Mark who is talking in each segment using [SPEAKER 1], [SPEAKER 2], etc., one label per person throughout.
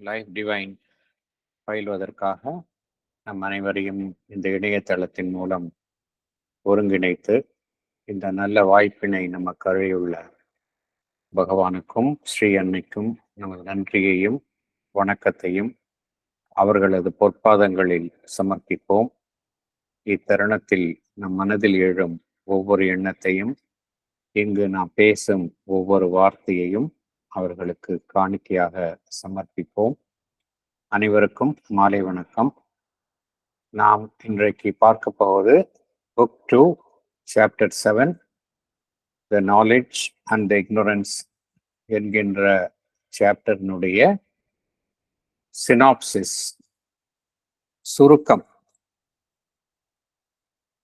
[SPEAKER 1] Life divine பயில்வதற்காக நம் அனைவரையும் இந்த இணையதளத்தின் மூலம் ஒருங்கிணைத்து இந்த நல்ல வாய்ப்பினை நமக்கு அழியுள்ள பகவானுக்கும் ஸ்ரீ அன்னைக்கும் நமது நன்றியையும் வணக்கத்தையும் அவர்களது பொற்பாதங்களில் சமர்ப்பிப்போம். இத்தருணத்தில் நம் மனதில் எழும் ஒவ்வொரு எண்ணத்தையும், இங்கு நாம் பேசும் ஒவ்வொரு வார்த்தையையும் அவர்களுக்கு காணிக்கையாக சமர்ப்பிப்போம். அனைவருக்கும் மாலை வணக்கம். நாம் இன்றைக்கு பார்க்க போவது book 2 chapter 7 the knowledge and the ignorance என்கின்ற சாப்டர்னுடைய சினாப்சிஸ், சுருக்கம்.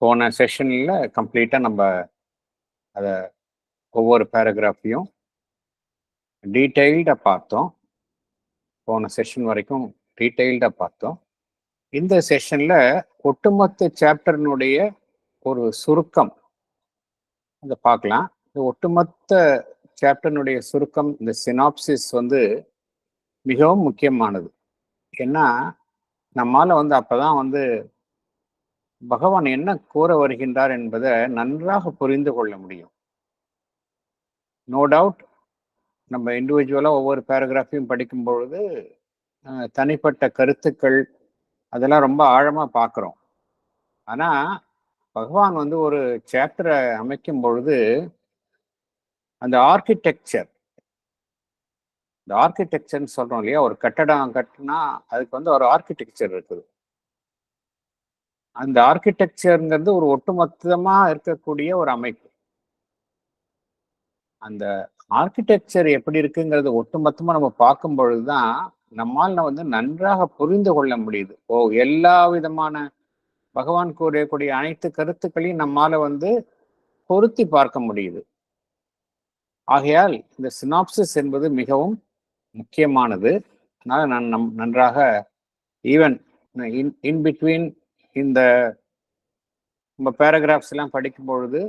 [SPEAKER 1] போன செஷன்ல கம்ப்ளீட்டா நம்ம அதை ஒவ்வொரு பேராகிராஃபையும் டீட்டெயில்டாக பார்த்தோம். போன செஷன் வரைக்கும் டீட்டெயில்டாக பார்த்தோம். இந்த செஷன்ல ஒட்டுமொத்த சாப்டர்னுடைய ஒரு சுருக்கம் அதை பார்க்கலாம். இந்த ஒட்டுமொத்த சாப்டர்னுடைய சுருக்கம், இந்த சினாப்சிஸ் மிகவும் முக்கியமானது. ஏன்னா நம்மால அப்பதான் பகவான் என்ன கூற வருகின்றார் என்பதை நன்றாக புரிந்து கொள்ள முடியும். நோ டவுட் நம்ம இண்டிவிஜுவலாக ஒவ்வொரு பேராகிராஃபையும் படிக்கும் பொழுது தனிப்பட்ட கருத்துக்கள் அதெல்லாம் ரொம்ப ஆழமாக பார்க்குறோம். ஆனால் பகவான் ஒரு சாப்டரை அமைக்கும் பொழுது அந்த ஆர்கிடெக்சர்னு சொல்கிறோம் இல்லையா, ஒரு கட்டடம் கட்டினா அதுக்கு ஒரு ஆர்கிடெக்சர் இருக்குது. அந்த ஆர்கிடெக்சருங்கிறது ஒரு ஒட்டுமொத்தமாக இருக்கக்கூடிய ஒரு அமைப்பு. அந்த ஆர்கிடெக்சர் எப்படி இருக்குங்கிறது ஒட்டுமொத்தமாக நம்ம பார்க்கும் பொழுதுதான் நம்மால் நன்றாக புரிந்து கொள்ள முடியுது. எல்லா விதமான பகவான் கூறக்கூடிய அனைத்து கருத்துக்களையும் நம்மால பொருத்தி பார்க்க முடியுது. ஆகையால் இந்த சினாப்சிஸ் என்பது மிகவும் முக்கியமானது. அதனால நான் நன்றாக ஈவன் இன் பிட்வீன் இந்த நம்ம பேராகிராஃப்ஸ் எல்லாம் படிக்கும் பொழுது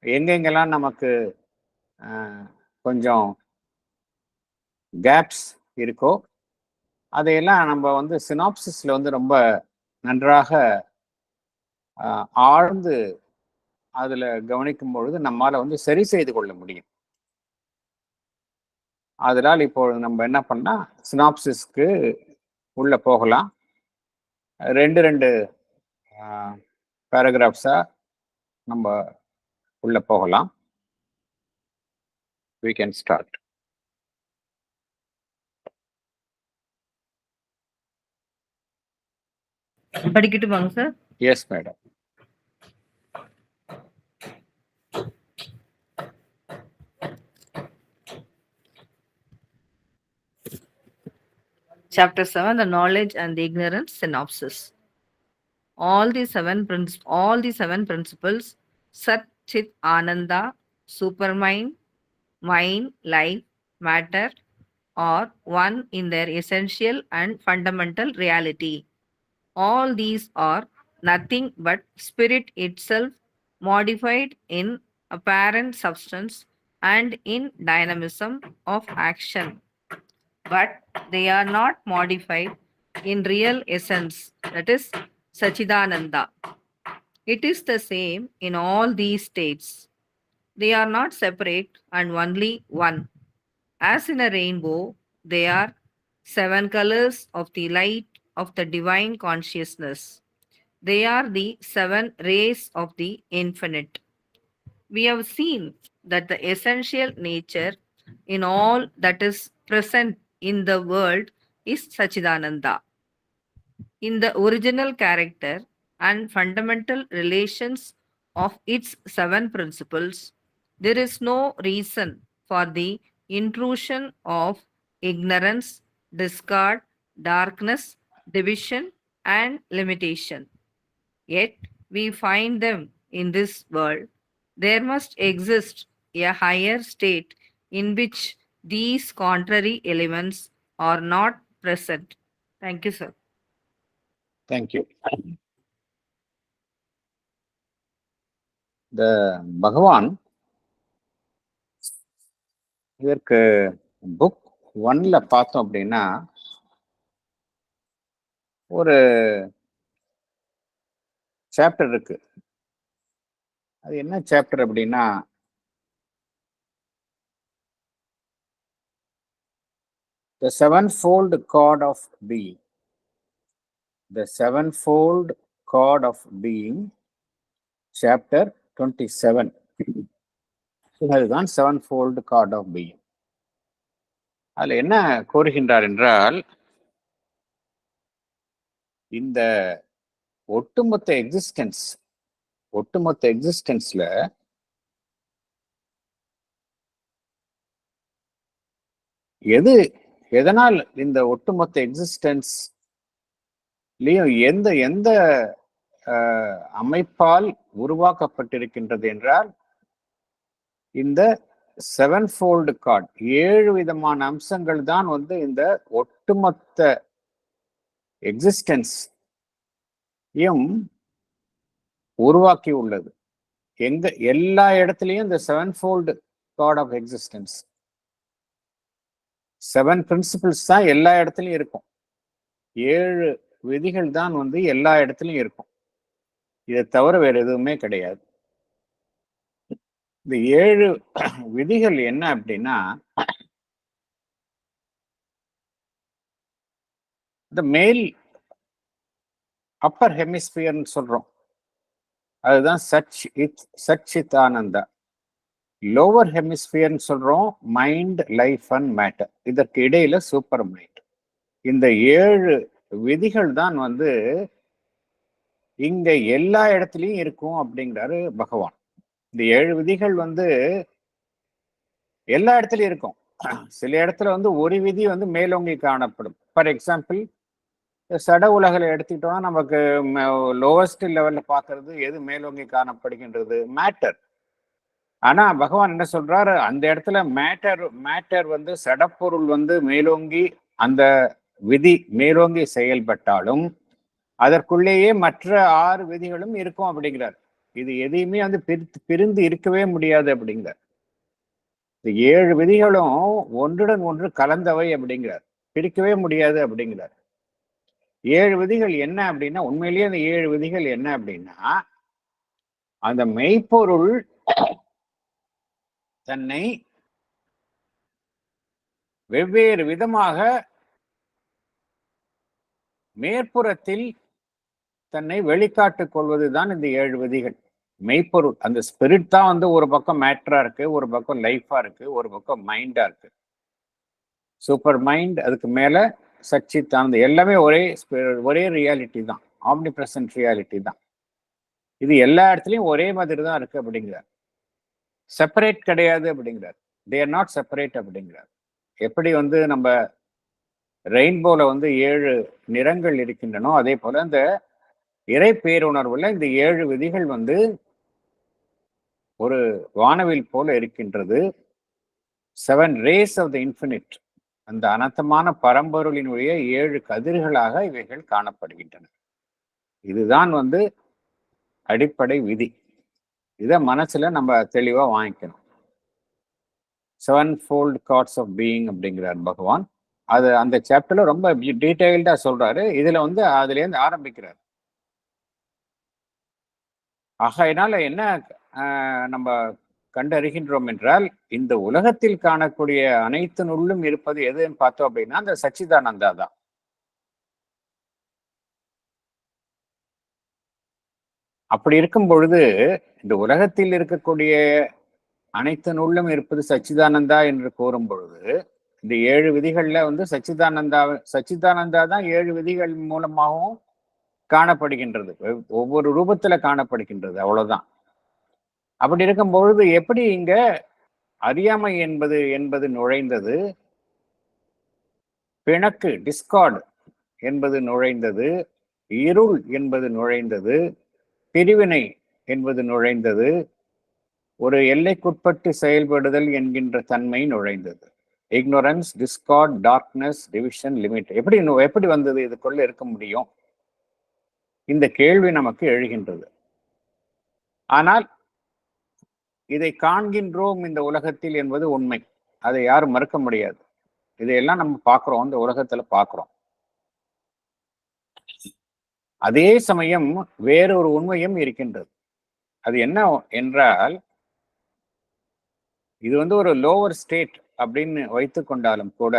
[SPEAKER 1] எங்கெங்கெல்லாம் நமக்கு கொஞ்சம் கேப்ஸ் இருக்கோ அதையெல்லாம் நம்ம சினாப்சிஸ்ல ரொம்ப நன்றாக ஆழ்ந்து அதுல கவனிக்கும் பொழுது நம்மால சரி செய்து கொள்ள முடியும். அதனால் இப்போ நம்ம என்ன பண்ணா சினாப்சிஸ்க்கு உள்ள போகலாம். ரெண்டு பேராகிராஃப்ஸா நம்ம உள்ள போகலாம். We can start.
[SPEAKER 2] படிக்கிட்டு வாங்க sir.
[SPEAKER 1] Yes, madam.
[SPEAKER 2] Chapter 7, the knowledge and the ignorance synopsis. All the seven principles, Sat, Chit, Ananda, supermind, mind, life, matter, are one in their essential and fundamental reality. All these are nothing but spirit itself, modified in apparent substance and in dynamism of action. But they are not modified in real essence, that is Sachidananda. It is the same in all these states. They are not separate and only one. As in a rainbow, they are seven colors of the light of the divine consciousness. They are the seven rays of the infinite. We have seen that the essential nature in all that is present in the world is Sachidananda. In the original character and fundamental relations of its seven principles, there is no reason for the intrusion of ignorance, discord, darkness, division, and limitation. Yet we find them in this world. There must exist a higher state in which these contrary elements are not present. Thank you, sir.
[SPEAKER 1] Thank you. The பகவான் இதற்கு book 1ல பார்த்தோம் அப்படின்னா ஒரு chapter இருக்கு. அது என்ன chapter அப்படின்னா, The Sevenfold Chord of Being. The Sevenfold Chord of Being, Chapter 27. அதுதான் Sevenfold Chord of Being. அதுல என்ன கோருகின்றார் என்றால், இந்த ஒட்டுமொத்த எக்ஸிஸ்டன்ஸ்ல எதனால் இந்த ஒட்டுமொத்த எக்ஸிஸ்டன்ஸ்லயும் எந்த எந்த அமைப்பால் உருவாக்கப்பட்டிருக்கின்றது என்றால், இந்த செவன்ஃபோல்டு கார்ட் 7 விதமான அம்சங்கள் தான் வந்து இந்த ஒட்டுமொத்த எக்ஸிஸ்டன்ஸையும் உருவாக்கி உள்ளது. எல்லா இடத்துலையும் இந்த செவன்ஃபோல்டு கார்ட் ஆஃப் எக்ஸிஸ்டன்ஸ், 7 பிரின்சிபிள்ஸ் தான் எல்லா இடத்துலையும் இருக்கும். 7 விதிகள் தான் வந்து எல்லா இடத்துலையும் இருக்கும். இதை தவிர வேற எதுவுமே கிடையாது. இந்த 7 விதிகள் என்ன அப்படின்னா, இந்த மேல் அப்பர் ஹெமிஸ்பியர்னு சொல்றோம், அதுதான் சச்சித் ஆனந்தா. லோவர் ஹெமிஸ்பியர்னு சொல்றோம் மைண்ட், லைஃப் அண்ட் மேட்டர். இதற்கு இடையில சூப்பர் மைண்ட். இந்த 7 விதிகள் தான் வந்து இங்க எல்லா இடத்துலயும் இருக்கும் அப்படிங்கிறாரு பகவான். இந்த 7 விதிகள் வந்து எல்லா இடத்துலயும் இருக்கும். சில இடத்துல வந்து ஒரு விதி வந்து மேலோங்கி காணப்படும். ஃபார் எக்ஸாம்பிள், சட உலகில் எடுத்துக்கிட்டோம்னா நமக்கு லோவஸ்ட் லெவல்ல பாக்குறது எது மேலோங்கி காணப்படுகின்றது? மேட்டர். ஆனா பகவான் என்ன சொல்றாரு, அந்த இடத்துல மேட்டர் வந்து சடப்பொருள் வந்து மேலோங்கி, அந்த விதி மேலோங்கி செயல்பட்டாலும் அதற்குள்ளேயே மற்ற 6 விதிகளும் இருக்கும் அப்படிங்கிறார். இது எதையுமே வந்து பிரிந்து இருக்கவே முடியாது அப்படிங்கிறார். இந்த 7 விதிகளும் ஒன்றுடன் ஒன்று கலந்தவை அப்படிங்கிறார், பிரிக்கவே முடியாது அப்படிங்கிறார். 7 விதிகள் என்ன அப்படின்னா, உண்மையிலேயே அந்த 7 விதிகள் என்ன அப்படின்னா, அந்த மெய்ப்பொருள் தன்னை வெவ்வேறு விதமாக மேற்புறத்தில் தன்னை வெளிக்காட்டுக் கொள்வதுதான் இந்த 7 விதிகள். மெய்ப்பொருள், அந்த ஸ்பிரிட் தான் வந்து ஒரு பக்கம் மேட்டரா இருக்கு, ஒரு பக்கம் லைஃபா இருக்கு, ஒரு பக்கம் மைண்டா இருக்கு. சூப்பர் மைண்ட், அதுக்கு மேல சச்சித்தானந்த, எல்லாமே ஒரே ரியாலிட்டி தான், ஆம்னி பிரசன்ட் ரியாலிட்டி தான். இது எல்லா இடத்துலயும் ஒரே மாதிரி தான் இருக்கு அப்படிங்கிறார். செப்பரேட் கிடையாது அப்படிங்கிறார். தே ஆர் நாட் செப்பரேட் அப்படிங்கிறார். எப்படி வந்து நம்ம ரெயின்போல வந்து 7 நிறங்கள் இருக்கின்றனோ, அதே போல இந்த இறை பேருணர்வுல இந்த 7 விதிகள் வந்து ஒரு வானவில் போல இருக்கின்றது. 7 ரேஸ் ஆஃப் த இன்ஃபினிட், அந்த அனந்தமான பரம்பொருளினுடைய 7 கதிர்களாக இவைகள் காணப்படுகின்றன. இதுதான் வந்து அடிப்படை விதி. இதை மனசுல நம்ம தெளிவா வாங்கிக்கணும். 7fold கார்ட்ஸ் ஆஃப் பீயிங் அப்படிங்கிறார் பகவான். அது அந்த சாப்டர்ல ரொம்ப டீடைல்டா சொல்றாரு. இதுல வந்து அதுல இருந்து ஆரம்பிக்கிறார். ஆகையினால என்ன நம்ம கண்டறிகின்றோம் என்றால், இந்த உலகத்தில் காணக்கூடிய அனைத்தினுள்ளும் இருப்பது எதுன்னு பார்த்தோம் அப்படின்னா, அந்த சச்சிதானந்தா தான். அப்படி இருக்கும் பொழுது, இந்த உலகத்தில் இருக்கக்கூடிய அனைத்தினுள்ளும் இருப்பது சச்சிதானந்தா என்று கூறும் பொழுது, இந்த 7 விதிகள்ல வந்து சச்சிதானந்தா தான் 7 விதிகள் மூலமாகவும் காணப்படுகின்றது. ஒவ்வொரு ரூபத்துல காணப்படுகின்றது, அவ்வளவுதான். அப்படி இருக்கும் பொழுது எப்படி இங்க அறியாமை என்பது நுழைந்தது, பிணக்கு டிஸ்கார்டு என்பது நுழைந்தது, இருள் என்பது நுழைந்தது, பிரிவினை என்பது நுழைந்தது, ஒரு எல்லைக்குட்பட்டு செயல்படுதல் என்கின்ற தன்மை நுழைந்தது. Ignorance, discord, darkness, division, limit எப்படி வந்தது? இதுக்குள்ள இருக்க முடியும்? இந்த கேள்வி நமக்கு எழுகின்றது. ஆனால் இதை காண்கின்றோம் இந்த உலகத்தில் என்பது உண்மை. அதை யாரும் மறுக்க முடியாது. இதையெல்லாம் நம்ம பார்க்கிறோம், இந்த உலகத்துல பார்க்கிறோம். அதே சமயம் வேறொரு உண்மையும் இருக்கின்றது. அது என்ன என்றால், இது ஒரு லோவர் ஸ்டேட் அப்படின்னு வைத்துக் கொண்டாலும் கூட,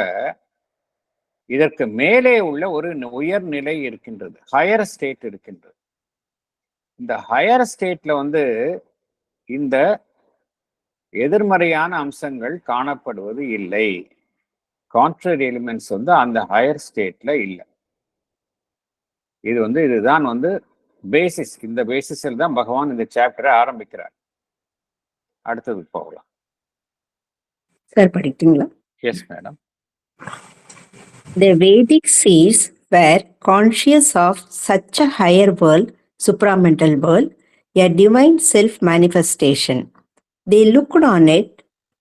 [SPEAKER 1] இதற்கு மேலே உள்ள ஒரு உயர்நிலை இருக்கின்றது, ஹையர் ஸ்டேட் இருக்கின்றது. இந்த ஹையர் ஸ்டேட்ல இந்த எதிர்மறையான அம்சங்கள் காணப்படுவது இல்லை. கான்ட்ரரி எலிமெண்ட்ஸ் அந்த ஹையர் ஸ்டேட்ல இல்லை. இதுதான் பேசிஸ். இந்த பேசிஸில் தான் பகவான் இந்த சாப்டரை ஆரம்பிக்கிறார். அடுத்தது போகலாம்.
[SPEAKER 3] சார் படிக்கிறீங்களா?
[SPEAKER 1] S madam.
[SPEAKER 3] The Vedic seers were conscious of such a higher world, supramental world, a divine self-manifestation. They looked on it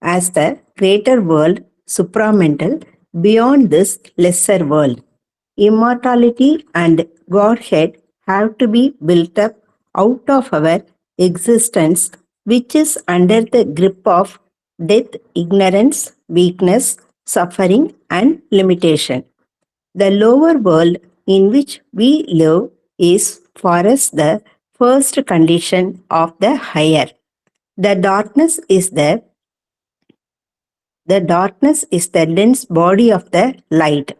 [SPEAKER 3] as the greater world, supramental, beyond this lesser world. Immortality and Godhead have to be built up out of our existence, which is under the grip of death, ignorance, weakness, suffering, and limitation. The lower world in which we live is for us the first condition of the higher. The darkness is the dense body of the light.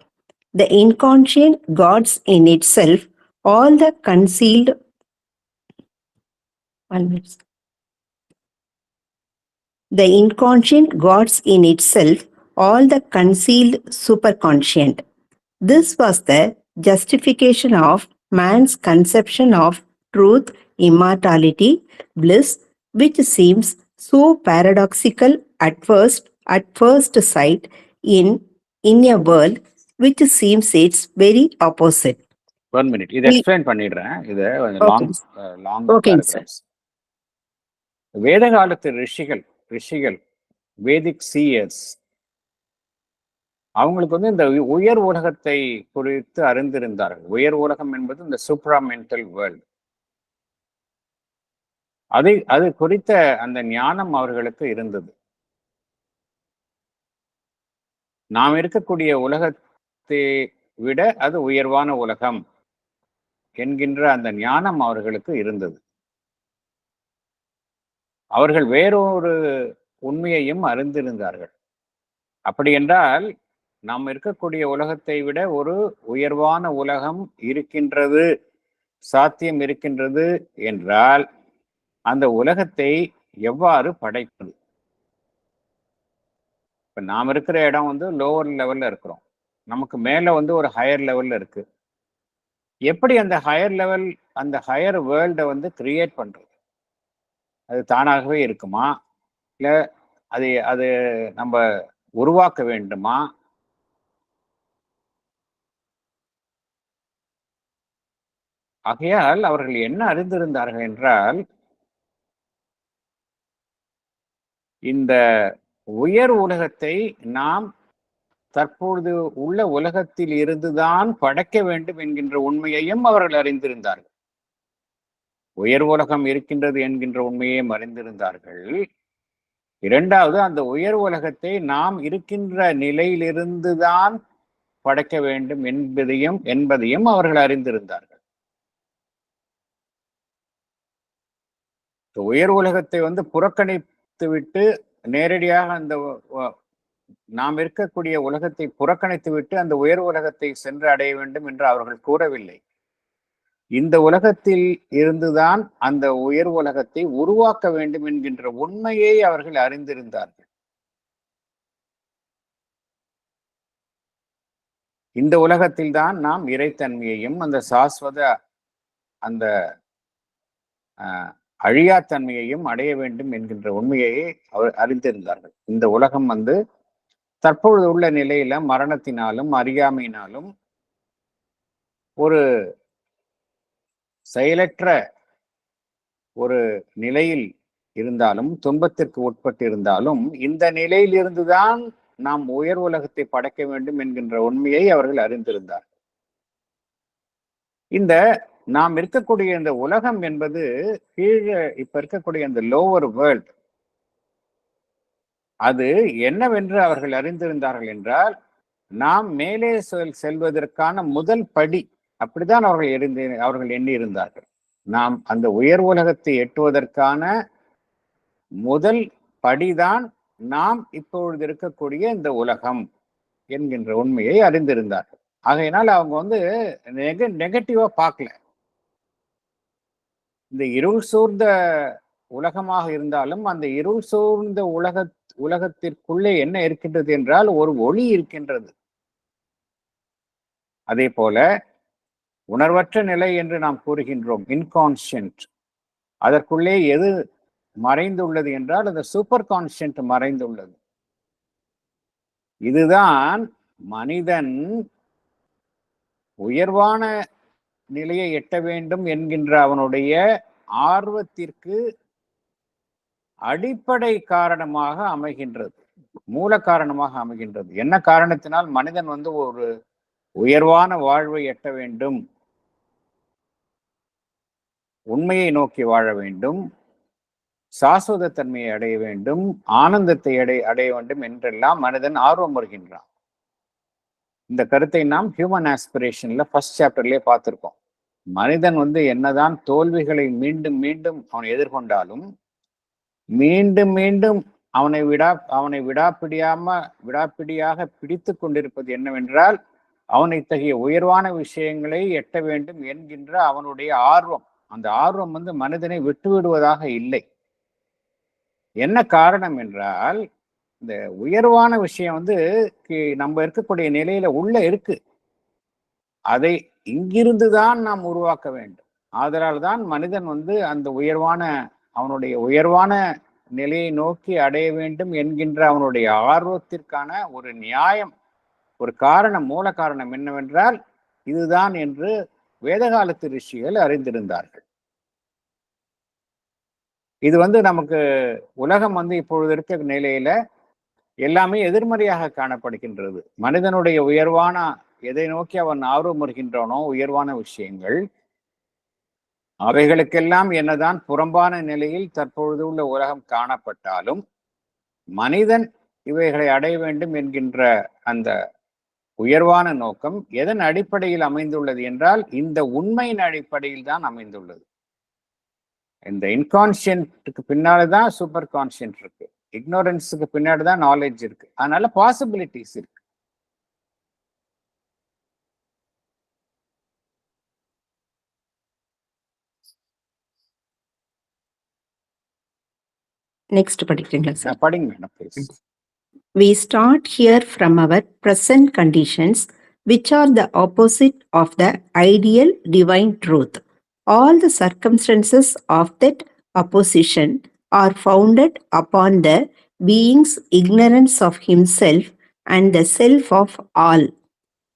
[SPEAKER 3] The inconscient gods in itself, all the concealed. The inconscient gods in itself, all the concealed superconscient. This was the justification of man's conception of truth, immortality, bliss, which seems so paradoxical at first sight in a world which seems its very opposite.
[SPEAKER 1] 1 minute. இதை explain பண்ணிடுறேன். இது long paragraphs. வேத காலத்து ரிஷிகள் வேதிக் cheers, அவங்களுக்கு இந்த உயர் உலகத்தை குறித்து அறிந்திருந்தார்கள். உயர் உலகம் என்பது இந்த சூப்ராமெண்டல் வேர்ல்ட். அது குறித்த அந்த ஞானம் அவர்களுக்கு இருந்தது. நாம் இருக்கக்கூடிய உலகத்தை விட அது உயர்வான உலகம் என்கின்ற அந்த ஞானம் அவர்களுக்கு இருந்தது. அவர்கள் வேறொரு உண்மையையும் அறிந்திருந்தார்கள். அப்படி என்றால், நாம் இருக்கக்கூடிய உலகத்தை விட ஒரு உயர்வான உலகம் இருக்கின்றது, சாத்தியம் இருக்கின்றது என்றால், அந்த உலகத்தை எவ்வாறு படைப்பது? இப்ப நாம் இருக்கிற இடம் லோவர் லெவல்ல இருக்கிறோம். நமக்கு மேல ஒரு ஹையர் லெவல்ல இருக்கு. எப்படி அந்த ஹையர் வேர்ல்டை கிரியேட் பண்றது? அது தானாகவே இருக்குமா, இல்ல அது நம்ம உருவாக்க வேண்டுமா? ஆகையால் அவர்கள் என்ன அறிந்திருந்தார்கள் என்றால், இந்த உயர் உலகத்தை நாம் தற்பொழுது உள்ள உலகத்தில் இருந்துதான் படைக்க வேண்டும் என்கின்ற உண்மையையும் அவர்கள் அறிந்திருந்தார்கள். உயர் உலகம் இருக்கின்றது என்கின்ற உண்மையையும் அறிந்திருந்தார்கள். இரண்டாவது, அந்த உயர் உலகத்தை நாம் இருக்கின்ற நிலையிலிருந்துதான் படைக்க வேண்டும் என்பதையும் அவர்கள் அறிந்திருந்தார்கள். உயர் உலகத்தை புறக்கணித்து விட்டு நேரடியாக அந்த நாம் இருக்கக்கூடிய உலகத்தை புறக்கணித்து விட்டு அந்த உயர் உலகத்தை சென்று அடைய வேண்டும் என்று அவர்கள் கூறவில்லை. இந்த உலகத்தில் இருந்துதான் அந்த உயர் உலகத்தை உருவாக்க வேண்டும் என்கின்ற உண்மையை அவர்கள் அறிந்திருந்தார்கள். இந்த உலகத்தில் தான் நாம் இறைத்தன்மையையும் அந்த சாஸ்வத அந்த அழியாத்தன்மையையும் அடைய வேண்டும் என்கின்ற உண்மையை அவர் அறிந்திருந்தார்கள். இந்த உலகம் தற்பொழுது உள்ள நிலையில மரணத்தினாலும் அறியாமையினாலும் ஒரு செயலற்ற ஒரு நிலையில் இருந்தாலும், துன்பத்திற்கு உட்பட்டு இருந்தாலும், இந்த நிலையில் இருந்துதான் நாம் உயர் உலகத்தை படைக்க வேண்டும் என்கின்ற உண்மையை அவர்கள் அறிந்திருந்தார்கள். இந்த நாம் இருக்கக்கூடிய இந்த உலகம் என்பது கீழே இப்ப இருக்கக்கூடிய இந்த லோவர் வேர்ல்ட், அது என்னவென்று அவர்கள் அறிந்திருந்தார்கள் என்றால், நாம் மேலே செல்வதற்கான முதல் படி அப்படித்தான் அவர்கள் எண்ணி இருந்தார்கள். நாம் அந்த உயர் உலகத்தை எட்டுவதற்கான முதல் படிதான் நாம் இப்பொழுது இருக்கக்கூடிய இந்த உலகம் என்கின்ற உண்மையை அறிந்திருந்தார்கள். ஆகையினால் அவங்க வந்து நெகட்டிவா பார்க்கல. இந்த இருள் சூழ்ந்த உலகமாக இருந்தாலும் அந்த இருள் சூழ்ந்த உலகத்திற்குள்ளே என்ன இருக்கின்றது என்றால் ஒரு ஒளி இருக்கின்றது. அதே போல உணர்வற்ற நிலை என்று நாம் கூறுகின்றோம், இன்கான்ஷியன்ட். அதற்குள்ளே எது மறைந்துள்ளது என்றால் அந்த சூப்பர் கான்ஷியன்ட் மறைந்துள்ளது. இதுதான் மனிதன் உயர்வான நிலையை எட்ட வேண்டும் என்கின்ற அவனுடைய ஆர்வத்திற்கு அடிப்படை காரணமாக அமைகின்றது, மூல காரணமாக அமைகின்றது. என்ன காரணத்தினால் மனிதன் வந்து ஒரு உயர்வான வாழ்வை எட்ட வேண்டும், உண்மையை நோக்கி வாழ வேண்டும், சாஸ்வத தன்மையை அடைய வேண்டும், ஆனந்தத்தை அடைய வேண்டும் என்றெல்லாம் மனிதன் ஆர்வம் வருகின்றான். இந்த கருத்தை நாம் ஹியூமன் ஆஸ்பிரேஷன்ல ஃபர்ஸ்ட் சாப்டர்லயே பார்த்திருக்கோம். மனிதன் வந்து என்னதான் தோல்விகளை மீண்டும் மீண்டும் அவன் எதிர்கொண்டாலும் மீண்டும் மீண்டும் அவனை விடாப்பிடியாக பிடித்து கொண்டிருப்பது என்னவென்றால் அவனை இத்தகைய உயர்வான விஷயங்களை எட்ட வேண்டும் என்கின்ற அவனுடைய ஆர்வம். அந்த ஆர்வம் வந்து மனிதனை விட்டுவிடுவதாக இல்லை. என்ன காரணம் என்றால் இந்த உயர்வான விஷயம் வந்து நம்ம இருக்கக்கூடிய நிலையில உள்ள இருக்கு. அதை இங்கிருந்துதான் நாம் உருவாக்க வேண்டும். ஆதலால் தான் மனிதன் வந்து அந்த அவனுடைய உயர்வான நிலையை நோக்கி அடைய வேண்டும் என்கின்ற அவனுடைய ஆர்வத்திற்கான ஒரு நியாயம், ஒரு காரணம், மூல காரணம் என்னவென்றால் இதுதான் என்று வேதகாலத்து ரிஷிகள் அறிந்திருந்தார்கள். இது வந்து நமக்கு உலகம் வந்து இப்பொழுது இருக்க நிலையில எல்லாமே எதிர்மறையாக காணப்படுகின்றது. மனிதனுடைய உயர்வான எதை நோக்கி அவன் ஆர்வம் வருகின்றானோ உயர்வான விஷயங்கள், அவைகளுக்கெல்லாம் என்னதான் புறம்பான நிலையில் தற்பொழுது உள்ள உலகம் காணப்பட்டாலும் மனிதன் இவைகளை அடைய வேண்டும் என்கின்ற அந்த உயர்வான நோக்கம் எதன் அடிப்படையில் அமைந்துள்ளது என்றால் இந்த உண்மையின் அடிப்படையில் தான் அமைந்துள்ளது. இந்த இன்கான்ஷியன்ட்டுக்கு பின்னால்தான் சூப்பர் கான்ஷியன்ட் இருக்கு, இக்னோரன்ஸுக்கு பின்னாடி தான் நாலேஜ் இருக்கு. அதனால பாசிபிலிட்டிஸ் இருக்கு.
[SPEAKER 3] Next படிக்கிறீங்களா சார்?
[SPEAKER 1] படிங்க madam please.
[SPEAKER 3] We start here from our present conditions, which are the opposite of the ideal divine truth. All the circumstances of that opposition are founded upon the being's ignorance of himself and the self of all.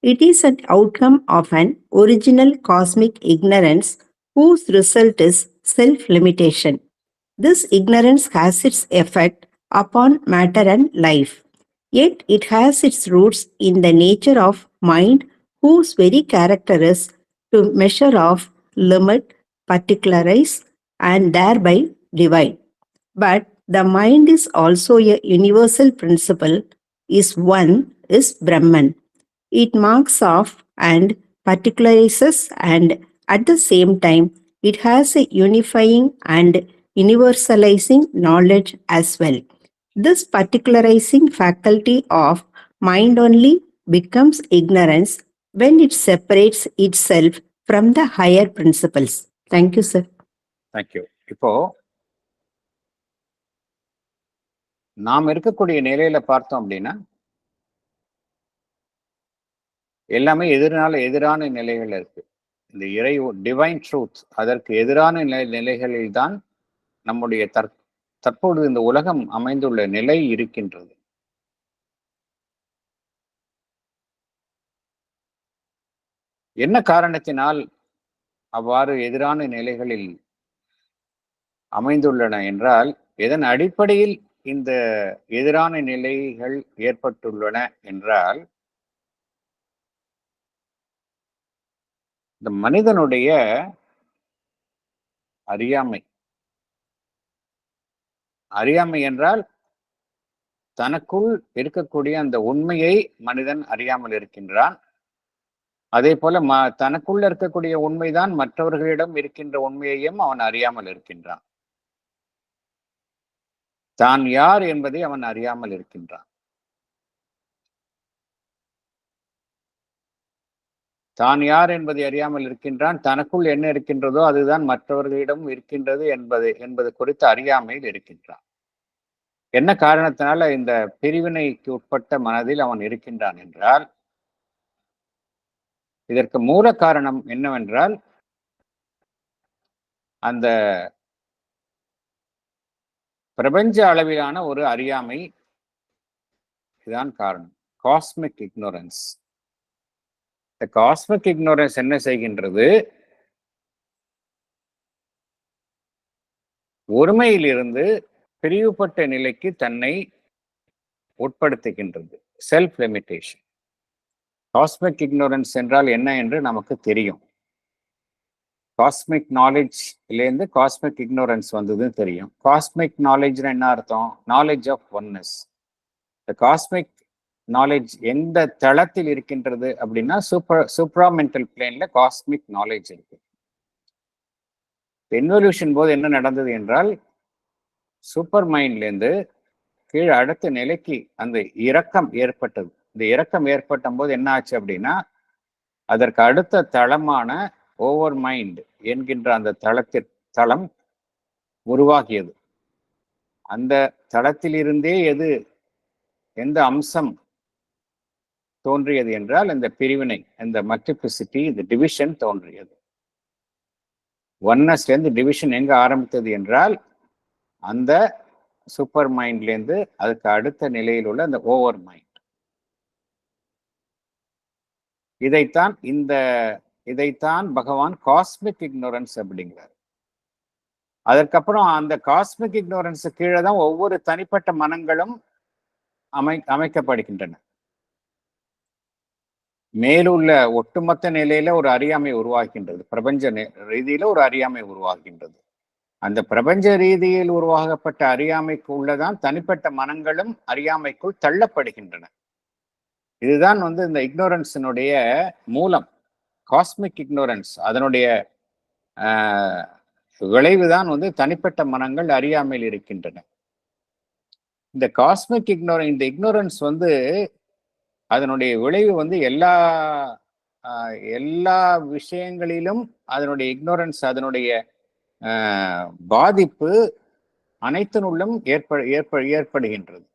[SPEAKER 3] It is an outcome of an original cosmic ignorance whose result is self-limitation. This ignorance has its effect upon matter and life. Yet it has its roots in the nature of mind, whose very character is to measure off, limit, particularize, and thereby divide. But the mind is also a universal principle, is one, is Brahman. It marks off and particularizes, and at the same time, it has a unifying and universalizing knowledge as well. This particularizing faculty of mind only becomes ignorance when it separates itself from the higher principles. Thank you, sir.
[SPEAKER 1] Thank you. இப்போ நாம் இருக்கக்கூடிய நிலையில பார்த்தோம் அப்படின்னா எல்லாமே எதிரான நிலைகள் இருக்கு. இந்த டிவைன் ட்ரூத் அதற்கு எதிரான நிலைகளில் தான் நம்முடைய தற்பொழுது இந்த உலகம் அமைந்துள்ள நிலை இருக்கின்றது. என்ன காரணத்தினால் அவ்வாறு எதிரான நிலைகளில் அமைந்துள்ளன என்றால் எதன் அடிப்படையில் இந்த எதிரான நிலைகள் ஏற்பட்டுள்ளன என்றால் இந்த மனிதனுடைய அறியாமை என்றால் தனக்குள் இருக்கக்கூடிய அந்த உண்மையை மனிதன் அறியாமல் இருக்கின்றான். அதே போல தனக்குள்ள இருக்கக்கூடிய உண்மைதான் மற்றவர்களிடம் இருக்கின்ற உண்மையையும் அவன் அறியாமல் இருக்கின்றான். தான் யார் என்பதை அவன் அறியாமல் இருக்கின்றான். தான் யார் என்பதை அறியாமல் இருக்கின்றான். தனக்குள் என்ன இருக்கின்றதோ அதுதான் மற்றவர்களிடம் இருக்கின்றது என்பது குறித்து அறியாமையில் இருக்கின்றான். என்ன காரணத்தினால இந்த பிரிவினைக்கு உட்பட்ட மனதில் அவன் இருக்கின்றான் என்றால், இதற்கு மூல காரணம் என்னவென்றால், அந்த பிரபஞ்ச அளவிலான ஒரு அறியாமை இதுதான் காரணம். Cosmic ignorance. இந்த காஸ்மிக் இக்னோரன்ஸ் என்ன செய்கின்றது? ஒருமையிலிருந்து பிரிவுபட்ட நிலைக்கு தன்னை உட்படுத்துகின்றது. Self limitation. காஸ்மிக் இக்னோரன்ஸ் என்றால் என்ன என்று நமக்கு தெரியும். காஸ்மிக் நாலேஜ்லேருந்து காஸ்மிக் இக்னோரன்ஸ் வந்ததுன்னு தெரியும். காஸ்மிக் நாலேஜ்னா என்ன அர்த்தம்? Knowledge of oneness. இந்த காஸ்மிக் நாலேஜ் எந்த தளத்தில் இருக்கின்றது அப்படின்னா சூப்ராமெண்டல் பிளேன்ல காஸ்மிக் நாலேஜ் இருக்கு. இன்வல்யூஷன் போது என்ன நடந்தது என்றால், சூப்பர் மைண்ட்லேருந்து கீழே அடுத்த நிலைக்கு அந்த இறக்கம் ஏற்பட்டது. இந்த இறக்கம் ஏற்பட்ட போது என்ன ஆச்சு அப்படின்னா, அதற்கு அடுத்த தளமான ஓவர் மைண்ட் என்கின்ற அந்த தளம் உருவாகியது. அந்த தளத்திலிருந்தே எந்த அம்சம் தோன்றியது என்றால், இந்த பிரிவினை, இந்த மல்டிப்ளிசிட்டி, இந்த டிவிஷன் தோன்றியது. ஒன்னஸ்லேருந்து டிவிஷன் எங்க ஆரம்பித்தது என்றால், அந்த சூப்பர் மைண்ட்லேருந்து அதுக்கு அடுத்த நிலையில் உள்ள அந்த ஓவர் மைண்ட். இதைத்தான் பகவான் காஸ்மிக் இக்னோரன்ஸ் அப்படிங்கிறார். அதற்கப்புறம் அந்த காஸ்மிக் இக்னோரன்ஸ் கீழே தான் ஒவ்வொரு தனிப்பட்ட மனங்களும் அமைக்கப்படுகின்றன. மேலுள்ள ஒட்டுமொத்த நிலையில ஒரு அறியாமை உருவாகின்றது. பிரபஞ்ச ரீதியில ஒரு அறியாமை உருவாகின்றது. அந்த பிரபஞ்ச ரீதியில் உருவாகப்பட்ட அறியாமைக்கு உள்ளதான் தனிப்பட்ட மனங்களும் அறியாமைக்குள் தள்ளப்படுகின்றன. இதுதான் இந்த இக்னோரன்ஸினுடைய மூலம். காஸ்மிக் இக்னோரன்ஸ், அதனுடைய விளைவுதான் தனிப்பட்ட மனங்கள் அறியாமையில் இருக்கின்றன. இந்த காஸ்மிக் இந்த இக்னோரன்ஸ் அதனுடைய விளைவு எல்லா விஷயங்களிலும் அதனுடைய இக்னோரன்ஸ், அதனுடைய பாதிப்பு அனைத்தினுள்ளும் ஏற்படுகின்றது.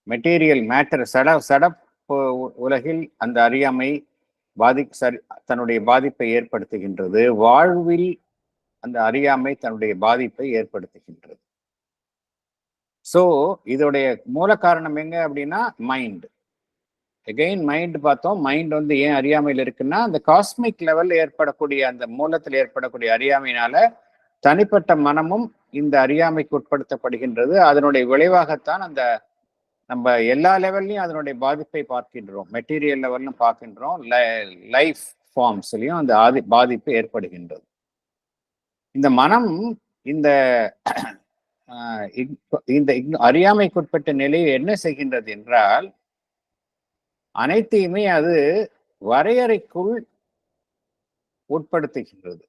[SPEAKER 1] மெட்டீரியல் மேட்டர், சட உலகில் அந்த அறியாமை தன்னுடைய பாதிப்பை ஏற்படுத்துகின்றது. வாழ்வில் அந்த அறியாமை தன்னுடைய பாதிப்பை ஏற்படுத்துகின்றது. ஸோ இதோடைய மூல காரணம் எங்க அப்படின்னா மைண்ட். எகெயின் மைண்ட் பார்த்தோம். மைண்ட் ஏன் அறியாமையில் இருக்குன்னா, அந்த காஸ்மிக் லெவல் ஏற்படக்கூடிய அந்த மூலத்தில் ஏற்படக்கூடிய அறியாமையினால தனிப்பட்ட மனமும் இந்த அறியாமைக்கு உட்படுத்தப்படுகின்றது. அதனுடைய விளைவாகத்தான் நம்ம எல்லா லெவல்லையும் அதனுடைய பாதிப்பை பார்க்கின்றோம். மெட்டீரியல் லெவல்லும் பார்க்கின்றோம், லைஃப் ஃபார்ம்ஸ்லையும் அந்த பாதிப்பு ஏற்படுகின்றது. இந்த மனம் இந்த அறியாமைக்குட்பட்ட நிலையை என்ன செய்கின்றது என்றால், அனைத்தையுமே அது வரையறைக்குள் உட்படுத்துகின்றது.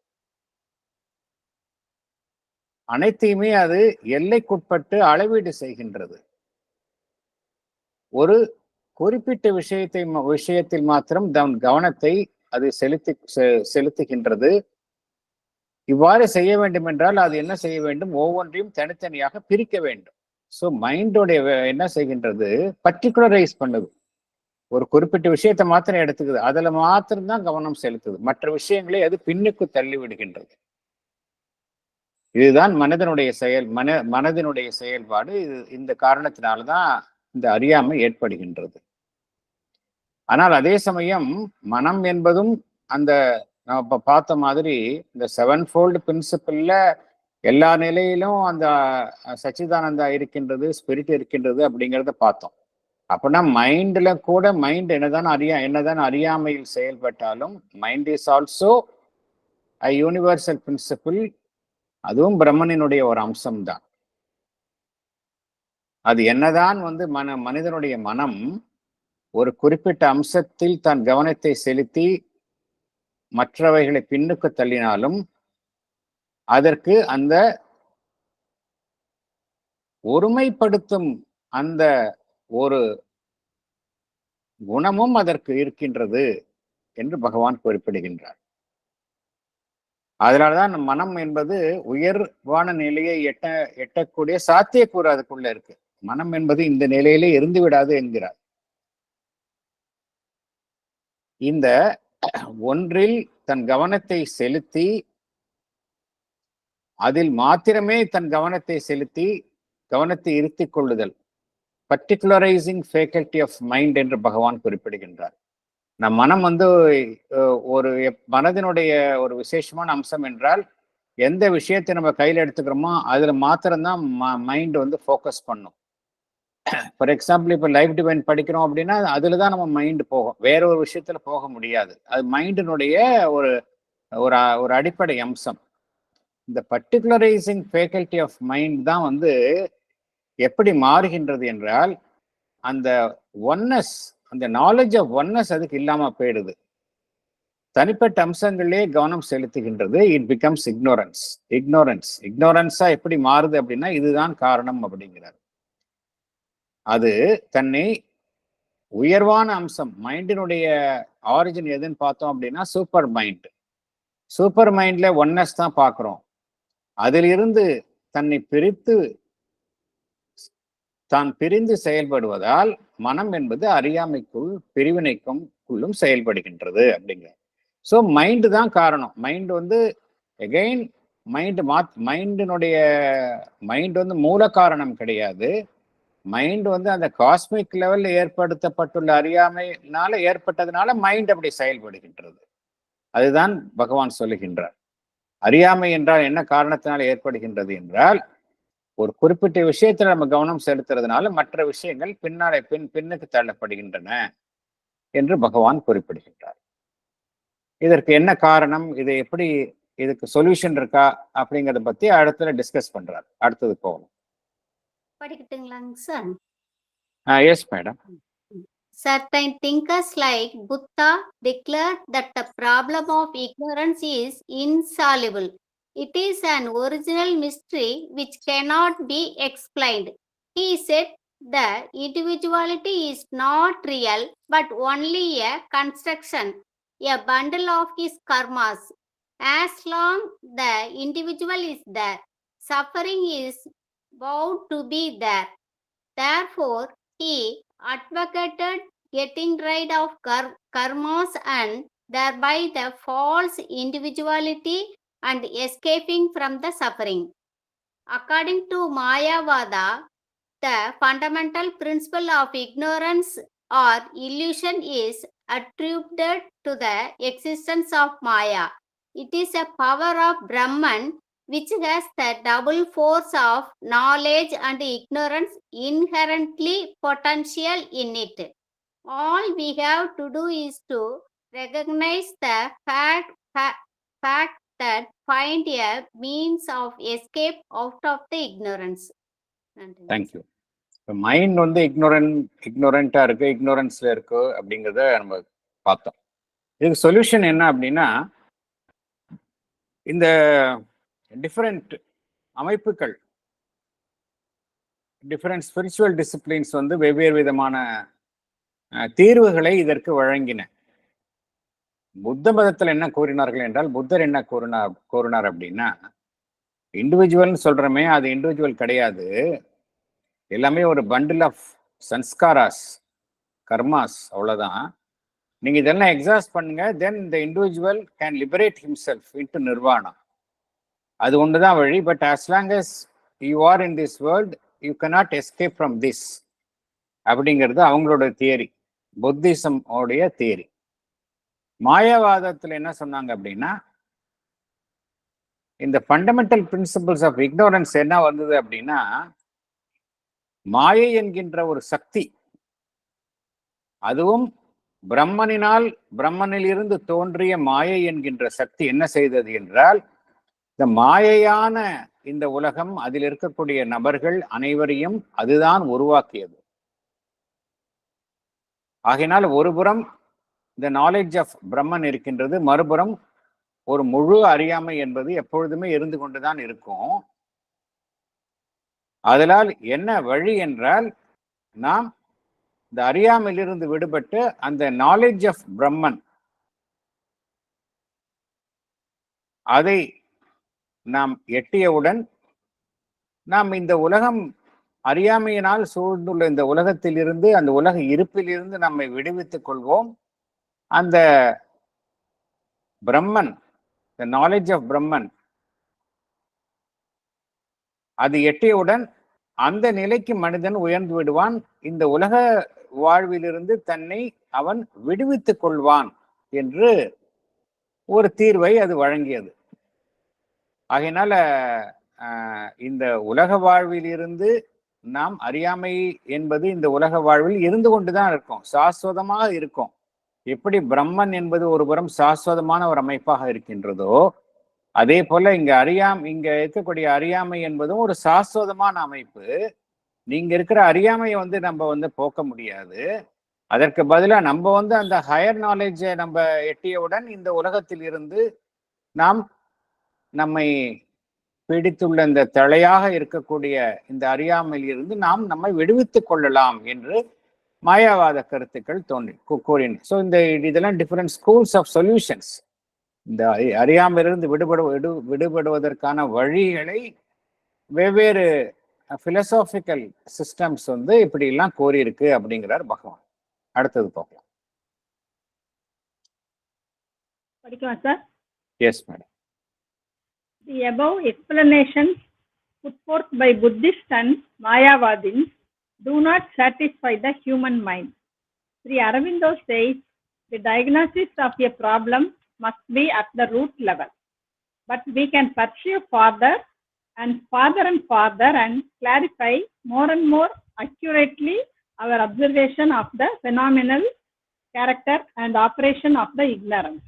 [SPEAKER 1] அனைத்தையுமே அது எல்லைக்குட்பட்டு அளவீடு செய்கின்றது. ஒரு குறிப்பிட்ட விஷயத்தில் மாத்திரம் தன் கவனத்தை அது செலுத்துகின்றது. இவ்வாறு செய்ய வேண்டும் என்றால் அது என்ன செய்ய வேண்டும்? ஒவ்வொன்றையும் தனித்தனியாக பிரிக்க வேண்டும். ஸோ மைண்டோடைய என்ன செய்கின்றது? பர்டிகுலரைஸ் பண்ணுது. ஒரு குறிப்பிட்ட விஷயத்தை மாத்திரம் எடுத்துக்குது. அதுல மாத்திரம்தான் கவனம் செலுத்துது. மற்ற விஷயங்களை அது பின்னுக்கு தள்ளி விடுகின்றது. இதுதான் மனதினுடைய செயல்பாடு. இந்த காரணத்தினால்தான் இந்த அறியாமை ஏற்படுகின்றது. ஆனால் அதே சமயம் மனம் என்பதும் அந்த நம்ம பார்த்த மாதிரி இந்த 7-fold பிரின்சிபிள்ல எல்லா நிலையிலும் அந்த சச்சிதானந்தா இருக்கின்றது, ஸ்பிரிட் இருக்கின்றது அப்படிங்கிறத பார்த்தோம். அப்படின்னா மைண்ட்ல கூட என்னதான் அறியாமையில் செயல்பட்டாலும் mind is also a universal principle. அதுவும் பிரம்மனினுடைய ஒரு அம்சம்தான். அது என்னதான் மனிதனுடைய மனம் ஒரு குறிப்பிட்ட அம்சத்தில் தன் கவனத்தை செலுத்தி மற்றவைகளை பின்னுக்கு தள்ளினாலும் அதற்கு அந்த ஒருமைப்படுத்தும் அந்த ஒரு குணமும் அதற்கு இருக்கின்றது என்று பகவான் குறிப்பிடுகின்றார். அதனாலதான் மனம் என்பது உயர்வான நிலையை எட்டக்கூடிய சாத்தியக்கூறு அதுக்குள்ள இருக்கு. மனம் என்பது இந்த நிலையிலே இருந்து விடாது என்கிறார். இந்த ஒன்றில் தன் கவனத்தை செலுத்தி அதில் மாத்திரமே தன் கவனத்தை செலுத்தி கவனத்தை இருத்திக் கொள்ளுதல், பர்டிகுலரைசிங் ஃபேக்கல்டி ஆஃப் மைண்ட் என்று பகவான் குறிப்பிடுகின்றார். நம் மனம் வந்து ஒரு மனதினுடைய ஒரு விசேஷமான அம்சம் என்றால், எந்த விஷயத்தை நம்ம கையில் எடுத்துக்கிறோமோ அதுல மாத்திரம்தான் மைண்ட் வந்து ஃபோக்கஸ் பண்ணும். ஃபார் எக்ஸாம்பிள், இப்போ லைஃப் டிவைன் படிக்கிறோம் அப்படின்னா அதுல தான் நம்ம மைண்ட் போகும், வேற ஒரு விஷயத்துல போக முடியாது. அது மைண்டினுடைய ஒரு ஒரு அடிப்படை அம்சம். இந்த பர்டிகுலரைசிங் ஃபேக்கல்டி ஆஃப் மைண்ட் தான் வந்து எப்படி மாறுகின்றது என்றால், அந்த ஒன்னஸ், அந்த நாலேஜ் ஆஃப் ஒன்னஸ் அதுக்கு இல்லாம போயிடுது. தனிப்பட்ட அம்சங்களே கவனம் செலுத்துகின்றது. It becomes ignorance. இக்னோரன்ஸா எப்படி மாறுது அப்படின்னா இதுதான் காரணம் அப்படிங்கிறார். அது தன்னை உயர்வான அம்சம், மைண்டினுடைய ஆரிஜின் எதுன்னு பார்த்தோம் அப்படின்னா சூப்பர் மைண்ட். சூப்பர் மைண்ட்ல ஒன்னஸ் தான் பார்க்கிறோம். அதிலிருந்து தன்னை தான் பிரிந்து செயல்படுவதால் மனம் என்பது அறியாமைக்குள் பிரிவினைக்கும் செயல்படுகின்றது அப்படிங்கிற. ஸோ மைண்டு தான் காரணம். மைண்ட் வந்து எகெயின் மைண்ட் வந்து மூல காரணம் கிடையாது. மைண்ட் வந்து அந்த காஸ்மிக் லெவல்ல ஏற்படுத்தப்பட்டுள்ள அறியாமையினால ஏற்பட்டதுனால மைண்ட் அப்படி செயல்படுகின்றது. அதுதான் பகவான் சொல்லுகின்றார். அறியாமை என்றால் என்ன காரணத்தினால் ஏற்படுகின்றது என்றால், ஒரு குறிப்பிட்ட விஷயத்துல நம்ம கவனம் செலுத்துறதுனால மற்ற விஷயங்கள் பின்னுக்கு தள்ளப்படுகின்றன என்று பகவான் குறிப்பிடுகின்றார். இதற்கு என்ன காரணம், இது எப்படி, இதுக்கு சொல்யூஷன் இருக்கா அப்படிங்கறத பத்தி அடுத்த டிஸ்கஸ் பண்றாரு. அடுத்தது போகணும்.
[SPEAKER 4] படிக்கட்டுங்களாங்க sir?
[SPEAKER 1] Yes madam.
[SPEAKER 4] Certain thinkers like Buddha declared that the problem of ignorance is insoluble. It is an original mystery which cannot be explained. He said the individuality is not real but only a construction, a bundle of his karmas. As long the individual is there, suffering is bound to be there. Therefore, he advocated getting rid of karmas and thereby the false individuality and escaping from the suffering. According to Mayavada, the fundamental principle of ignorance or illusion is attributed to the existence of Maya. It is a power of Brahman which has the double force of knowledge and ignorance inherently potential in it. All we have to do is to recognize the fact that find a means of escape out of the ignorance.
[SPEAKER 1] Thank you. Mind வந்து இக்னோரண்டா இருக்கு, இக்னோரன்ஸ்ல இருக்கு அப்படிங்கிறத நம்ம பார்த்தோம். இதுக்கு solution என்ன அப்படின்னா, இந்த டிஃபரெண்ட் அமைப்புகள், டிஃபரெண்ட் ஸ்பிரிச்சுவல் டிசிப்ளின்ஸ் வந்து வெவ்வேறு விதமான தீர்வுகளை இதற்கு வழங்கின. புத்த மதத்தில் என்ன கூறினார்கள் என்றால், புத்தர் என்ன கூறினார் அப்படின்னா, இண்டிவிஜுவல்னு சொல்றமே அது இண்டிவிஜுவல் கிடையாது, எல்லாமே ஒரு பண்டில் ஆஃப் சன்ஸ்காராஸ், கர்மாஸ், அவ்வளவுதான். நீங்க இதெல்லாம் எக்ஸாஸ்ட் பண்ணுங்க, தென் இந்த individual can liberate himself into nirvana. அது ஒண்ணுதான் வழி. But as long as you are in this world, you cannot escape from this அப்படிங்கிறது அவங்களோட தியரி, புத்திசம் உடைய தியரி. மாயாவாதத்தில் என்ன சொன்னாங்க அப்படின்னா, இந்த ஃபண்டமெண்டல் பிரின்சிபிள்ஸ் ஆஃப் இக்னோரன்ஸ் என்ன வந்தது அப்படின்னா, மாயை என்கின்ற ஒரு சக்தி, அதுவும் பிரம்மனில் இருந்து தோன்றிய மாயை என்கின்ற சக்தி என்ன செய்தது என்றால், இந்த மாயையான இந்த உலகம், அதில் இருக்கக்கூடிய நபர்கள் அனைவரையும் அதுதான் உருவாக்கியது. ஆகையினால் ஒருபுறம் இந்த நாலேஜ் ஆஃப் பிரம்மன் இருக்கின்றது, மறுபுறம் ஒரு முழு அறியாமை என்பது எப்பொழுதுமே இருந்து கொண்டுதான் இருக்கும். அதனால் என்ன வழி என்றால், நாம் இந்த அறியாமையிலிருந்து விடுபட்டு அந்த நாலேஜ் ஆஃப் பிரம்மன் அதை நாம் எட்டியவுடன் நாம் இந்த உலகம் அறியாமையினால் சூழ்ந்துள்ள இந்த உலகத்திலிருந்து, அந்த உலக இருப்பிலிருந்து நம்மை விடுவித்துக் கொள்வோம். அந்த பிரம்மன், the knowledge of பிரம்மன் அது எட்டியவுடன் அந்த நிலைக்கு மனிதன் உயர்ந்து விடுவான். இந்த உலக வாழ்விலிருந்து தன்னை அவன் விடுவித்துக் கொள்வான் என்று ஒரு தீர்வை அது வழங்கியது. ஆகையினால இந்த உலக வாழ்வில் இருந்து நாம் அறியாமை என்பது இந்த உலக வாழ்வில் இருந்து கொண்டுதான் இருக்கும், சாஸ்வதமாக இருக்கும். எப்படி பிரம்மன் என்பது ஒரு புறம் சாஸ்வதமான ஒரு அமைப்பாக இருக்கின்றதோ, அதே போல இங்க இருக்கக்கூடிய அறியாமை என்பதும் ஒரு சாஸ்வதமான அமைப்பு. நீங்க இருக்கிற அறியாமையை நம்ம போக்க முடியாது. அதற்கு பதிலா நம்ம அந்த ஹையர் நாலேஜை நம்ம எட்டியவுடன் இந்த உலகத்தில் இருந்து நாம் நம்மை பிடித்துள்ள இந்த தலையாக இருக்கக்கூடிய இந்த அறியாமையில் இருந்து நாம் நம்மை விடுவித்துக் கொள்ளலாம் என்று மாயாவாத கருத்துக்கள் கூறின. ஸோ இதெல்லாம் டிஃபரெண்ட் ஸ்கூல்ஸ் ஆஃப் சொல்யூஷன்ஸ். இந்த அறியாமையிலிருந்து விடுபடுவதற்கான வழிகளை வெவ்வேறு பிலசாபிக்கல் சிஸ்டம்ஸ் இப்படி எல்லாம் கோரியிருக்கு அப்படிங்கிறார் பகவான். அடுத்தது பார்க்கலாம்.
[SPEAKER 5] படிக்கலாம் sir.
[SPEAKER 1] Yes madam.
[SPEAKER 5] The above explanations put forth by Buddhists and Mayavadins do not satisfy the human mind. Sri Aurobindo says the diagnosis of a problem must be at the root level, but we can pursue farther and farther and clarify more and more accurately our observation of the phenomenal character and operation of the ignorance.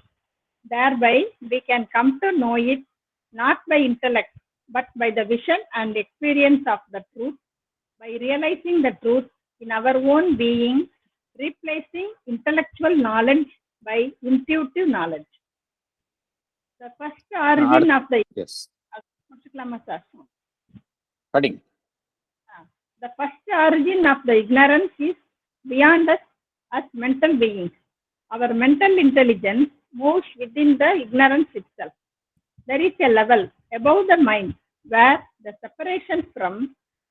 [SPEAKER 5] Thereby we can come to know it not by intellect, but by the vision and experience of the truth, by realizing the truth in our own being, replacing intellectual knowledge by intuitive knowledge. The first origin of the
[SPEAKER 1] yes.
[SPEAKER 5] The first origin of the ignorance is beyond us as mental beings. Our mental intelligence moves within the ignorance itself. There is a level above the mind where the separation from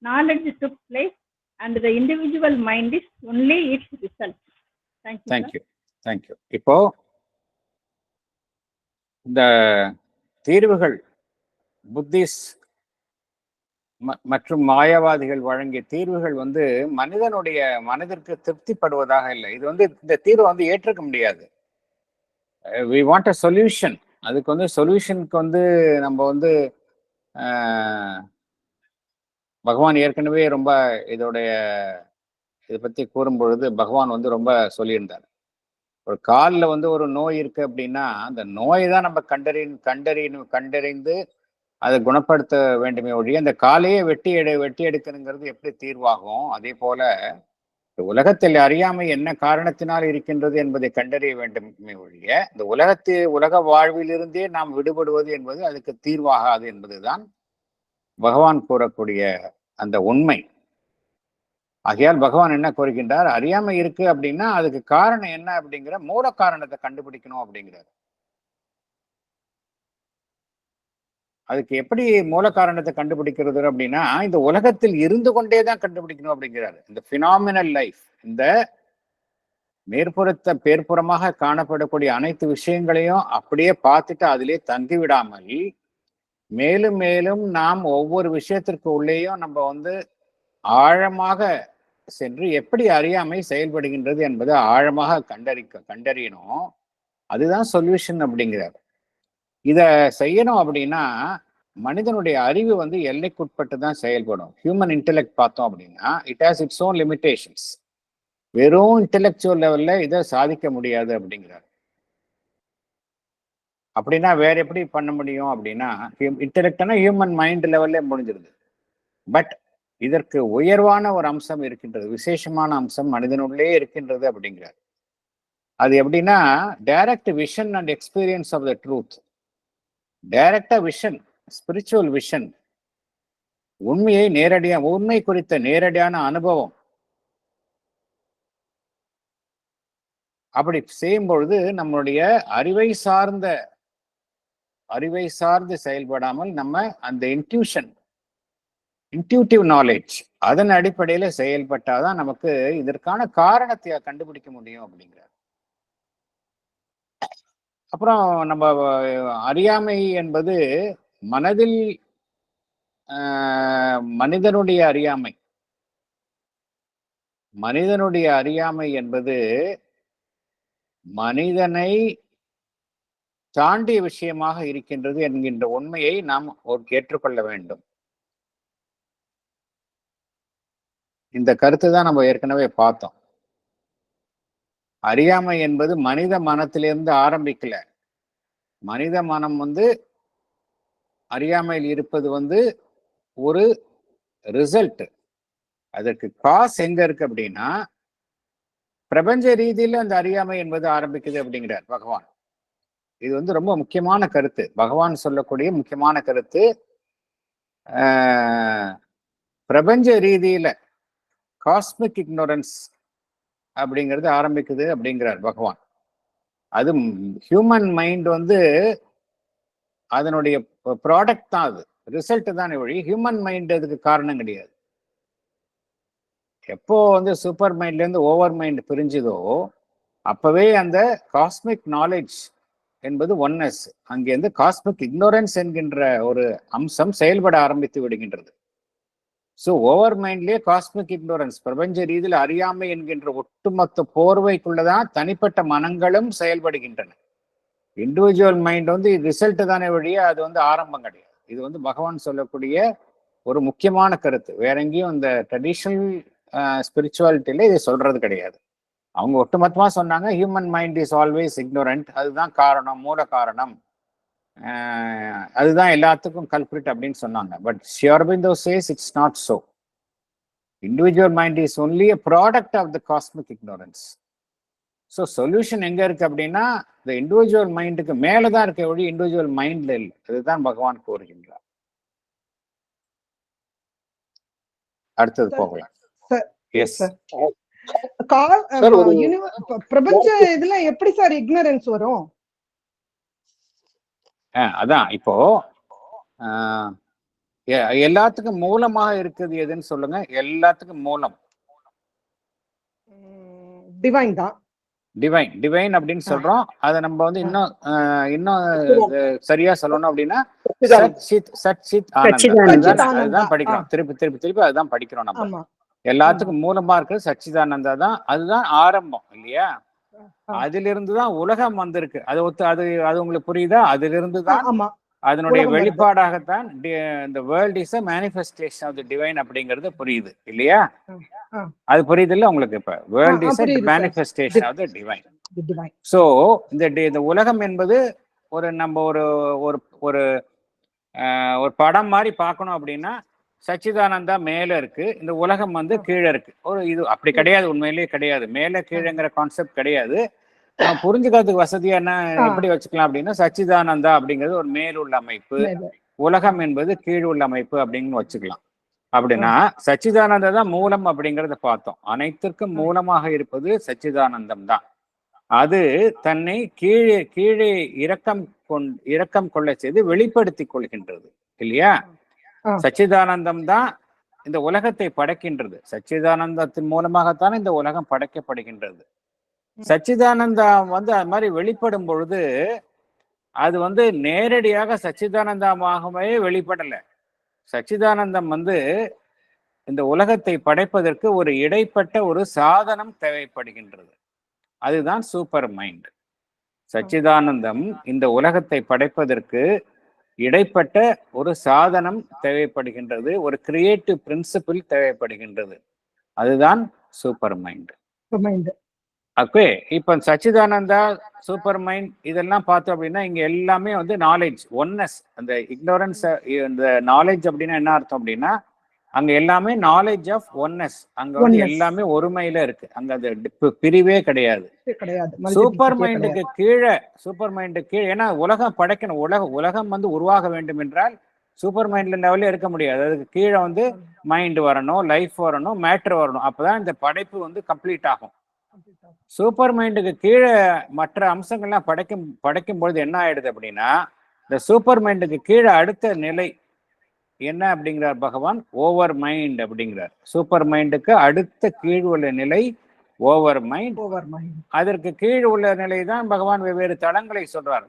[SPEAKER 5] knowledge took place and the individual mind is only its result. Thank you.
[SPEAKER 1] இப்போ இந்த தீர்வுகள் புத்திஸ் மற்றும் மாயாவாதிகள் வழங்கிய தீர்வுகள் மனிதனுடைய மனதிற்கு திருப்திப்படுவதாக இல்லை. இது இந்த தீர்வு ஏற்றுக்க முடியாது. we want a solution. அதுக்கு சொல்யூஷனுக்கு நம்ம பகவான் ஏற்கனவே ரொம்ப இதை பத்தி கூறும் பொழுது பகவான் ரொம்ப சொல்லியிருந்தார். ஒரு காலில் ஒரு நோய் இருக்கு அப்படின்னா அந்த நோயை தான் நம்ம கண்டறிந்து அதை குணப்படுத்த வேண்டுமே ஒழிய அந்த காலையே வெட்டி எடுக்கணுங்கிறது எப்படி தீர்வாகும்? அதே போல உலகத்தில் அறியாமை என்ன காரணத்தினால் இருக்கின்றது என்பதை கண்டறிய வேண்டுமே ஒழிய இந்த உலக வாழ்விலிருந்தே நாம் விடுபடுவது என்பது அதுக்கு தீர்வாகாது என்பதுதான் பகவான் கூறக்கூடிய அந்த உண்மை. ஆகையால் பகவான் என்ன கூறுகின்றார்? அறியாமை இருக்கு அப்படின்னா அதுக்கு காரணம் என்ன அப்படிங்கிற மூல காரணத்தை கண்டுபிடிக்கணும் அப்படிங்கிறார். அதுக்கு எப்படி மூல காரணத்தை கண்டுபிடிக்கிறது அப்படின்னா இந்த உலகத்தில் இருந்து கொண்டேதான் கண்டுபிடிக்கணும் அப்படிங்கிறாரு. இந்த பினாமினல் லைஃப், இந்த பேர்புறமாக காணப்படக்கூடிய அனைத்து விஷயங்களையும் அப்படியே பார்த்துட்டு அதிலே தங்கி விடாமல் மேலும் மேலும் நாம் ஒவ்வொரு விஷயத்திற்கு உள்ளேயும் நம்ம ஆழமாக சென்று எப்படி அறியாமை செயல்படுகின்றது என்பதை ஆழமாக கண்டறியணும். அதுதான் சொல்யூஷன் அப்படிங்கிறார். இத செய்யணும் அப்படின்னா மனிதனுடைய அறிவு எல்லைக்குட்பட்டு தான் செயல்படும். ஹியூமன் இன்டெலெக்ட் பார்த்தோம் அப்படின்னா it has its own limitations. வெறும் இன்டெலெக்சுவல் லெவல்ல இதை சாதிக்க முடியாது அப்படிங்கிறார். அப்படின்னா வேற எப்படி பண்ண முடியும் அப்படின்னா இன்டெலெக்ட்னா ஹியூமன் மைண்ட் லெவல்ல முடிஞ்சிருது. பட் இதற்கு உயர்வான ஒரு அம்சம் இருக்கின்றது, விசேஷமான அம்சம் மனிதனுள்ளே இருக்கின்றது அப்படிங்கிறார். அது எப்படின்னா direct vision and experience of the truth. டைரக்டா விஷன், ஸ்பிரிச்சுவல் விஷன், உண்மையை உண்மை குறித்த நேரடியான அனுபவம். அப்படி செய்யும் பொழுது நம்மளுடைய அறிவை சார்ந்து செயல்படாமல் நம்ம அந்த இன்ட்யூட்டிவ் நாலேஜ் அதன் அடிப்படையில செயல்பட்டாதான் நமக்கு இதற்கான காரணத்தை கண்டுபிடிக்க முடியும் அப்படிங்கிறார். அப்புறம் நம்ம அறியாமை என்பது மனதில் மனிதனுடைய அறியாமை என்பது மனிதனை தாண்டிய விஷயமாக இருக்கின்றது என்கின்ற உண்மையை நாம் ஏற்றுக்கொள்ள வேண்டும். இந்த கருத்து தான் நம்ம ஏற்கனவே பார்த்தோம். அறியாமை என்பது மனித மனத்திலிருந்து ஆரம்பிக்கல. மனித மனம் அறியாமையில் இருப்பது ஒரு ரிசல்ட். அதற்கு காஸ் எங்க இருக்கு அப்படின்னா பிரபஞ்ச ரீதியில அந்த அறியாமை என்பது ஆரம்பிக்குது அப்படிங்கிறார் பகவான். இது ரொம்ப முக்கியமான கருத்து, பகவான் சொல்லக்கூடிய முக்கியமான கருத்து. பிரபஞ்ச ரீதியில காஸ்மிக் இக்னோரன்ஸ் அப்படிங்கிறது ஆரம்பிக்குது அப்படிங்கிறார் பகவான். அது ஹியூமன் மைண்ட் அதனுடைய ப்ராடக்ட் தான், அது ரிசல்ட் தான் வழி. ஹியூமன் மைண்ட் அதுக்கு காரணம் கிடையாது. எப்போ சூப்பர் மைண்ட்ல இருந்து ஓவர் மைண்ட் பிரிஞ்சுதோ அப்பவே அந்த காஸ்மிக் நாலேஜ் என்பது ஒன்னஸ், அங்கிருந்து காஸ்மிக் இக்னோரன்ஸ் என்கின்ற ஒரு அம்சம் செயல்பட ஆரம்பித்து விடுகின்றது. ஸோ ஓவர் மைண்ட்லயே காஸ்மிக் இக்னோரன்ஸ், பிரபஞ்ச ரீதியில் அறியாமை என்கின்ற ஒட்டுமொத்த போர்வைக்குள்ளதான் தனிப்பட்ட மனங்களும் செயல்படுகின்றன. இண்டிவிஜுவல் மைண்ட் ரிசல்ட் தானே வழியே, அது ஆரம்பம் கிடையாது. இது பகவான் சொல்லக்கூடிய ஒரு முக்கியமான கருத்து. வேற எங்கேயும் இந்த ட்ரெடிஷனல் ஸ்பிரிச்சுவாலிட்டியில இதை சொல்றது கிடையாது. அவங்க ஒட்டுமொத்தமா சொன்னாங்க human mind is always ignorant, அதுதான் காரணம், மூல காரணம், அதுதான் எல்லாத்துக்கும் கல்பிரிட் அப்படின்னு சொன்னாங்க. But Sri Aurobindo says it's not so. Individual mind is only a product of the cosmic ignorance. So solution எங்க இருக்கு அப்படின்னா இந்த இண்டிவிஜுவல் மைண்டுக்கு மேலதான் இருக்க வழி, இண்டிவிஜுவல் மைண்ட்ல இல்லை. அதுதான் பகவான் கூறுகின்றார். அடுத்தது போகலாம். எஸ்
[SPEAKER 6] பிரபஞ்ச இதுல எப்படி சார் இக்னரன்ஸ் வரும்?
[SPEAKER 1] அதான் இப்போ எல்லாத்துக்கும் மூலமாக இருக்குது எதுன்னு சொல்லுங்க. எல்லாத்துக்கும் மூலம்
[SPEAKER 6] டிவைன் தான்.
[SPEAKER 1] டிவைன் அப்படின்னு சொல்றோம். அதை நம்ம இன்னும் சரியா சொல்லணும் அப்படின்னா சச்சித் ஆனந்தா, அதுதான் படிக்கிறோம். திருப்பி அதுதான் படிக்கிறோம். நம்ம எல்லாத்துக்கும் மூலமா இருக்கிறது சச்சிதானந்தா தான். அதுதான் ஆரம்பம் இல்லையா? அதிலிருந்துதான் உலகம் வந்திருக்கு. அது உங்களுக்கு புரியுதா? அதிலிருந்துதான் அதனுடைய வெளிப்பாடாகத்தான் இந்த world is a manifestation of the divine அப்படிங்கிறது புரியுது இல்லையா? அது புரியுது இல்ல உங்களுக்கு? இப்ப world is a manifestation of the divine. So இந்த உலகம் என்பது நம்ம ஒரு படம் மாதிரி பார்க்கணும் அப்படின்னா சச்சிதானந்தா மேல இருக்கு, இந்த உலகம் கீழே இருக்கு. இது அப்படி கிடையாது, உண்மையிலேயே கிடையாது. மேல கீழேங்கிற கான்செப்ட் கிடையாது. புரிஞ்சுக்கிறதுக்கு வசதியா என்ன எப்படி வச்சுக்கலாம் அப்படின்னா சச்சிதானந்தா அப்படிங்கிறது ஒரு மேலுள்ள அமைப்பு, உலகம் என்பது கீழ் உள்ள அமைப்பு அப்படின்னு வச்சுக்கலாம். அப்படின்னா சச்சிதானந்தா தான் மூலம் அப்படிங்கறத பார்த்தோம். அனைத்திற்கும் மூலமாக இருப்பது சச்சிதானந்தம் தான். அது தன்னை கீழே இரக்கம் கொள்ள செய்து வெளிப்படுத்தி கொள்கின்றது இல்லையா? சச்சிதானந்தம் தான் இந்த உலகத்தை படைக்கின்றது. சச்சிதானந்தத்தின் மூலமாகத்தான் இந்த உலகம் படைக்கப்படுகின்றது. சச்சிதானந்தா அது மாதிரி வெளிப்படும் பொழுது அது நேரடியாக சச்சிதானந்தமாகவே வெளிப்படல. சச்சிதானந்தம் இந்த உலகத்தை படைப்பதற்கு ஒரு இடைப்பட்ட ஒரு சாதனம் தேவைப்படுகின்றது. அதுதான் சூப்பர் மைண்ட். சச்சிதானந்தம் இந்த உலகத்தை படைப்பதற்கு இடைப்பட்ட ஒரு சாதனம் தேவைப்படுகின்றது, ஒரு கிரியேட்டிவ் பிரின்சிபிள் தேவைப்படுகின்றது. அதுதான் சூப்பர் மைண்ட். ஓகே, இப்ப சச்சிதானந்தா, சூப்பர் மைண்ட் இதெல்லாம் பார்த்தோம் அப்படின்னா இங்க எல்லாமே நாலேஜ் ஒன்னஸ். அந்த இக்னோரன்ஸ், இந்த நாலேஜ் அப்படின்னா என்ன அர்த்தம் அப்படின்னா அங்க எல்லாமே நாலேஜ் ஆஃப் ஒன்னஸ். அங்க வந்து
[SPEAKER 6] Oneness.
[SPEAKER 1] எல்லாமே ஒருமையில இருக்கு. அங்க அது பிரிவே கிடையாது.
[SPEAKER 6] கிடையாது.
[SPEAKER 1] சூப்பர்
[SPEAKER 6] Multiplicity
[SPEAKER 1] மைண்டுக்கு கீழே ஏன்னா உலகம் படைக்கணும். உலகம் வந்து உருவாக வேண்டும் என்றால் சூப்பர் மைண்ட்ல லெவல்ல இருக்க முடியாது. அதுக்கு கீழே வந்து மைண்ட் வரணும், லைஃப் வரணும், மேட்டர் வரணும். அப்பதான் இந்த படைப்பு வந்து கம்ப்ளீட் ஆகும். சூப்பர் மைண்டுக்கு கீழே மற்ற அம்சங்கள்லாம் படைக்கும் பொழுது என்ன ஆயிடுது அப்படின்னா, இந்த சூப்பர் மைண்டுக்கு கீழே அடுத்த நிலை என்ன அப்படிங்கிறார் பகவான்? ஓவர் மைண்ட் அப்படிங்கிறார். சூப்பர் மைண்டுக்கு அடுத்த கீழ் உள்ள நிலை ஓவர் மைண்ட். அதற்கு கீழ் உள்ள நிலை தான் பகவான் வெவ்வேறு தளங்களை சொல்றார்.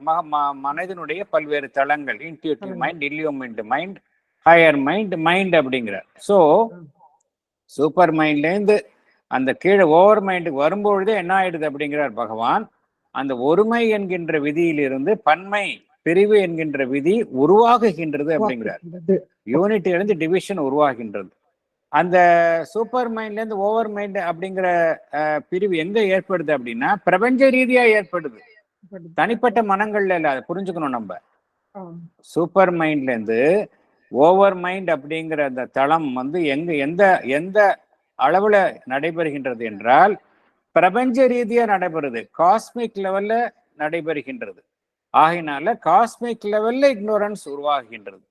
[SPEAKER 1] மனதினுடைய பல்வேறு தளங்கள், intuitive mind, illumined mind, higher mind அப்படிங்கிறார். ஸோ சூப்பர் மைண்ட்லேருந்து அந்த கீழே ஓவர் மைண்டுக்கு வரும்பொழுதே என்ன ஆயிடுது அப்படிங்கிறார் பகவான். அந்த ஒருமை என்கின்ற விதியிலிருந்து பன்மை பிரிவு என்கின்ற விதி உருவாகுகின்றது அப்படிங்கிறார். யூனிட்டிலிருந்து டிவிஷன் உருவாகின்றது. அந்த சூப்பர் மைண்ட்ல இருந்து ஓவர் மைண்ட் அப்படிங்கிற பிரிவு எங்க ஏற்படுது அப்படின்னா பிரபஞ்ச ரீதியா ஏற்படுது, தனிப்பட்ட மனங்கள்ல இல்ல. அதை புரிஞ்சுக்கணும் நம்ம. சூப்பர் மைண்ட்ல இருந்து ஓவர் மைண்ட் அப்படிங்கிற அந்த தளம் வந்து எந்த அளவுல நடைபெறுகின்றது என்றால் பிரபஞ்ச ரீதியா நடைபெறுது, காஸ்மிக் லெவல்ல நடைபெறுகின்றது. ஆகினால காஸ்மிக் லெவல்ல இக்னோரன்ஸ் உருவாகின்றது.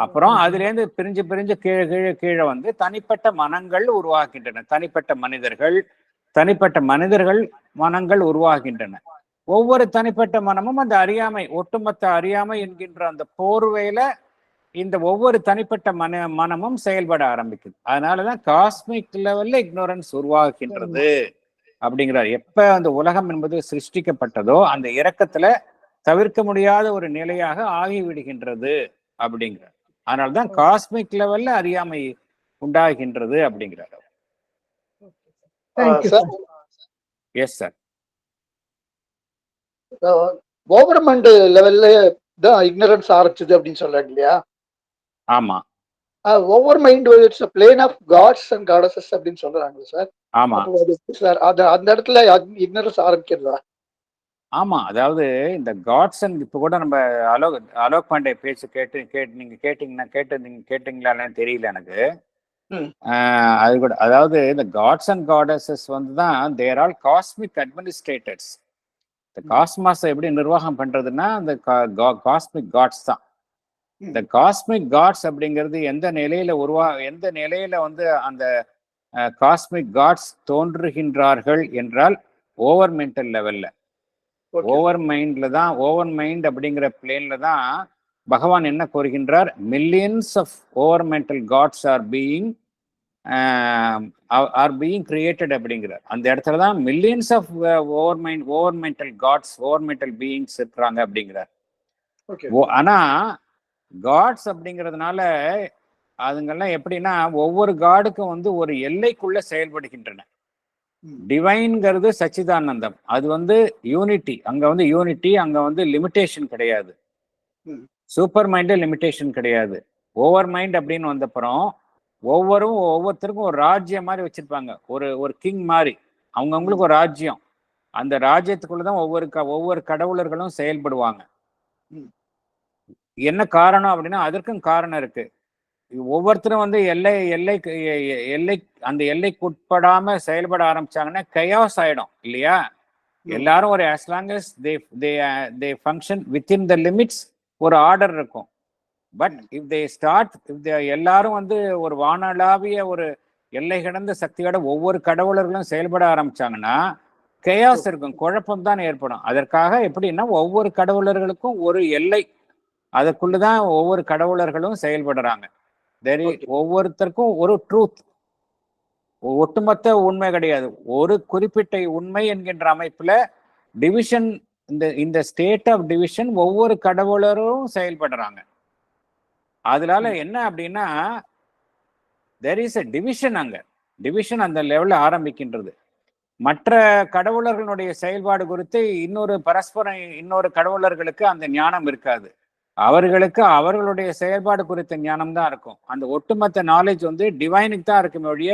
[SPEAKER 1] அப்புறம் அதுல இருந்து பிரிஞ்சு கீழே வந்து தனிப்பட்ட மனங்கள் உருவாகின்றன. தனிப்பட்ட மனிதர்கள் மனங்கள் உருவாகின்றன. ஒவ்வொரு தனிப்பட்ட மனமும் அந்த அறியாமை, ஒட்டுமொத்த அறியாமை என்கின்ற அந்த போர்வையில இந்த ஒவ்வொரு தனிப்பட்ட மனமும் செயல்பட ஆரம்பிக்குது. அதனாலதான் காஸ்மிக் லெவல்ல இக்னோரன்ஸ் உருவாகின்றது அப்படிங்கிறார். எப்ப அந்த உலகம் என்பது சிருஷ்டிக்கப்பட்டதோ அந்த இறக்கத்துல தவிர்க்க முடியாத ஒரு நிலையாக ஆகிவிடுகின்றது அப்படிங்கிறார். அதனால்தான் காஸ்மிக் லெவல்ல அறியாமை உண்டாகின்றது அப்படிங்கிறார். Yes sir.
[SPEAKER 7] கவர்மெண்ட் லெவல்ல தான் இக்னரன்ஸ் ஆரம்பிச்சது அப்படின்னு சொல்றாங்க இல்லையா?
[SPEAKER 1] ஆமா.
[SPEAKER 7] Over mind it's a plane of gods and goddesses அப்படின்னு சொல்றாங்க சார்.
[SPEAKER 1] ஆமா
[SPEAKER 7] சார், அந்த இடத்துல இக்னரன்ஸ் ஆரம்பிக்கிறதா?
[SPEAKER 1] ஆமா, அதாவது இந்த காட்ஸ் அண்ட் இப்ப கூட நம்ம அலோக் பாண்டே பேச்சு நீங்க கேட்டீங்களான்னு தெரியல எனக்கு. அது கூட அதாவது இந்த காட்ஸ் அண்ட் காடஸஸ் வந்து தான் தேர் ஆல் காஸ்மிக் அட்மினிஸ்ட்ரேட்டர்ஸ். இந்த காஸ்மாஸை எப்படி நிர்வாகம் பண்றதுன்னா அந்த காஸ்மிக் காட்ஸ் தான். இந்த காஸ்மிக் காட்ஸ் அப்படிங்கிறது எந்த நிலையில வந்து அந்த காஸ்மிக் காட்ஸ் தோன்றுகின்றார்கள் என்றால் ஓவர் மென்டல் லெவல்ல, ஓவர் மைண்ட் அப்படிங்கிற பிளேன்ல தான் பகவான் என்ன கூறுகின்றார்? Millions of overmental gods are being created அப்படிங்கிறார். அந்த இடத்துல தான் millions of overmental gods, overmental beings இருக்கிறாங்க அப்படிங்கிறார். ஆனா காட்ஸ் அப்படிங்கிறதுனால அதுங்கெல்லாம் எப்படின்னா ஒவ்வொரு காடுக்கும் வந்து ஒரு எல்லைக்குள்ள செயல்படுகின்றன. டிவைன்ங்கிறது சச்சிதானந்தம், அது வந்து யூனிட்டி. அங்க வந்து லிமிட்டேஷன் கிடையாது. சூப்பர் மைண்ட் லிமிட்டேஷன் கிடையாது. ஓவர் மைண்ட் அப்படின்னு வந்தப்புறம் ஒவ்வொருத்தருக்கும் ஒரு ராஜ்யம் மாதிரி வச்சிருப்பாங்க, ஒரு கிங் மாதிரி. அவங்களுக்கு ஒரு ராஜ்யம். அந்த ராஜ்யத்துக்குள்ளதான் ஒவ்வொரு கடவுளர்களும் செயல்படுவாங்க. என்ன காரணம் அப்படின்னா அதற்கும் காரணம் இருக்கு. ஒவ்வொருத்தரும் வந்து அந்த எல்லைக்கு உட்படாம செயல்பட ஆரம்பிச்சாங்கன்னா கயாஸ் ஆயிடும் இல்லையா? எல்லாரும் ஒரு as long as they function within the limits ஒரு ஆர்டர் இருக்கும். பட் எல்லாரும் வந்து ஒரு வானளாவிய ஒரு எல்லை கடந்த சக்தியோட ஒவ்வொரு கடவுளர்களும் செயல்பட ஆரம்பிச்சாங்கன்னா கயாஸ் இருக்கும், குழப்பம் தான் ஏற்படும். அதற்காக எப்படின்னா ஒவ்வொரு கடவுளர்களுக்கும் ஒரு எல்லை, அதற்குள்ளதான் ஒவ்வொரு கடவுளர்களும் செயல்படுறாங்க. ஒவ்வொருத்தருக்கும் ஒரு ட்ரூத், ஒட்டுமொத்த உண்மை கிடையாது. ஒரு குறிப்பிட்ட உண்மை என்கின்ற அமைப்புல டிவிஷன், இந்த ஸ்டேட் ஆஃப் டிவிஷன் ஒவ்வொரு கடவுளரும் செயல்படுறாங்க. அதனால என்ன அப்படின்னா there is a division. Division அந்த லெவல்ல ஆரம்பிக்கின்றது. மற்ற கடவுளர்களுடைய செயல்பாடு குறித்து இன்னொரு கடவுளர்களுக்கு அந்த ஞானம் இருக்காது. அவர்களுக்கு அவர்களுடைய செயல்பாடு குறித்த ஞானம் தான் இருக்கும். அந்த ஒட்டுமொத்த நாலேஜ் வந்து டிவைனுக்கு தான் இருக்குமே ஒழிய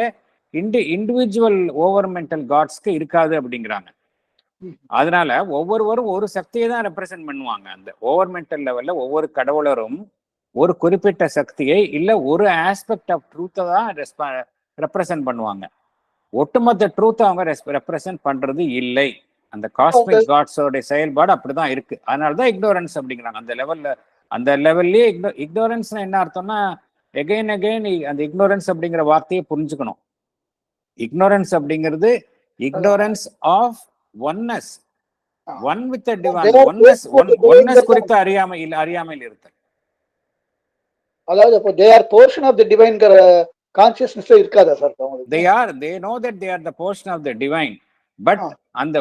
[SPEAKER 1] இண்டிவிஜுவல் ஓவர் மென்டல் காட்ஸ்க்கு இருக்காது அப்படிங்கிறாங்க. அதனால ஒவ்வொருவரும் ஒரு சக்தியை தான் ரெப்ரசென்ட் பண்ணுவாங்க. அந்த ஓவர் மென்டல் லெவல்ல ஒவ்வொரு கடவுளரும் ஒரு குறிப்பிட்ட சக்தியை இல்ல ஒரு ஆஸ்பெக்ட் ஆஃப் ட்ரூத்தை தான் ரெப்ரசன்ட் பண்ணுவாங்க. ஒட்டுமொத்த ட்ரூத் அவங்க ரெப்ரசன்ட் பண்றது இல்லை. அந்த காஸ்மிக் காட்ஸோட செயல்பாடு அப்படிதான் இருக்கு. அதனாலதான் இக்னோரன்ஸ் அப்படிங்கிறாங்க. அந்த லெவல்லயே இக்னோரன்ஸ் என்ன அர்த்தம்னா, எகைன் அந்த இக்னோரன்ஸ் அப்படிங்கிற வார்த்தையை புரிஞ்சுக்கணும். இக்னோரன்ஸ் அப்படிங்கிறது ignorance of oneness, one with divine, oneness குறித்த அறியாமையில் இருத்தல்.
[SPEAKER 7] அதாவது அப்போ they are portion of the divine consciousness இருக்காதா sir?
[SPEAKER 1] they know that they are the portion of the divine, but அந்த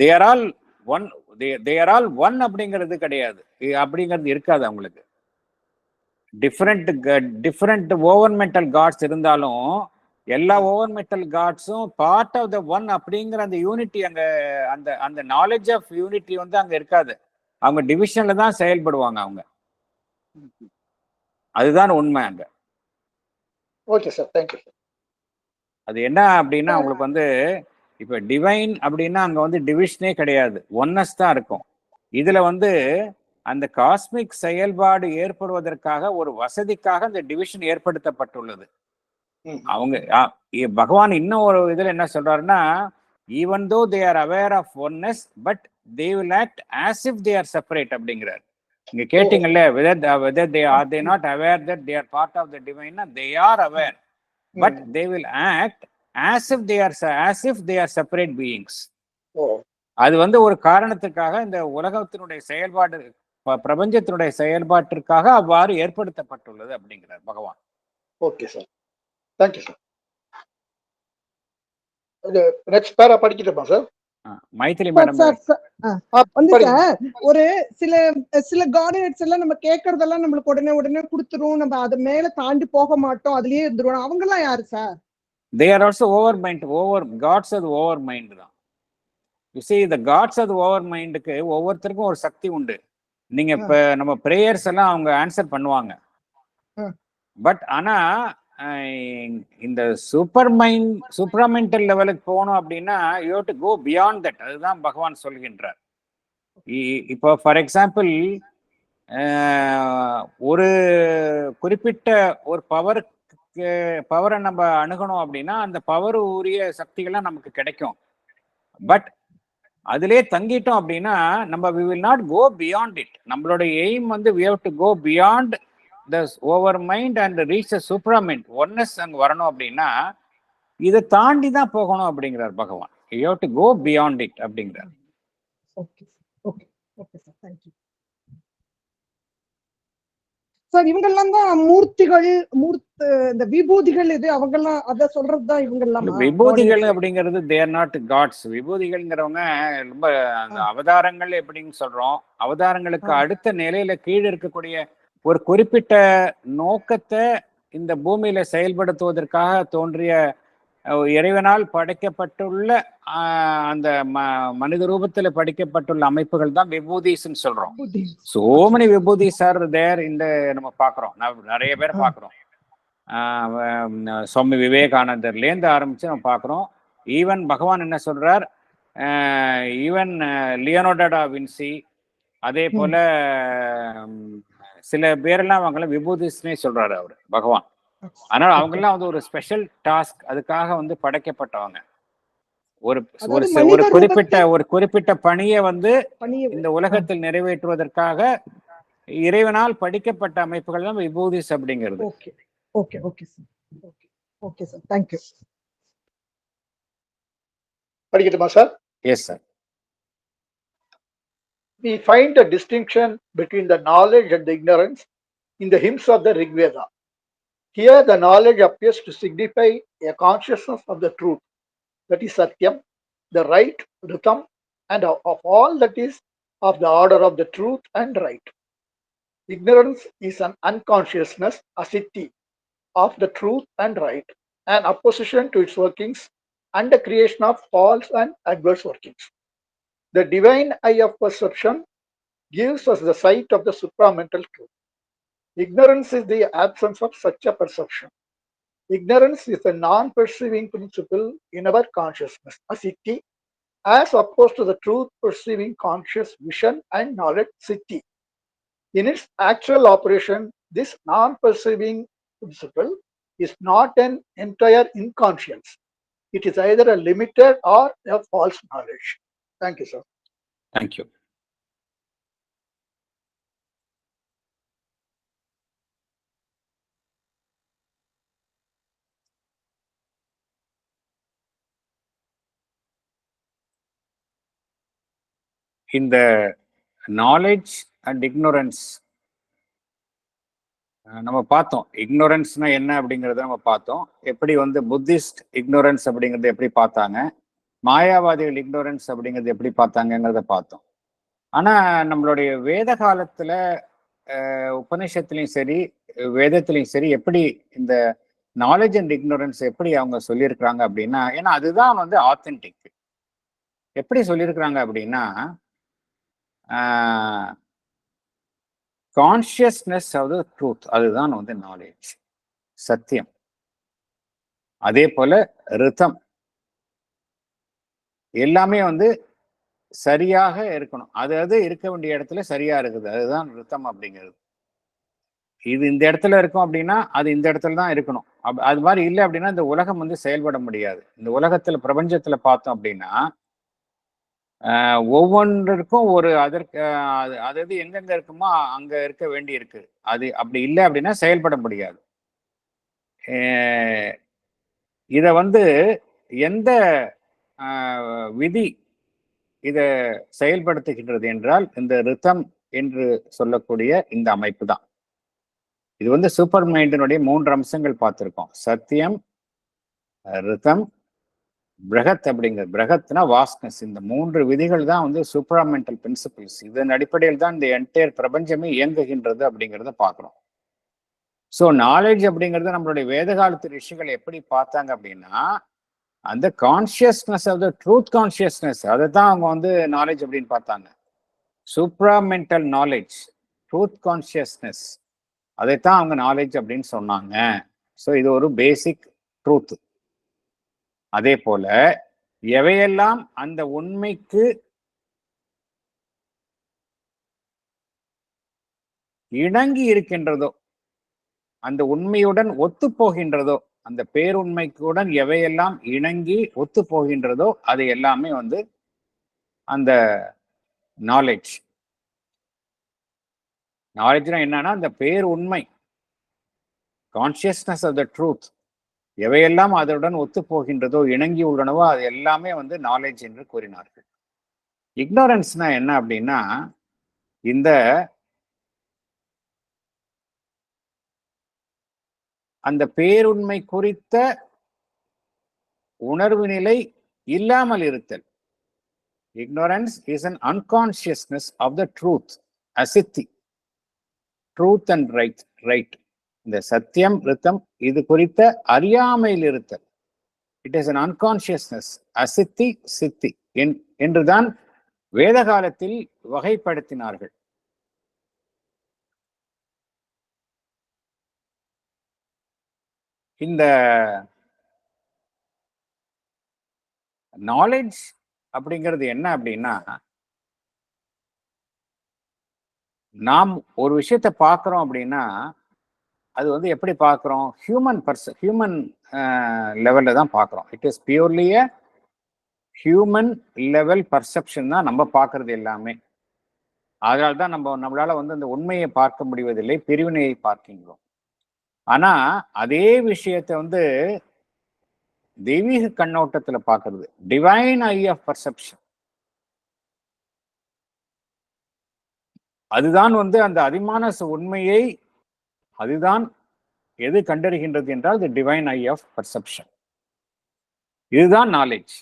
[SPEAKER 1] they are all one, they are all one அப்படிங்கிறது கிடையாது, அப்படிங்கிறது இருக்காது அவங்களுக்கு. டிஃப்ரெண்ட் ஓவர் மெட்டல் காட்ஸ் இருந்தாலும் எல்லா over mental காட்ஸும் பார்ட் ஆஃப் த ஒன் அப்படிங்கிற அந்த யூனிட்டி அங்க அந்த நாலேஜ் ஆஃப் யூனிட்டி வந்து அங்க இருக்காது. அவங்க டிவிஷன்ல தான் செயல்படுவாங்க அவங்க. அதுதான் உண்மை அங்க.
[SPEAKER 7] Okay sir, thank you.
[SPEAKER 1] அது என்ன அப்படின்னா அவங்களுக்கு வந்து இப்ப டிவைன் அப்படின்னா அங்க வந்து டிவிஷனே கிடையாது, ஒன்னஸ் தான் இருக்கும். இதுல வந்து அந்த காஸ்மிக் செயல்பாடு ஏற்படுவதற்காக ஒரு வசதிக்காக அந்த டிவிஷன் ஏற்படுத்தப்பட்டுள்ளது. அவங்க பகவான் இன்னும் ஒரு இதுல என்ன சொல்றாருன்னா, even though they are aware of oneness but they will act as if they are separate அப்படிங்கிறார். இங்க கேட்டீங்கல்ல, whether they are not aware that they are part of the divine, they are aware but they will act as if they are separate beings. அது வந்து ஒரு காரணத்துக்காக, இந்த உலகத்தினுடைய செயல்பாடு, பிரபஞ்சத்தினுடைய செயல்பாட்டிற்காக அவ்வாறு ஏற்படுத்தப்பட்டுள்ளது அப்படிங்கிறார் பகவான்.
[SPEAKER 7] Okay sir, thank you sir. Next பேரா படிக்கட்டுமா சார்?
[SPEAKER 1] மைத்திலி மேடம்
[SPEAKER 6] வந்து சார், ஒரு சில கார்டினேட்ஸ் எல்லாம் நம்ம கேட்கறதெல்லாம் நம்மளுக்கு உடனே கொடுத்துரும், நம்ம அது மேல தாண்டி போக மாட்டோம், அதுலயே இருந்துருவோம். அவங்க எல்லாம் யாரு sir?
[SPEAKER 1] they are also over gods அது ஓவர் மைண்ட் தான். you see the gods அது ஓவர் மைண்டுக்கு ஒவ்வொருத்தருக்கும் ஒரு சக்தி உண்டு. நீங்க இப்ப நம்ம பிரேயர்ஸ் எல்லாம் அவங்க ஆன்சர் பண்ணுவாங்க. பட் ஆனா இந்த சூப்பர்மெண்டல் லெவலுக்கு போகணும் அப்படின்னா you have to go beyond that. அதுதான் பகவான் சொல்கின்றார். இப்போ ஃபார் எக்ஸாம்பிள் ஒரு குறிப்பிட்ட ஒரு பவரை நம்ம அணுகணும் அப்படின்னா அந்த பவர் உரிய சக்திகள்லாம் நமக்கு கிடைக்கும். பட் அதிலே தங்கிட்டோம் அப்படின்னா நம்ம we will not go beyond it. நம்மளோட எய்ம் வந்து we have to go beyond the over mind and reach the suprament oneness. அங்க வரணும் அப்படின்னா இதை தாண்டி தான் போகணும் அப்படிங்கிறார் பகவான். you have to go beyond it அப்படிங்கிறார்.
[SPEAKER 6] Okay okay okay sir, thank you sir. இவங்கெல்லாம் தான் மூர்த்திகள், இந்த விபூதிகள், இது அவங்கெல்லாம் அத சொல்றதுதான் இவங்கெல்லாம்.
[SPEAKER 1] விபூதிகள் அப்படிங்கிறது they are not gods. விபூதிகள்ங்கிறவங்க ரொம்ப அவதாரங்கள் எப்படின்னு சொல்றோம். அவதாரங்களுக்கு அடுத்த நிலையில கீழே இருக்கக்கூடிய ஒரு குறிப்பிட்ட நோக்கத்தை இந்த பூமியில செயல்படுத்துவதற்காக தோன்றிய இறைவனால் படைக்கப்பட்டுள்ள அந்த மனித ரூபத்துல படைக்கப்பட்டுள்ள அமைப்புகள் தான் விபூதிஸ்ன்னு சொல்றோம். சோ மெனி விபூதிஸ் ஆர் தேர். இந்த நம்ம பாக்குறோம், நிறைய பேர் பாக்குறோம். சுவாமி விவேகானந்தர்லேருந்து ஆரம்பிச்சு நம்ம பாக்குறோம். ஈவன் பகவான் என்ன சொல்றார், ஈவன் லியோனார்டோ டா வின்சி, அதே போல சில பேரெல்லாம் அவங்கள விபூதிஸ்னே சொல்றாரு அவரு பகவான். அதனால அவங்கெல்லாம் வந்து ஒரு ஸ்பெஷல் டாஸ்க், அதுக்காக வந்து படைக்கப்பட்டவங்க. ஒரு குறிப்பிட்ட பணியை வந்து இந்த உலகத்தில் நிறைவேற்றுவதற்காக இறைவனால் படிக்கப்பட்ட அமைப்புகள் தான் விபூதிஸ் அப்படிங்கிறது.
[SPEAKER 6] Okay okay sir, okay sir, thank you.
[SPEAKER 7] படிக்கட்டுமா sir?
[SPEAKER 1] Yes sir.
[SPEAKER 7] We find a distinction between the knowledge and the ignorance in the hymns of the Rig Veda. Here the knowledge appears to signify a consciousness of the truth, that is Satyam, the right, Rhythm, and of all that is of the order of the truth and right. Ignorance is an unconsciousness, asiti, of the truth and right, an opposition to its workings and the creation of false and adverse workings. The divine eye of perception gives us the sight of the supramental truth. Ignorance is the absence of such a perception. Ignorance is a non-perceiving principle in our consciousness, asiti, as opposed to the truth-perceiving conscious vision and knowledge, siddhi. In its actual operation, this non-perceiving principle is not an entire inconscience. It is either a limited or a false knowledge. Thank you, sir.
[SPEAKER 1] Thank you. இந்த knowledge and ignorance நம்ம பார்த்தோம். இக்னோரன்ஸ்னா என்ன அப்படிங்கிறத நம்ம பார்த்தோம். எப்படி வந்து Buddhist ignorance அப்படிங்கிறது எப்படி பார்த்தாங்க, மாயாவாதிகள் இக்னோரன்ஸ் அப்படிங்கிறது எப்படி பார்த்தாங்கிறத பார்த்தோம். ஆனா நம்மளுடைய வேத காலத்துல உபநிஷத்துலையும் சரி வேதத்திலையும் சரி எப்படி இந்த நாலேஜ் அண்ட் இக்னோரன்ஸ் எப்படி அவங்க சொல்லியிருக்கிறாங்க அப்படின்னா, ஏன்னா அதுதான் வந்து ஆத்தென்டிக். எப்படி சொல்லியிருக்கிறாங்க அப்படின்னா, கான்சியஸ்னஸ் ஆஃப் த ட்ரூத், அதுதான் வந்து நாலேஜ், சத்தியம். அதே போல ரிதம், எல்லாமே வந்து சரியாக இருக்கணும். அது இருக்க வேண்டிய இடத்துல சரியா இருக்குது, அதுதான் ரிதம் அப்படிங்கிறது. இது இந்த இடத்துல இருக்கும் அப்படின்னா அது இந்த இடத்துல தான் இருக்கணும். அது மாதிரி இல்லை அப்படின்னா இந்த உலகம் வந்து செயல்பட முடியாது. இந்த உலகத்துல பிரபஞ்சத்துல பார்த்தோம் அப்படின்னா ஒவ்வொன்றிற்கும் ஒரு அதற்கு அதாவது எங்கெங்க இருக்குமோ அங்க இருக்க வேண்டி இருக்கு. அது அப்படி இல்லை அப்படின்னா செயல்பட முடியாது. இத வந்து எந்த விதி இதை செயல்படுத்துகின்றது என்றால் இந்த ரிதம் என்று சொல்லக்கூடிய இந்த அமைப்பு தான். இது வந்து சூப்பர் மைண்டினுடைய 3 அம்சங்கள் பார்த்திருக்கோம். சத்தியம், ரிதம், பிரகத் அப்படிங்கிறது. பிரகத்னா வாஸ்ட்னஸ். இந்த 3 விதிகள் தான் வந்து சூப்பராமெண்டல் பிரின்சிபிள்ஸ். இதன் அடிப்படையில் தான் இந்த என்டையர் பிரபஞ்சமே இயங்குகின்றது அப்படிங்கிறத பார்க்குறோம். ஸோ நாலேஜ் அப்படிங்கிறது நம்மளுடைய வேத காலத்து ரிஷிகள் எப்படி பார்த்தாங்க அப்படின்னா, அந்த consciousness of the truth consciousness, அதை தான் அவங்க வந்து நாலேஜ் அப்படின்னு பார்த்தாங்க. சூப்பராமெண்டல் நாலேஜ், ட்ரூத் கான்சியஸ்னஸ், அதைத்தான் அவங்க நாலேஜ் அப்படின்னு சொன்னாங்க. ஸோ இது ஒரு பேசிக் ட்ரூத். அதே போல எவையெல்லாம் அந்த உண்மைக்கு இணங்கி இருக்கின்றதோ, அந்த உண்மையுடன் ஒத்து போகின்றதோ, அந்த பேருண்மைக்குடன் எவையெல்லாம் இணங்கி ஒத்து போகின்றதோ அது எல்லாமே வந்து அந்த நாலேஜ். நாலேஜ்னா என்னன்னா அந்த பேருண்மை, கான்சியஸ்னஸ் ஆஃப் த ட்ரூத், எவையெல்லாம் அதனுடன் ஒத்து போகின்றதோ இணங்கி உள்ளனவோ அது எல்லாமே வந்து நாலேஜ் என்று கூறினார்கள். இக்னோரன்ஸ்னா என்ன அப்படின்னா, இந்த அந்த பேருண்மை குறித்த உணர்வு நிலை இல்லாமல் இருத்தல். Ignorance is an unconsciousness of the truth, asiti, truth and right. இந்த சத்தியம், ரித்தம் இது குறித்த அறியாமையில் இருத்தல். It is an unconsciousness, asiti, சித்தி என்றுதான் வேத காலத்தில் வகைப்படுத்தினார்கள். இந்த நாலேஜ் அப்படிங்கிறது என்ன அப்படின்னா, நாம் ஒரு விஷயத்தை பார்க்குறோம் அப்படின்னா அது வந்து எப்படி பார்க்குறோம், ஹியூமன் லெவலில் தான் பார்க்குறோம். It is purely a human level perception தான் நம்ம பார்க்கறது எல்லாமே. அதனால தான் நம்மளால வந்து அந்த உண்மையை பார்க்க முடிவதில்லை, பிரிவினையை பார்க்கின்றோம். ஆனா அதே விஷயத்தை வந்து தெய்வீக கண்ணோட்டத்துல பார்க்கறது, டிவைன் ஐ ஆஃப் பர்செப்ஷன், அதுதான் வந்து அந்த அதிமானச உண்மையை அதுதான் எது கண்டறிகின்றது என்றால் the divine eye of perception. இதுதான் நாலேஜ்.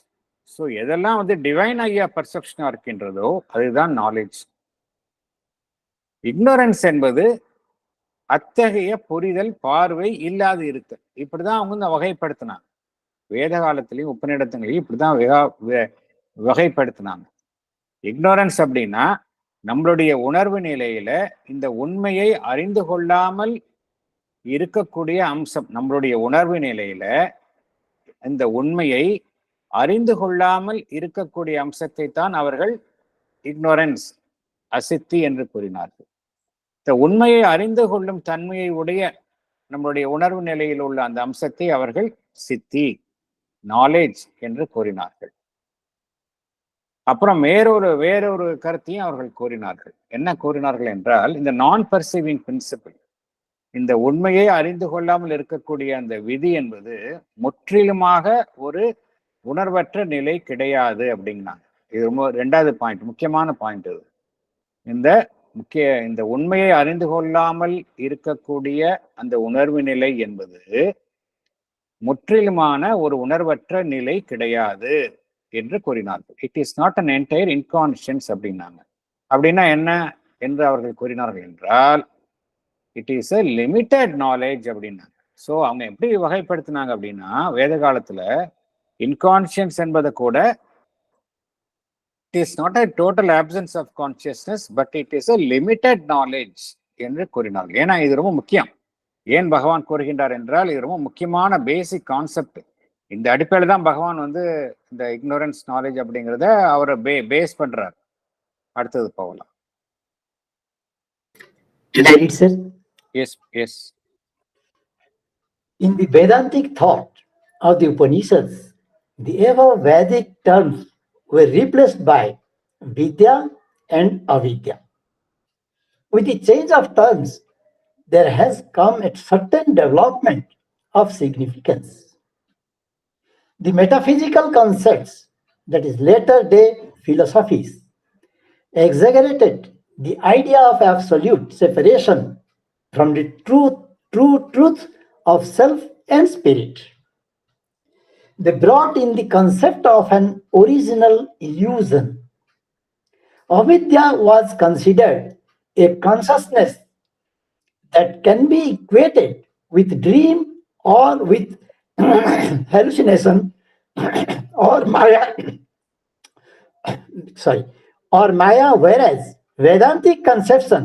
[SPEAKER 1] ஸோ எதெல்லாம் வந்து டிவைன் ஐ ஆஃப் பர்செப்ஷனா இருக்கின்றதோ அதுதான் நாலேஜ். இக்னோரன்ஸ் என்பது அத்தகைய புரிதல், பார்வை இல்லாது இருத்தல். இப்படிதான் அவங்க வந்து வகைப்படுத்தினாங்க. வேத காலத்திலையும் உபநிடதங்களையும் இப்படிதான் வகைப்படுத்தினாங்க. இக்னோரன்ஸ் அப்படின்னா நம்மளுடைய உணர்வு நிலையில இந்த உண்மையை அறிந்து கொள்ளாமல் இருக்கக்கூடிய அம்சம். நம்மளுடைய உணர்வு நிலையில இந்த உண்மையை அறிந்து கொள்ளாமல் இருக்கக்கூடிய அம்சத்தை தான் அவர்கள் இக்னோரன்ஸ், அசித்தி என்று கூறினார்கள். இந்த உண்மையை அறிந்து கொள்ளும் தன்மையை உடைய நம்முடைய உணர்வு நிலையில் உள்ள அந்த அம்சத்தை அவர்கள் சித்தி, நாலேஜ் என்று கூறினார்கள். அப்புறம் வேறொரு கருத்தையும் அவர்கள் கூறினார்கள். என்ன கூறினார்கள் என்றால், இந்த நான் பர்சீவிங் பிரின்சிபிள், இந்த உண்மையை அறிந்து கொள்ளாமல் இருக்கக்கூடிய அந்த விதி என்பது முற்றிலுமாக ஒரு உணர்வற்ற நிலை கிடையாது அப்படிங்கிறாங்க. இது ரொம்ப 2வது பாயிண்ட், முக்கியமான பாயிண்ட். இது இந்த உண்மையை அறிந்து கொள்ளாமல் இருக்கக்கூடிய அந்த உணர்வு நிலை என்பது முற்றிலுமான ஒரு உணர்வற்ற நிலை கிடையாது என்று கூறினார்கள். It is not an entire inconscience அப்படின்னாங்க. அப்படின்னா என்ன என்று அவர்கள் கூறினார்கள் என்றால், it is a limited knowledge அப்படின்னாங்க. ஸோ அவங்க எப்படி வகைப்படுத்தினாங்க அப்படின்னா, வேத காலத்துல இன்கான்ஷியன்ஸ் என்பதை கூட it is not a total absence of consciousness, but it is a limited knowledge என்று கூறினார்கள். ஏன்னா இது ரொம்ப முக்கியம். ஏன் பகவான் கூறுகின்றார் என்றால், இது ரொம்ப முக்கியமான பேசிக் கான்செப்ட். இந்த அடிப்படையில் தான் பகவான் வந்து இந்த இக்னோரன்ஸ் நாலேஜ் அப்படிங்கிறத அவரை பேஸ் பண்றார். அடுத்தது போகலாம்.
[SPEAKER 8] Sir?
[SPEAKER 1] Yes, yes.
[SPEAKER 8] In the Vedantic thought of the Upanishads, the above Vedic terms were replaced by Vidya and Avidya. With the change of terms, there has come a certain development of significance. The metaphysical concepts, that is later day philosophies, exaggerated the idea of absolute separation from the true truth of self and spirit. They brought in the concept of an original illusion. Avidya was considered a consciousness that can be equated with dream or with hallucination or Maya. Whereas Vedantic conception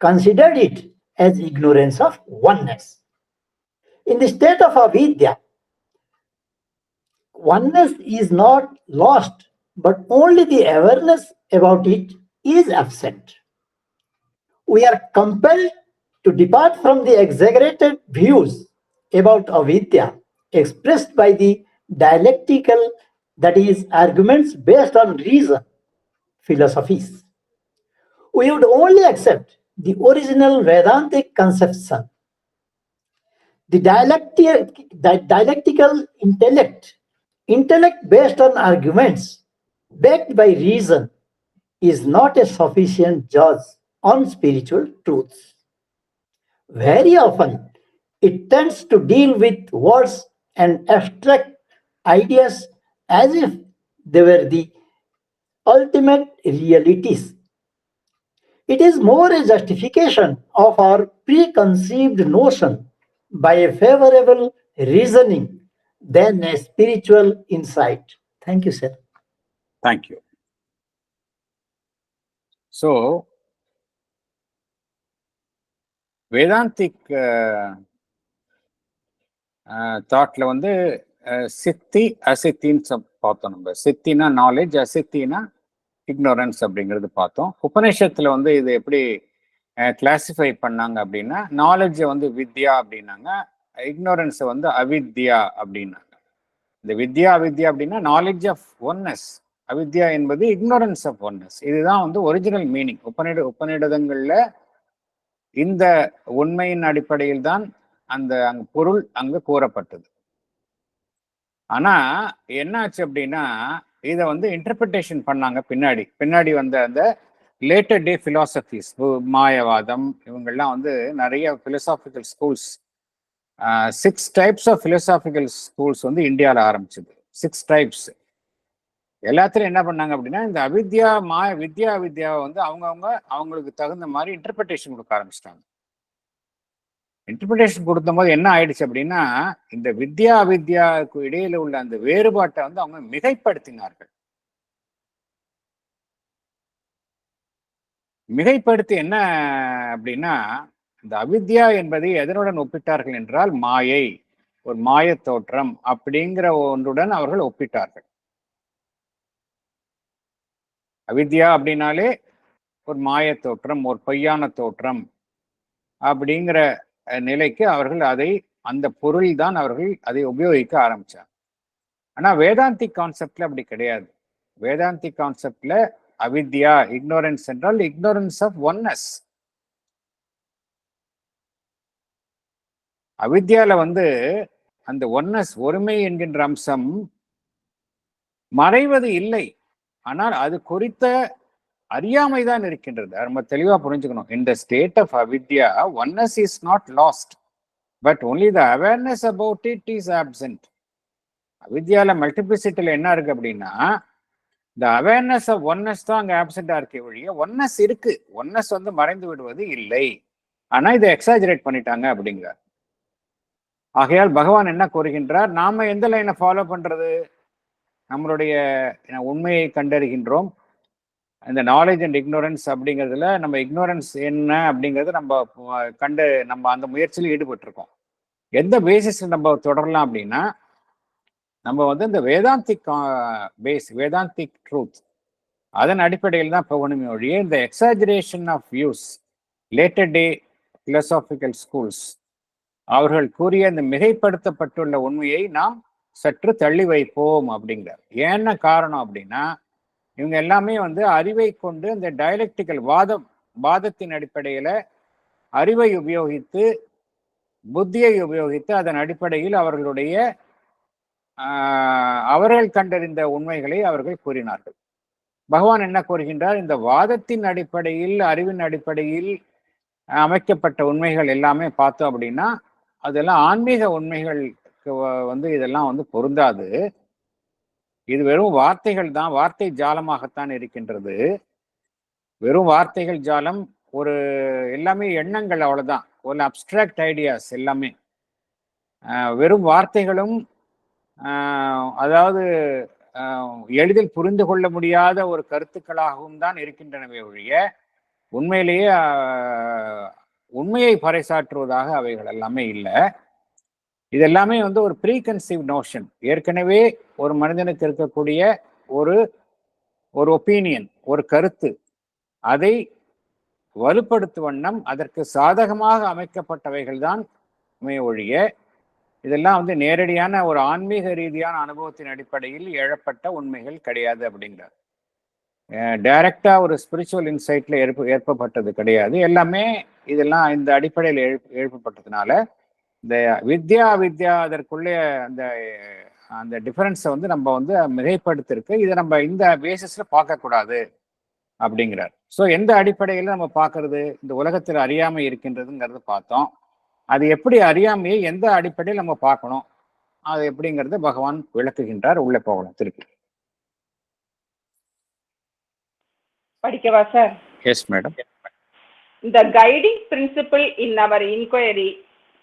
[SPEAKER 8] considered it as ignorance of oneness. In the state of avidya, oneness is not lost, but only the awareness about it is absent. We are compelled to depart from the exaggerated views about avidya expressed by the dialectical, that is, arguments based on reason, philosophies. We would only accept the original Vedantic conception. The dialectical intellect based on arguments backed by reason is not a sufficient judge on spiritual truths. Very often, it tends to deal with words and abstract ideas as if they were the ultimate realities. It is more a justification of our preconceived notion by a favorable reasoning than a spiritual insight. Thank you, sir.
[SPEAKER 1] Thank you. So, Vedantic தாட்ல வந்து சித்தி அசித்தின்னு பார்த்தோம். நம்ம சித்தினா knowledge, அசித்தினா ignorance அப்படிங்கிறது பார்த்தோம். உபநிஷத்துல வந்து இது எப்படி கிளாசிஃபை பண்ணாங்க அப்படின்னா, நாலேஜை வந்து வித்யா அப்படின்னாங்க, இக்னோரன்ஸை வந்து அவித்யா அப்படின்னாங்க. இந்த வித்யா அவித்யா அப்படின்னா நாலேஜ் ஆஃப் ஒன்னஸ், அவித்யா என்பது இக்னோரன்ஸ் ஆஃப் ஒன்னஸ். இதுதான் வந்து ஒரிஜினல் மீனிங். உபநிடதங்கள்ல இந்த உண்மையின் அடிப்படையில் தான் அந்த பொருள் அங்கு கூறப்பட்டது. ஆனா என்னாச்சு அப்படின்னா, இதை வந்து இன்டர்பிரிட்டேஷன் பண்ணாங்க பின்னாடி வந்த அந்த லேட்டர் டே பிலாசபிஸ், மாயவாதம், இவங்கெல்லாம் வந்து நிறைய philosophical schools, 6 types of philosophical schools வந்து இந்தியாவில் ஆரம்பிச்சது. 6 types. எல்லாத்துலையும் என்ன பண்ணாங்க அப்படின்னா, இந்த அவித்யா அவித்யாவை வந்து அவங்களுக்கு தகுந்த மாதிரி இன்டர்பிரிட்டேஷன் கொடுக்க ஆரம்பிச்சிட்டாங்க. இன்டர்பிரிட்டேஷன் கொடுத்த போது என்ன ஆயிடுச்சு அப்படின்னா, இந்த வித்யா அவித்யாவுக்கு இடையில உள்ள அந்த வேறுபாட்டை வந்து அவங்க மிகைப்படுத்தினார்கள். மிகைப்படுத்தி என்ன அப்படின்னா, இந்த அவித்யா என்பதை எதனுடன் ஒப்பிட்டார்கள் என்றால், மாயை, ஒரு மாய தோற்றம் அப்படிங்கிற ஒன்றுடன் அவர்கள் ஒப்பிட்டார்கள். அவித்யா அப்படின்னாலே ஒரு மாய தோற்றம், ஒரு பொய்யான தோற்றம், அப்படிங்கிற நிலைக்கு அவர்கள் அந்த பொருள் தான் அவர்கள் அதை உபயோகிக்க ஆரம்பிச்சாங்க. ஆனா வேதாந்திக் கான்செப்ட்ல அப்படி கிடையாது. வேதாந்திக் கான்செப்ட்ல அவித்யா, இக்னோரன்ஸ் என்றால் இக்னோரன்ஸ் ஆஃப் ஒன்னஸ். அவித்யால அந்த ஒன்னஸ், ஒருமை என்கின்ற அம்சம் மறைவது இல்லை, ஆனால் அது குறித்த அறியாமை தான் இருக்கின்றது. நம்ம தெளிவா புரிஞ்சுக்கணும். In the state of avidya, oneness is not lost, but only the awareness about it is absent. அவித்யால மல்டிபிளிசிட்டில என்ன இருக்கு அப்படின்னா, இந்த அவேர்னஸ் ஆஃப் ஒன்னஸ் தான் அங்க ஆப்சென்டா இருக்க ஒழிய ஒன்னஸ் இருக்கு, ஒன்னஸ் மறைந்து விடுவது இல்லை. ஆனா இதை எக்ஸாஜரேட் பண்ணிட்டாங்க அப்படிங்கிறார். ஆகையால் பகவான் என்ன கூறுகின்றார், நாம எந்த லைனை ஃபாலோ பண்றது? நம்மளுடைய உண்மையை கண்டறிகின்றோம். இந்த நாலேஜ் அண்ட் இக்னோரன்ஸ் அப்படிங்கிறதுல நம்ம இக்னோரன்ஸ் என்ன அப்படிங்கிறது நம்ம அந்த முயற்சியில் ஈடுபட்டிருக்கோம். எந்த பேசிஸ்ல நம்ம தொடரலாம் அப்படின்னா, நம்ம இந்த வேதாந்திக் வேதாந்திக் ட்ரூத் அதன் அடிப்படையில் தான் போகணுமே ஒழிய இந்த exaggeration of views, later day philosophical schools அவர்கள் கூறிய இந்த மிகைப்படுத்தப்பட்டுள்ள உண்மையை நாம் சற்று தள்ளி வைப்போம் அப்படிங்கிறார். என்ன காரணம் அப்படின்னா, இவங்க எல்லாமே அறிவை கொண்டு இந்த டயலெக்டிக்கல் வாதத்தின் அடிப்படையில அறிவை உபயோகித்து, புத்தியை உபயோகித்து அதன் அடிப்படையில் அவர்கள் கண்டறிந்த உண்மைகளை அவர்கள் கூறினார்கள். பகவான் என்ன கூறுகின்றார், இந்த வாதத்தின் அடிப்படையில், அறிவின் அடிப்படையில் அமைக்கப்பட்ட உண்மைகள் எல்லாமே பார்த்தோம் அப்படின்னா அதெல்லாம் ஆன்மீக உண்மைகளுக்கு இதெல்லாம் பொருந்தாது. இது வெறும் வார்த்தைகள் தான், வார்த்தை ஜாலமாகத்தான் இருக்கின்றது. வெறும் வார்த்தைகள் ஜாலம், எல்லாமே எண்ணங்கள், அவ்வளவுதான். ஒரு அப்டிராக்ட் ஐடியாஸ் எல்லாமே வெறும் வார்த்தைகளும், அதாவது எளிதில் புரிந்து கொள்ள முடியாத ஒரு கருத்துக்களாகவும் தான் இருக்கின்றனவே ஒழிய உண்மையிலேயே உண்மையை பறைசாற்றுவதாக அவைகள் எல்லாமே இல்லை. இதெல்லாமே ஒரு ப்ரீகன்சீவ் நோஷன். ஏற்கனவே ஒரு மனிதனுக்கு இருக்கக்கூடிய ஒரு ஒப்பீனியன், ஒரு கருத்து, அதை வலுப்படுத்தும் வண்ணம் அதற்கு சாதகமாக அமைக்கப்பட்டவைகள் தான் ஒழிய இதெல்லாம் நேரடியான ஒரு ஆன்மீக ரீதியான அனுபவத்தின் அடிப்படையில் எழப்பட்ட உண்மைகள் கிடையாது அப்படிங்கிறார். டைரக்டா ஒரு ஸ்பிரிச்சுவல் இன்சைட்ல ஏற்பப்பட்டது கிடையாது. எல்லாமே இதெல்லாம் இந்த அடிப்படையில் எழுப்பப்பட்டதுனால இந்த வித்யா அதற்குள்ளே அந்த டிஃபரன்ஸை நம்ம மிகைப்படுத்திருக்கு. இதை நம்ம இந்த பேசிஸ்ல பார்க்கக்கூடாது அப்படிங்கிறார். ஸோ எந்த அடிப்படையில் நம்ம பார்க்கறது? இந்த உலகத்தில் அறியாமை இருக்கின்றதுங்கிறது பார்த்தோம். அது எப்படி அறியாமையை எந்த அடிப்படையில் நம்ம பார்க்கணும், அது எப்படிங்கிறத பகவான் விளக்குகின்றார். உள்ளே போகலாம் திருப்பி.
[SPEAKER 9] படிக்கவா sir?
[SPEAKER 1] Yes madam.
[SPEAKER 9] The guiding principle in our inquiry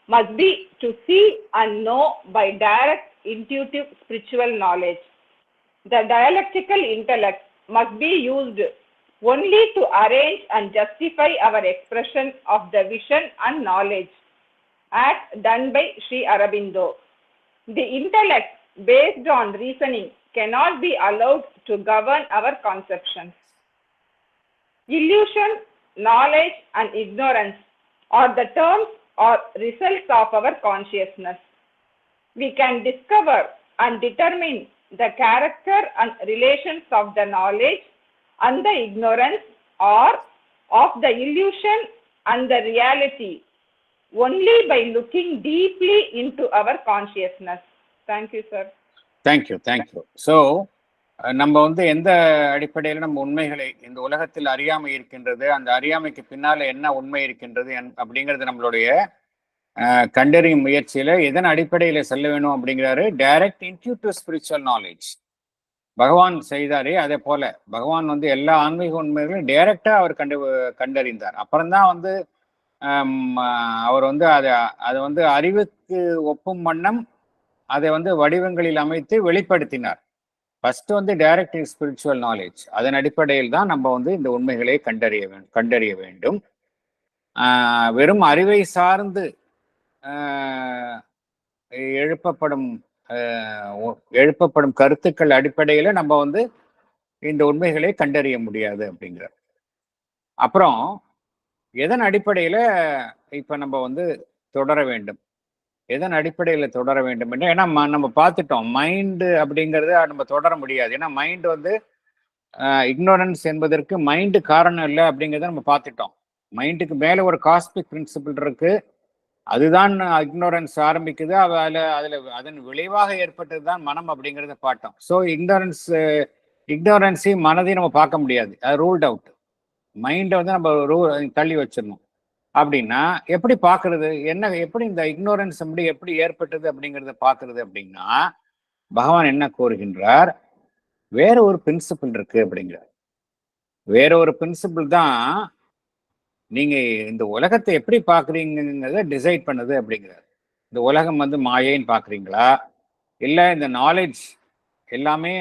[SPEAKER 9] must be to see and know by direct intuitive spiritual knowledge. The dialectical intellect must be used only to arrange and justify our expression of the vision and knowledge as done by Sri Aurobindo. The intellect based on reasoning cannot be allowed to govern our conceptions. Illusion, knowledge and ignorance are the terms or results of our consciousness. We can discover and determine the character and relations of the knowledge and the ignorance or of the illusion and the reality only by looking deeply into our consciousness. Thank you, sir.
[SPEAKER 1] Thank you. So, நம்ம எந்த அடிப்படையில் நம்ம உண்மைகளை, இந்த உலகத்தில் அறியாமை இருக்கின்றது, அந்த அறியாமைக்கு பின்னால என்ன உண்மை இருக்கின்றது அப்படிங்கிறது நம்மளுடைய கண்டறியும் முயற்சியில எதன் அடிப்படையில் செல்ல வேணும் அப்படிங்கிறாரு. டைரக்ட் இன்ட்யூட்டிவ் ஸ்பிரிச்சுவல் நாலேஜ் பகவான் செய்தாரே, அதே போல பகவான் எல்லா ஆன்மீக உண்மைகளையும் டைரக்டா அவர் கண்டறிந்தார். அப்புறம்தான் அவர் அதை அறிவுக்கு ஒப்பும் வண்ணம் அதை வடிவங்களில் அமைத்து வெளிப்படுத்தினார். ஃபர்ஸ்ட் டைரக்ட் ஸ்பிரிச்சுவல் நாலேஜ், அதன் அடிப்படையில் தான் நம்ம இந்த உண்மைகளை கண்டறிய வேண்டும். வெறும் அறிவை சார்ந்து எழுப்பப்படும் கருத்துக்கள் அடிப்படையில் நம்ம இந்த உண்மைகளை கண்டறிய முடியாது அப்படிங்கிறார். அப்புறம் எதன் அடிப்படையில் இப்ப நம்ம வந்து தொடர வேண்டும், எதன் அடிப்படையில் தொடர வேண்டும் என்று. ஏன்னா நம்ம பார்த்துட்டோம், மைண்டு அப்படிங்கிறது நம்ம தொடர முடியாது. ஏன்னா மைண்டு வந்து இக்னோரன்ஸ் என்பதற்கு மைண்டு காரணம் இல்லை அப்படிங்கிறத நம்ம பார்த்துட்டோம். மைண்டுக்கு மேல ஒரு காஸ்மிக் பிரின்சிபிள் இருக்கு, அதுதான் இக்னோரன்ஸ் ஆரம்பிக்குது. அதன் விளைவாக ஏற்பட்டது தான் மனம் அப்படிங்கிறத பார்த்தோம். ஸோ இக்னோரன்ஸை மனதை நம்ம பார்க்க முடியாது, அது ரூல்ட் அவுட். மைண்டை வந்து நம்ம தள்ளி வச்சிடணும். அப்படின்னா எப்படி பார்க்கறது, என்ன எப்படி இந்த இக்னோரன்ஸ் எப்படி ஏற்பட்டது அப்படிங்கிறத பார்க்கறது அப்படின்னா, பகவான் என்ன கூறுகின்றார், வேற ஒரு பிரின்சிபிள் இருக்கு அப்படிங்கிறார். வேற ஒரு பிரின்சிபிள் தான் நீங்க இந்த உலகத்தை எப்படி பாக்குறீங்கிறத டிசைட் பண்ணுது அப்படிங்கிறார். இந்த உலகம் வந்து மாயைன்னு பாக்குறீங்களா, இல்ல இந்த நாலேஜ் எல்லாமே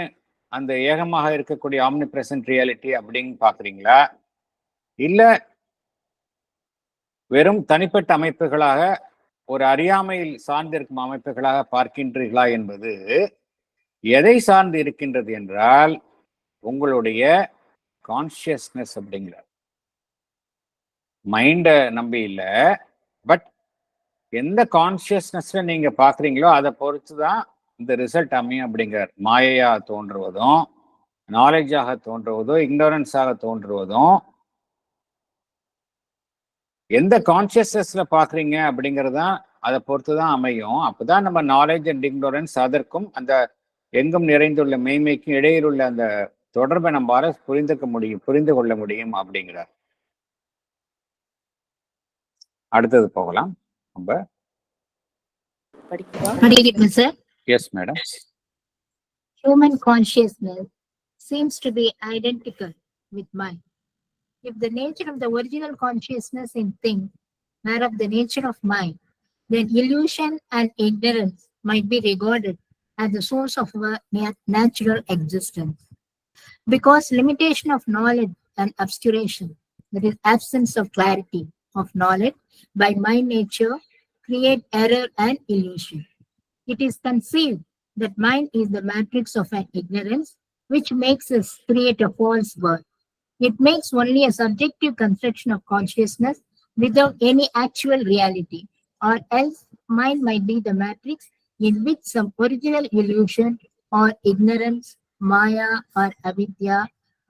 [SPEAKER 1] அந்த ஏகமாக இருக்கக்கூடிய ஆம்னி பிரசன்ட் ரியாலிட்டி அப்படின்னு பாக்குறீங்களா, இல்ல வெறும் தனிப்பட்ட அமைப்புகளாக ஒரு அறியாமையில் சார்ந்திருக்கும் அமைப்புகளாக பார்க்கின்றீர்களா என்பது எதை சார்ந்து இருக்கின்றது என்றால் உங்களுடைய கான்சியஸ்னஸ் அப்படிங்கிறார். மைண்டை நம்பி இல்லை, பட் எந்த கான்சியஸ்னஸ்ல நீங்க பாக்குறீங்களோ அதை பொறுத்து தான் இந்த ரிசல்ட் அமையும் அப்படிங்கிறார். மாயையாக தோன்றுவதும், நாலேஜாக தோன்றுவதும், இக்னோரன்ஸாக தோன்றுவதும் எந்த கான்சியஸ்னஸ்ல பாக்குறீங்க அப்படிங்கிறது தான், அதை பொறுத்து தான் அமையும். அப்பதான் நம்ம நாலேஜ் அண்ட் இக்னோரன்ஸ் அதற்கும் அந்த எங்கும் நிறைந்துள்ள மெய்மைக்கும் இடையில் உள்ள அந்த தொடர்பை நம்மளால புரிந்து கொள்ள முடியும் அப்படிங்கிறார். அடுத்தது போகலாம். நம்ம yes madam.
[SPEAKER 10] Human consciousness seems to be identical with mind. If the nature of the original consciousness in things were of the nature of mind, then illusion and ignorance might be regarded as the source of our natural existence. Because limitation of knowledge and obscuration, that is absence of clarity of knowledge by mind nature, create error and illusion. It is conceived that mind is the matrix of an ignorance which makes us create a false world. It makes only a subjective construction of consciousness without any actual reality, or else mind might be the matrix in which some original illusion or ignorance, maya or avidya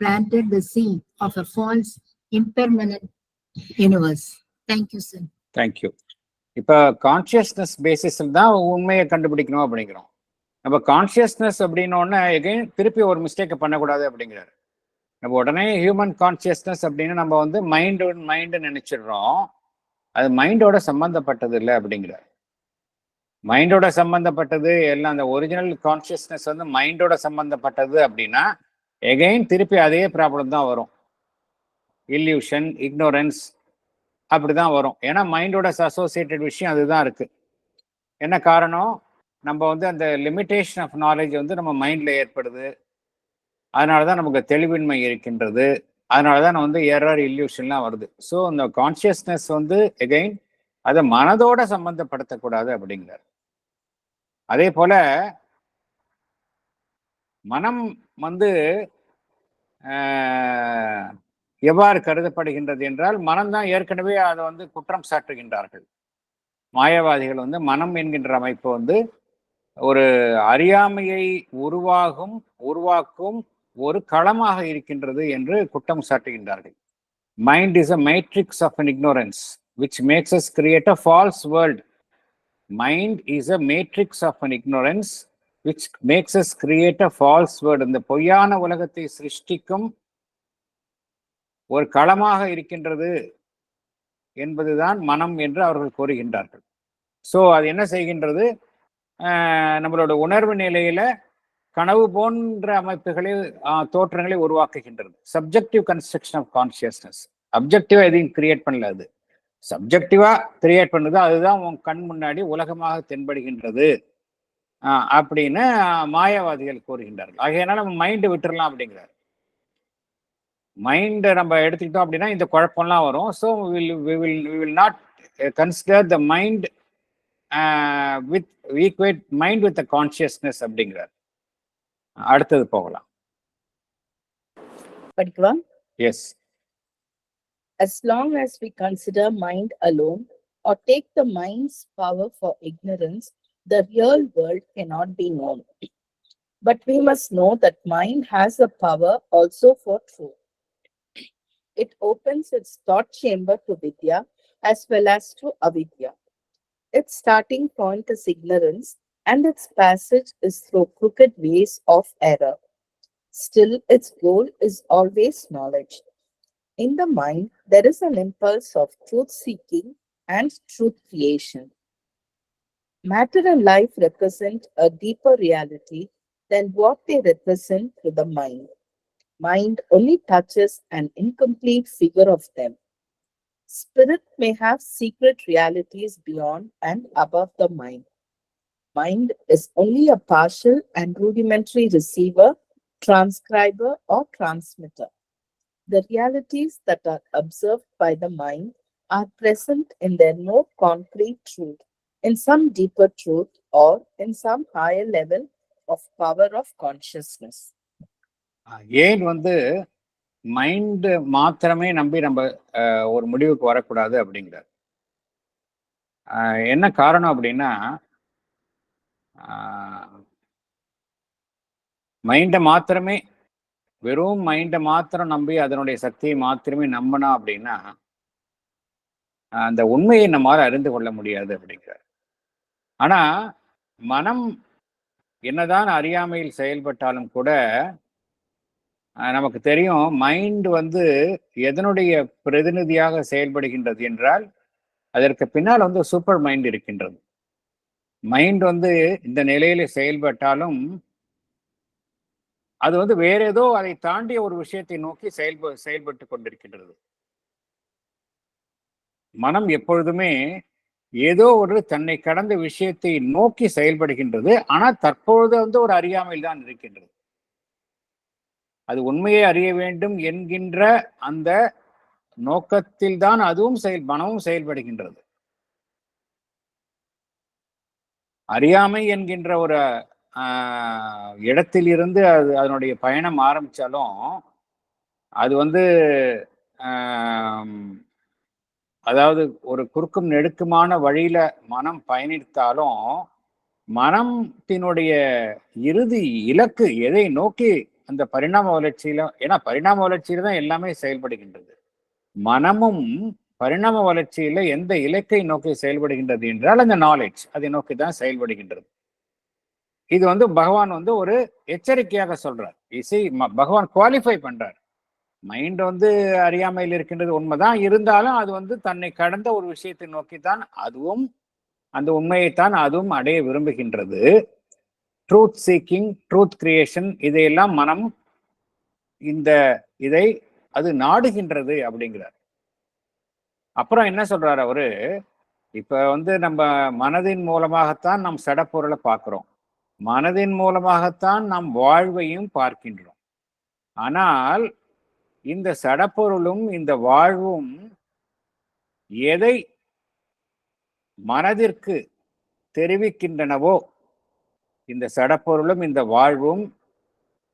[SPEAKER 10] planted the seed of a false, impermanent universe. Thank you, sir.
[SPEAKER 1] Thank you. இப்போ consciousness பேசிஸில் தான் உண்மையை கண்டுபிடிக்கணும் அப்படிங்கிறோம். நம்ம consciousness அப்படின்னோடனே again திருப்பி ஒரு மிஸ்டேக்கை பண்ணக்கூடாது அப்படிங்கிறாரு. நம்ம உடனே ஹியூமன் கான்சியஸ்னஸ் அப்படின்னு நம்ம வந்து மைண்டு நினைச்சிடுறோம். அது மைண்டோட சம்பந்தப்பட்டது இல்லை அப்படிங்கிறார். மைண்டோட சம்பந்தப்பட்டது எல்லாம், அந்த ஒரிஜினல் கான்சியஸ்னஸ் வந்து மைண்டோட சம்பந்தப்பட்டது அப்படின்னா எகைன் திருப்பி அதே ப்ராப்ளம் தான் வரும். இல்யூஷன், இக்னோரன்ஸ் அப்படிதான் வரும். ஏன்னா மைண்டோட அசோசியேட்டட் விஷயம் அதுதான் இருக்கு. என்ன காரணம், நம்ம வந்து அந்த லிமிட்டேஷன் ஆஃப் நாலேஜ் வந்து நம்ம மைண்ட்ல ஏற்படுது. அதனாலதான் நமக்கு தெளிவின்மை இருக்கின்றது. அதனாலதான் வந்து எரர், இல்யூஷன்லாம் வருது. ஸோ இந்த கான்சியஸ்னஸ் வந்து எகைன் அதை மனதோட சம்பந்தப்படுத்தக்கூடாது அப்படிங்கிறார். அதே போல மனம் வந்து எவ்வாறு கருதப்படுகின்றது என்றால், மனம்தான் ஏற்கனவே அதை வந்து குற்றம் சாட்டுகின்றார்கள். மாயவாதிகள் வந்து மனம் என்கின்ற அமைப்பு வந்து ஒரு அறியாமையை உருவாக்கும் ஒரு களமாக இருக்கின்றது என்று குற்றம் சாட்டுகின்றார்கள். Mind is a matrix of an ignorance which makes us create a false world. Mind is a matrix of an ignorance which makes us create a false world. இந்த பொய்யான உலகத்தை சிருஷ்டிக்கும் ஒரு களமாக இருக்கின்றது என்பதுதான் மனம் என்று அவர்கள் கூறுகின்றார்கள். ஸோ அது என்ன செய்கின்றது, நம்மளோட உணர்வு நிலையில கனவு போன்ற அமைப்புகளை, தோற்றங்களை உருவாக்குகின்றது. Subjective construction of consciousness. அப்ஜெக்டிவா எதையும் கிரியேட் பண்ணல, அது சப்ஜெக்டிவா கிரியேட் பண்ணுது. அதுதான் உன் கண் முன்னாடி உலகமாக தென்படுகின்றது அப்படின்னு மாயாவாதிகள் கூறுகின்றார்கள். ஆகையினால நம்ம மைண்டு விட்டுறலாம் அப்படிங்கிறார். மைண்டை நம்ம எடுத்துக்கிட்டோம் அப்படின்னா இந்த குழப்பம்லாம் வரும். So we will not consider the mind with equate mind with the consciousness அப்படிங்கிறார். அடுத்தது போகலாம்.
[SPEAKER 11] படிக்கவா?
[SPEAKER 1] Yes.
[SPEAKER 11] As long as we consider mind alone, or take the mind's power for ignorance, the real world cannot be known. But we must know that mind has a power also for truth. It opens its thought chamber to Vidya as well as to Avidya. Its starting point is ignorance, and its passage is through crooked ways of error. Still, its goal is always knowledge. In the mind, there is an impulse of truth seeking and truth creation. Matter and life represent a deeper reality than what they represent to the mind. Mind only touches an incomplete figure of them. Spirit may have secret realities beyond and above the mind. Mind is only a partial and rudimentary receiver, transcriber, or transmitter. The realities that are observed by the mind are present in their more concrete truth, in some deeper truth, or in some higher level of power of consciousness.
[SPEAKER 1] ஏன் mind மாத்திரமே நம்பி நம்ம ஒரு முடிவுக்கு வரக்கூடாது அப்படிங்கிறார். என்ன காரணம் அப்படின்னா, மைண்டை மாத்திரமே, வெறும் மைண்டை மாத்திரம் நம்பி அதனுடைய சக்தியை மாத்திரமே நம்பினா அப்படின்னா அந்த உண்மையை நம்மால் அறிந்து கொள்ள முடியாது அப்படிங்கிறார். ஆனா மனம் என்னதான் அறியாமையில் செயல்பட்டாலும் கூட நமக்கு தெரியும் மைண்ட் எதனுடைய பிரதிநிதியாக செயல்படுகின்றது என்றால் அதற்கு பின்னால் சூப்பர் மைண்ட் இருக்கின்றது. மைண்ட் இந்த நிலையில செயல்பட்டாலும் அது வேற ஏதோ அதை தாண்டிய ஒரு விஷயத்தை நோக்கி செயல்பட்டு கொண்டிருக்கின்றது. மனம் எப்பொழுதுமே ஏதோ ஒரு தன்னை கடந்த விஷயத்தை நோக்கி செயல்படுகின்றது. ஆனால் தற்பொழுது ஒரு அறியாமையில் தான் இருக்கின்றது. அது உண்மையை அறிய வேண்டும் என்கின்ற அந்த நோக்கத்தில் தான் அதுவும் மனமும் செயல்படுகின்றது. அறியாமை என்கின்ற ஒரு இடத்தில் இருந்து அதனுடைய பயணம் ஆரம்பிச்சாலும் அது அதாவது ஒரு குறுக்கும் நெடுக்குமான வழியில மனம் பயணித்தாலும் மனத்தினுடைய இறுதி இலக்கு எதை நோக்கி அந்த பரிணாம வளர்ச்சியில, ஏன்னா பரிணாம வளர்ச்சியில தான் எல்லாமே செயல்படுகின்றது. மனமும் பரிணாம வளர்ச்சியில எந்த இலக்கை நோக்கி செயல்படுகின்றது என்றால் அந்த நாலேஜ் அதை நோக்கி தான் செயல்படுகின்றது. இது பகவான் ஒரு எச்சரிக்கையாக சொல்றார். பகவான் குவாலிஃபை பண்றார். மைண்ட் அறியாமையில் இருக்கின்றது உண்மைதான், இருந்தாலும் அது தன்னை கடந்த ஒரு விஷயத்தை நோக்கித்தான் அதுவும் அந்த உண்மையைத்தான் அதுவும் அடைய விரும்புகின்றது. ட்ரூத் சீக்கிங், ட்ரூத் கிரியேஷன், இதையெல்லாம் மனம் இதை அது நாடுகின்றது அப்படிங்கிறார். அப்புறம் என்ன சொல்றாரு அவரு, இப்ப நம்ம மனதின் மூலமாகத்தான் நம் சடப்பொருளை பார்க்கிறோம், மனதின் மூலமாகத்தான் நாம் வாழ்வையும் பார்க்கின்றோம். ஆனால் இந்த சடப்பொருளும் இந்த வாழ்வும் எதை மனதிற்கு தெரிவிக்கின்றனவோ, இந்த சடப்பொருளும் இந்த வாழ்வும்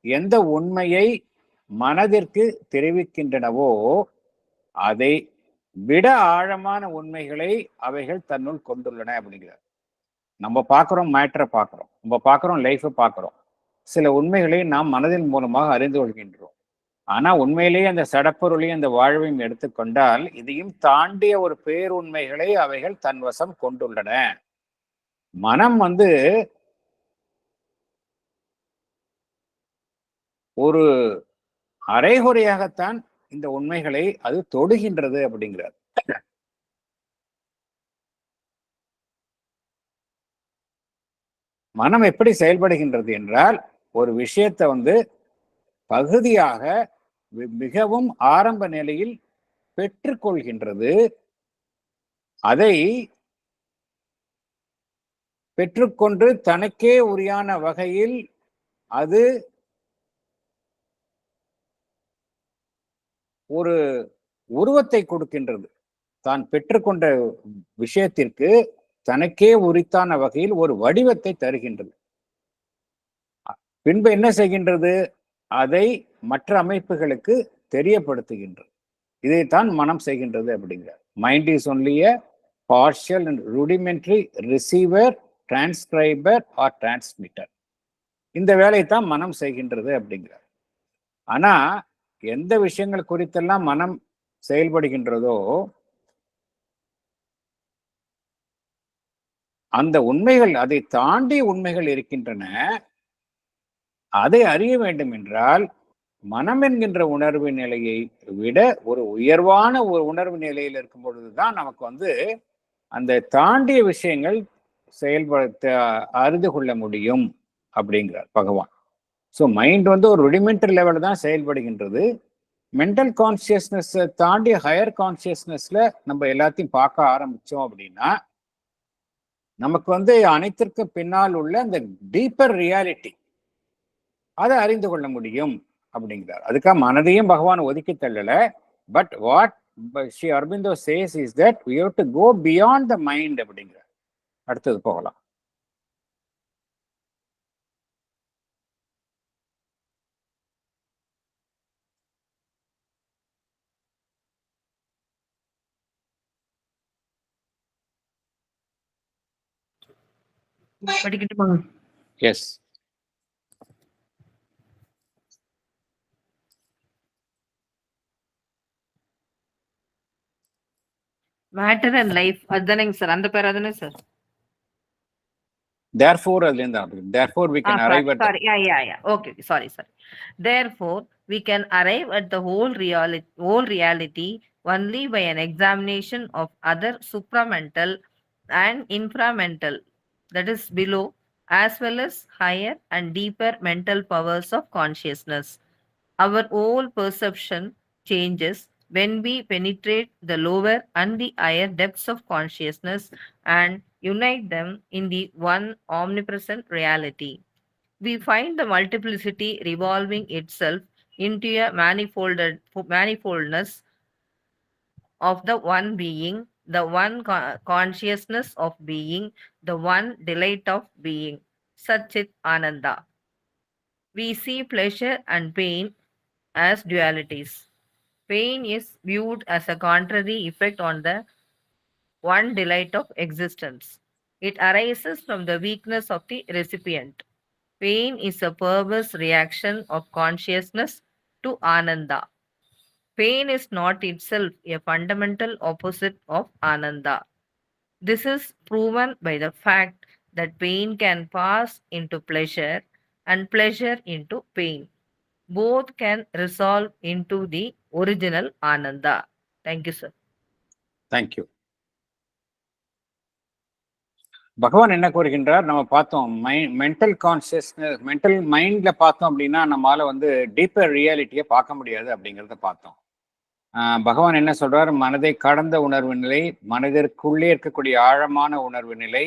[SPEAKER 1] எந்த உண்மையை மனதிற்கு தெரிவிக்கின்றனவோ அதை விட ஆழமான உண்மைகளை அவைகள் தன்னுள் கொண்டுள்ளன அப்படிங்கிறார். நம்ம பார்க்கிறோம், மேட்டரை பார்க்கிறோம், நம்ம பார்க்கிறோம், லைஃபை பார்க்கிறோம், சில உண்மைகளை நாம் மனதின் மூலமாக அறிந்து கொள்கின்றோம். ஆனா உண்மையிலேயே அந்த சடப்பொருளையும் அந்த வாழ்வையும் எடுத்துக்கொண்டால் இதையும் தாண்டிய ஒரு பேருண்மைகளை அவைகள் தன்வசம் கொண்டுள்ளன. மனம் ஒரு அரைகுறையாகத்தான் இந்த உண்மைகளை அது தொடுகின்றது அப்படிங்கிறார். மனம் எப்படி செயல்படுகின்றது என்றால் ஒரு விஷயத்தை பகுதியாக மிகவும் ஆரம்ப நிலையில் பெற்றுக்கொள்கின்றது. அதை பெற்றுக்கொண்டு தனக்கே உரியான வகையில் அது ஒரு உருவத்தை கொடுக்கின்றது. தான் பெற்றுக்கொண்ட விஷயத்திற்கு தனக்கே உரித்தான வகையில் ஒரு வடிவத்தை தருகின்றது. பின்பு என்ன செய்கின்றது, அதை மற்ற அமைப்புகளுக்கு தெரியப்படுத்துகின்றது. இதைத்தான் மனம் செய்கின்றது அப்படிங்கிறார். Mind is only a partial and rudimentary receiver, transcriber or transmitter. இந்த வேலையை தான் மனம் செய்கின்றது அப்படிங்கிறார். ஆனா எந்த விஷயங்கள் குறித்தெல்லாம் மனம் செயல்படுகின்றதோ அந்த உண்மைகள், அதை தாண்டி உண்மைகள் இருக்கின்றன. அதை அறிய வேண்டும் என்றால் மனம் என்கின்ற உணர்வு நிலையை விட ஒரு உயர்வான ஒரு உணர்வு நிலையில் இருக்கும் பொழுதுதான் நமக்கு அந்த தாண்டிய விஷயங்கள் செயல்படுத்த அறிந்து கொள்ள முடியும் அப்படிங்கிறார் பகவான். ஸோ மைண்ட் ஒரு ருடிமெண்டரி லெவலில் தான் செயல்படுகின்றது. மென்டல் கான்சியஸ்னஸ் தாண்டி ஹையர் கான்சியஸ்னஸ்ல நம்ம எல்லாத்தையும் பார்க்க ஆரம்பிச்சோம் அப்படின்னா நமக்கு அனைத்திற்கு பின்னால் உள்ள அந்த டீப்பர் ரியாலிட்டி அதை அறிந்து கொள்ள முடியும் அப்படிங்கிறார். அதுக்காக மனதையும் பகவான் ஒதுக்கி தள்ளல. But what Shri Aurobindo says is that we have to go beyond the mind அப்படிங்கிறார். அடுத்தது போகலாம்.
[SPEAKER 2] படிக்கட்டுமா?
[SPEAKER 1] எஸ்.
[SPEAKER 2] மேட்டர் அண்ட் லைஃப் அதுதானேங்க சார், அந்த பேர் அதுதானே sir?
[SPEAKER 1] Therefore therefore we can arrive at
[SPEAKER 2] sorry. Yeah. Okay, sorry. Therefore we can arrive at the whole reality only by an examination of other supramental and inframental, that is below, as well as higher and deeper mental powers of consciousness. Our whole perception changes when we penetrate the lower and the higher depths of consciousness and unite them in the one omnipresent reality. We find the multiplicity revolving itself into a manifoldness of the one being, the one consciousness of being, the one delight of being, Satchit Ananda. We see pleasure and pain as dualities. Pain is viewed as a contrary effect on the one delight of existence. It arises from the weakness of the recipient. Pain is a perverse reaction of consciousness to Ananda. Pain is not itself a fundamental opposite of Ananda. This is proven by the fact that pain can pass into pleasure and pleasure into pain. Both can resolve into the original Ananda. Thank you, sir.
[SPEAKER 1] Thank you. பகவான் என்ன கூறுகின்றார்? நம்ம பார்த்தோம் mental consciousness, mental மைண்ட்ல பார்த்தோம் அப்படின்னா நம்மளால deeper ரியாலிட்டியை பார்க்க முடியாது அப்படிங்கிறத பார்த்தோம். பகவான் என்ன சொல்றார்? மனதை கடந்த உணர்வு நிலை, மனதிற்குள்ளே இருக்கக்கூடிய ஆழமான உணர்வு நிலை,